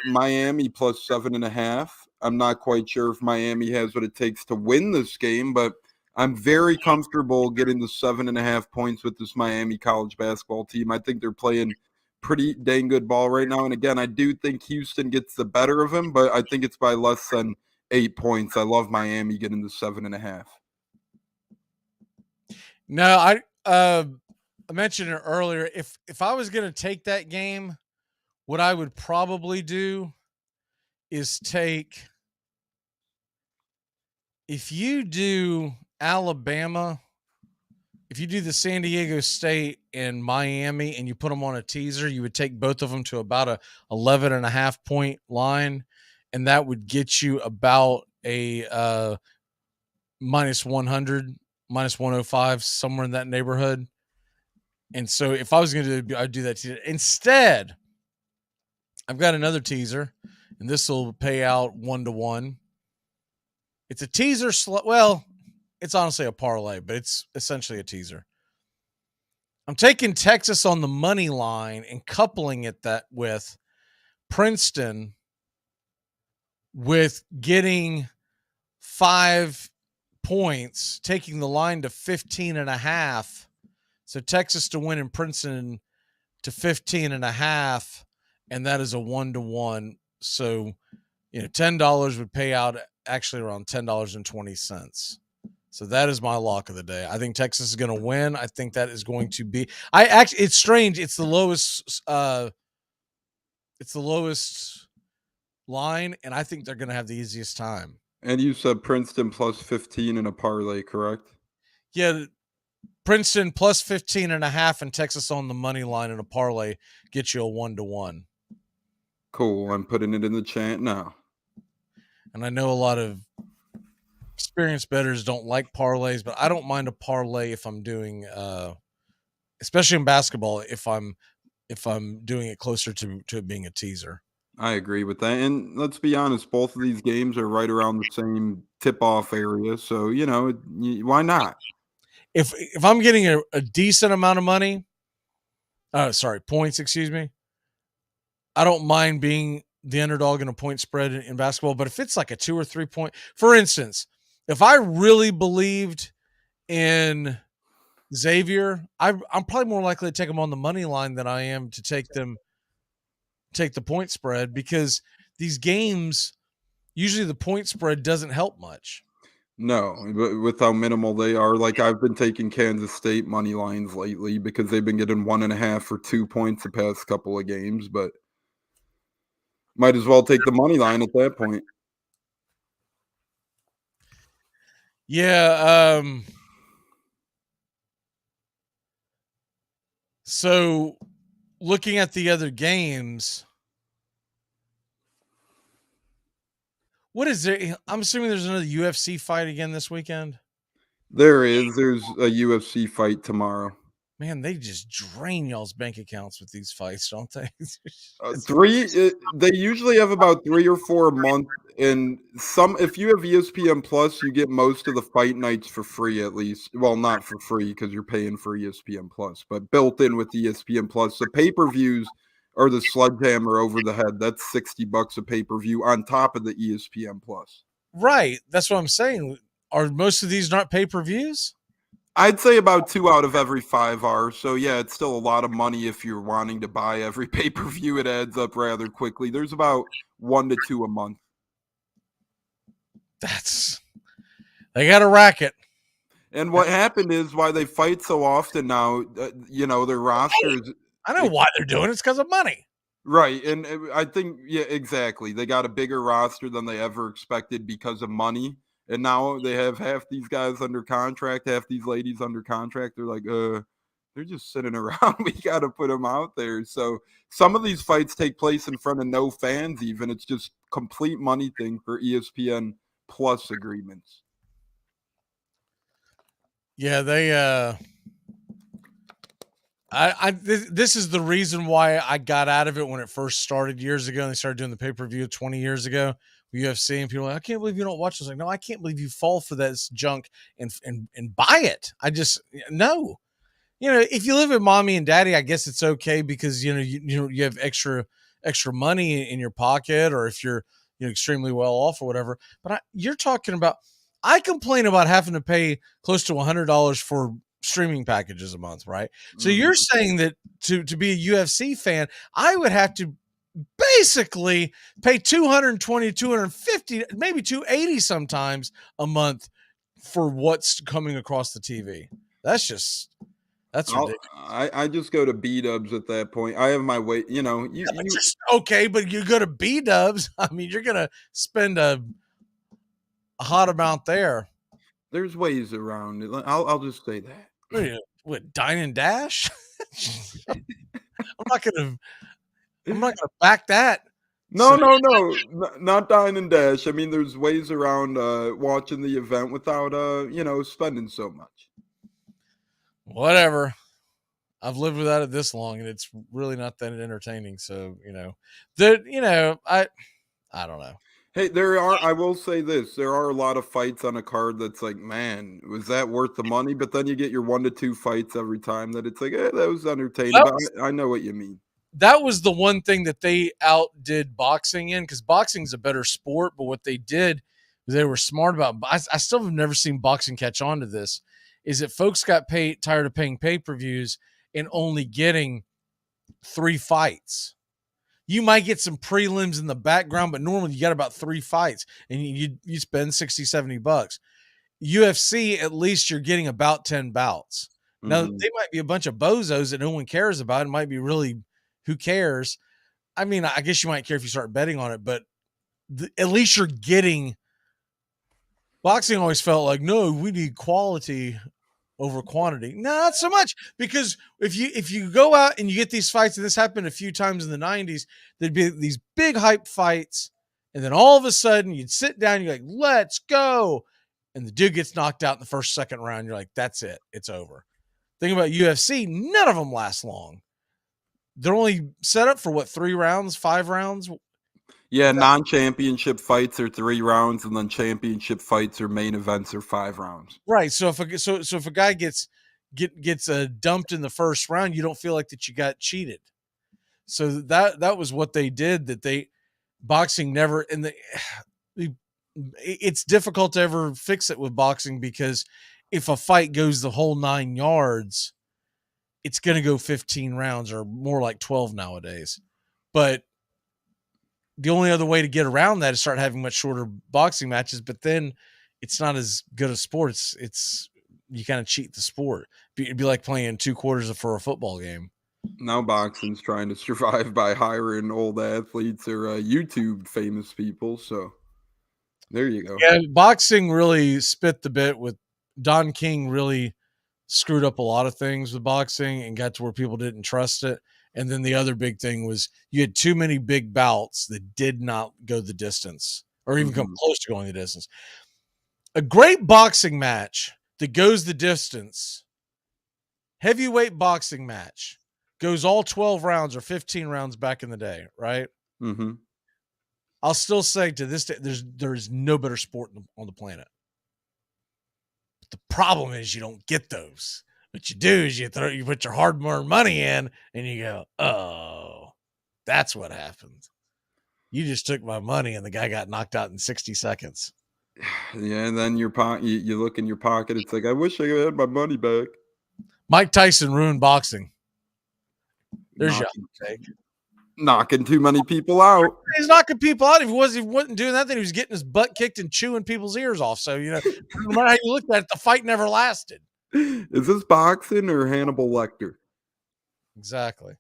Miami plus 7.5. I'm not quite sure if Miami has what it takes to win this game, but I'm very comfortable getting the 7.5 points with this Miami college basketball team. I think they're playing pretty dang good ball right now. And again, I do think Houston gets the better of him, but I think it's by less than 8 points. I love Miami getting the 7.5. No, I mentioned it earlier. If I was going to take that game, what I would probably do is take, if you do Alabama, if you do the San Diego State and Miami and you put them on a teaser, you would take both of them to about a 11.5 point line. And that would get you about a minus 100, minus 105, somewhere in that neighborhood. And so if I was going to do, I'd do that teaser. Instead, I've got another teaser, and this will pay out 1-to-1. It's a teaser. Well, it's honestly a parlay, but it's essentially a teaser. I'm taking Texas on the money line and coupling it that with Princeton with getting 5 points, taking the line to 15.5. So Texas to win and Princeton to 15.5, and that is a 1-to-1. So, $10 would pay out actually around $10.20. So that is my lock of the day. I think Texas is going to win. I think that is going to be. It's strange. It's the lowest. It's the lowest line, and I think they're going to have the easiest time. And you said Princeton plus 15 in a parlay, correct? Yeah, Princeton plus 15.5 and Texas on the money line in a parlay gets you a 1-to-1. Cool. I'm putting it in the chat now. And I know a lot of experienced bettors don't like parlays, but I don't mind a parlay if I'm doing, especially in basketball, if I'm doing it closer to it being a teaser. I agree with that. And let's be honest, both of these games are right around the same tip-off area. So, why not? If I'm getting a decent amount of money, points, I don't mind being the underdog in a point spread in basketball. But if it's like a 2 or 3 point, for instance, if I really believed in Xavier, I'm probably more likely to take them on the money line than I am to take the point spread, because these games, usually the point spread doesn't help much. No, but with how minimal they are, like I've been taking Kansas State money lines lately because they've been getting 1.5 or 2 points the past couple of games, but might as well take the money line at that point. Yeah. So looking at the other games, what is there? I'm assuming there's another UFC fight again this weekend. There's a UFC fight tomorrow. Man, they just drain y'all's bank accounts with these fights, don't they? They usually have about 3 or 4 a month, and if you have ESPN Plus, you get most of the fight nights for free, at least. Well, not for free because you're paying for ESPN Plus, but built in with ESPN Plus. The pay-per-views are the sledgehammer over the head. That's $60 a pay-per-view on top of the ESPN Plus. Right. That's what I'm saying. Are most of these not pay-per-views? I'd say about 2 out of every 5 are. So, yeah, it's still a lot of money if you're wanting to buy every pay-per-view. It adds up rather quickly. There's about 1 to 2 a month. They got a racket. And what happened is why they fight so often now, their rosters. I know why they're doing it. It's because of money. Right. And I think, yeah, exactly. They got a bigger roster than they ever expected because of money. And now they have half these guys under contract, half these ladies under contract. They're like, they're just sitting around. We got to put them out there. So some of these fights take place in front of no fans even. It's just complete money thing for ESPN Plus agreements. Yeah, they this is the reason why I got out of it when it first started years ago, and they started doing the pay-per-view 20 years ago. UFC, and people are like, I can't believe you don't watch this. Like, no, I can't believe you fall for this junk and buy it. I just no. If you live with mommy and daddy, I guess it's okay because you have extra money in your pocket, or if you're extremely well off or whatever. But you're talking about, I complain about having to pay close to $100 streaming packages a month, right? So you're saying that to be a UFC fan, I would have to basically pay 220, 250, maybe 280 sometimes a month for what's coming across the TV. That's ridiculous. I just go to B-dubs at that point. I have my way, Okay, but you go to B-dubs, I mean, you're going to spend a hot amount there. There's ways around it. I'll just say that. What, Dine and Dash? I'm not gonna back that. No, not Dine and Dash. I mean, there's ways around watching the event without spending so much. Whatever. I've lived without it this long, and it's really not that entertaining. So I don't know. Hey, I will say this. There are a lot of fights on a card that's like, man, was that worth the money? But then you get your 1 to 2 fights every time that it's like, that was entertaining. I know what you mean. That was the one thing that they outdid boxing in, because boxing's a better sport. But what they did was they were smart about. I still have never seen boxing catch on to this. Is that folks got tired of paying pay-per-views and only getting 3 fights. You might get some prelims in the background, but normally you got about 3 fights and you spend $60-$70. UFC, at least you're getting about 10 bouts. Now, they might be a bunch of bozos that no one cares about. It might be really, who cares? I mean, I guess you might care if you start betting on it, but at least you're getting. Boxing always felt like, no, we need quality over quantity. No, not so much, because if you go out and you get these fights, and this happened a few times in the 90s, there'd be these big hype fights, and then all of a sudden you'd sit down, you're like, let's go, and the dude gets knocked out in the first, second round. You're like, that's it, it's over. Thing about UFC, none of them last long. They're only set up for 3 rounds, 5 rounds. Yeah, non-championship fights are 3 rounds, and then championship fights or main events are 5 rounds. Right. So if a guy gets dumped in the first round, you don't feel like that you got cheated. So that was what they did. That boxing never, and it's difficult to ever fix it with boxing, because if a fight goes the whole 9 yards, it's going to go 15 rounds, or more like 12 nowadays. But the only other way to get around that is start having much shorter boxing matches, but then it's not as good a sport. It's you kind of cheat the sport. It'd be like playing 2 quarters for a football game. Now boxing's trying to survive by hiring old athletes or YouTube famous people. So there you go. Yeah, boxing really spit the bit with Don King. Really screwed up a lot of things with boxing and got to where people didn't trust it. And then the other big thing was you had too many big bouts that did not go the distance or even come close to going the distance. A great boxing match that goes the distance, heavyweight boxing match, goes all 12 rounds or 15 rounds back in the day, right? Mm-hmm. I'll still say to this day, there's no better sport on the planet. But the problem is you don't get those. What you do is you put your hard-earned money in, and you go, oh, that's what happened. You just took my money, and the guy got knocked out in 60 seconds. Yeah, and then you look in your pocket. It's like, I wish I had my money back. Mike Tyson ruined boxing. There's your take. Knocking too many people out. He's knocking people out. If he wasn't doing that, then he was getting his butt kicked and chewing people's ears off. So, no matter how you looked at it, the fight never lasted. Is this boxing or Hannibal Lecter? Exactly.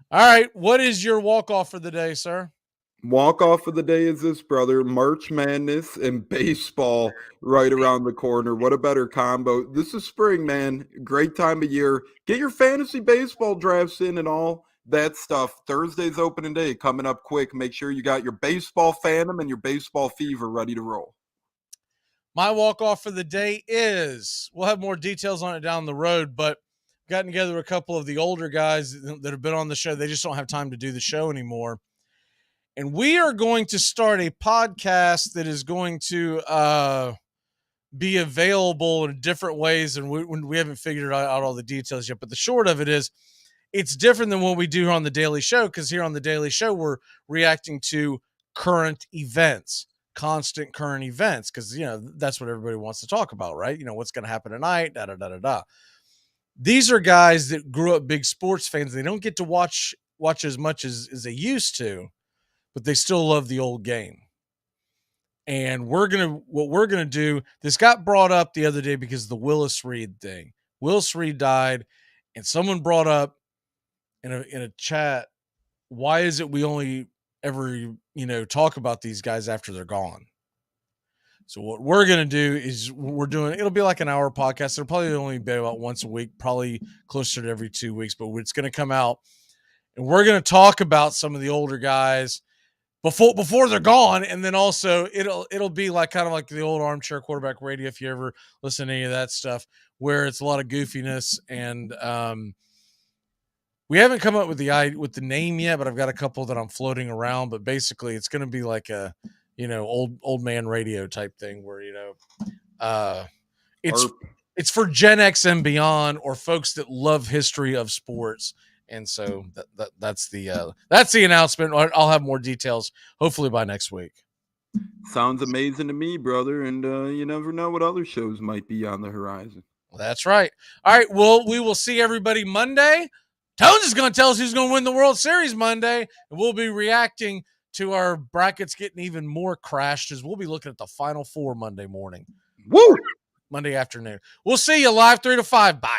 All right. What is your walk-off for the day, sir? Walk-off of the day is this, brother. March Madness and baseball right around the corner. What a better combo. This is spring, man. Great time of year. Get your fantasy baseball drafts in and all that stuff. Thursday's opening day coming up quick. Make sure you got your baseball fandom and your baseball fever ready to roll. My walk-off for the day is, we'll have more details on it down the road, but gotten together a couple of the older guys that have been on the show. They just don't have time to do the show anymore. And we are going to start a podcast that is going to be available in different ways, and we haven't figured out all the details yet. But the short of it is, it's different than what we do on the Daily Show, because here on the Daily Show, we're reacting to current events, constant current events because, that's what everybody wants to talk about, right? What's going to happen tonight, da-da-da-da-da. These are guys that grew up big sports fans. They don't get to watch as much as they used to, but they still love the old game. And what we're going to do, this got brought up the other day because of the Willis Reed thing. Willis Reed died, and someone brought up in a chat, why is it we only ever, talk about these guys after they're gone? So what we're going to do is it'll be like an hour podcast. It'll probably only be about once a week, probably closer to every 2 weeks, but it's going to come out and we're going to talk about some of the older guys before they're gone. And then also it'll be like kind of like the old Armchair Quarterback Radio. If you ever listen to any of that stuff, where it's a lot of goofiness and, we haven't come up with the name yet, but I've got a couple that I'm floating around, but basically it's going to be like a, old man radio type thing where, it's for Gen X and beyond, or folks that love history of sports. And so that's the announcement. I'll have more details hopefully by next week. Sounds amazing to me, brother. And you never know what other shows might be on the horizon. Well, that's right. All right. Well, we will see everybody Monday. Tones is going to tell us who's going to win the World Series Monday, and we'll be reacting to our brackets getting even more crashed as we'll be looking at the Final Four Monday morning. Woo! Monday afternoon. We'll see you live 3 to 5. Bye.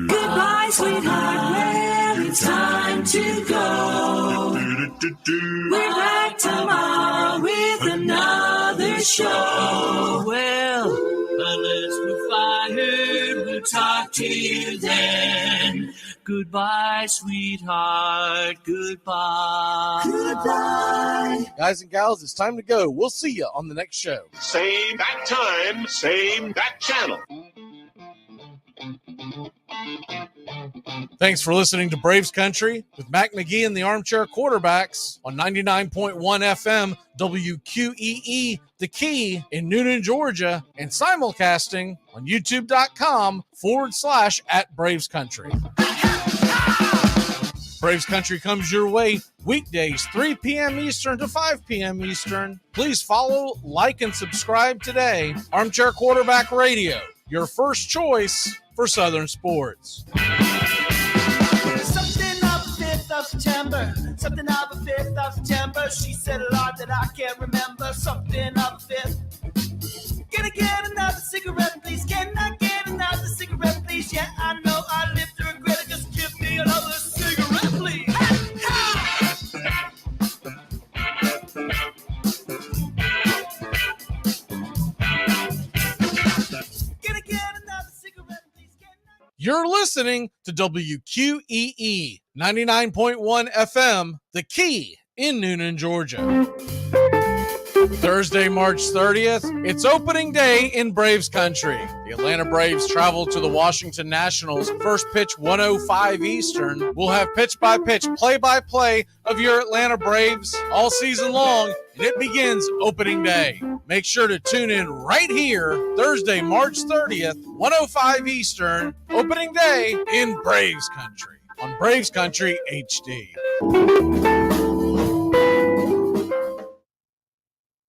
Goodbye, sweetheart. Well, it's time to go. We're back tomorrow with another show. Well, unless we're fired, we'll talk to you then. Goodbye, sweetheart. Goodbye. Goodbye. Guys and gals, it's time to go. We'll see you on the next show. Same bat time, same bat channel. Thanks for listening to Braves Country with Mac McGee and the Armchair Quarterbacks on 99.1 FM WQEE, The Key in Noonan, Georgia, and simulcasting on youtube.com/@Braves Country. Braves Country comes your way weekdays, 3 p.m. Eastern to 5 p.m. Eastern. Please follow, like, and subscribe today. Armchair Quarterback Radio, your first choice for Southern sports. Something of the 5th of September. Something of the 5th of September. She said a lot that I can't remember. Something of the 5th. Can I get another cigarette, please? Can I get another cigarette, please? Yeah, I know I live to regret it. Just give me another cigarette, please. You're listening to WQEE 99.1 FM, The Key in Noonan, Georgia. Thursday, March 30th, it's opening day in Braves Country. The Atlanta Braves travel to the Washington Nationals. First pitch, 1:05 Eastern. We'll have pitch-by-pitch, play-by-play of your Atlanta Braves all season long, and it begins opening day. Make sure to tune in right here, Thursday, March 30th, 1:05 Eastern, opening day in Braves Country on Braves Country HD.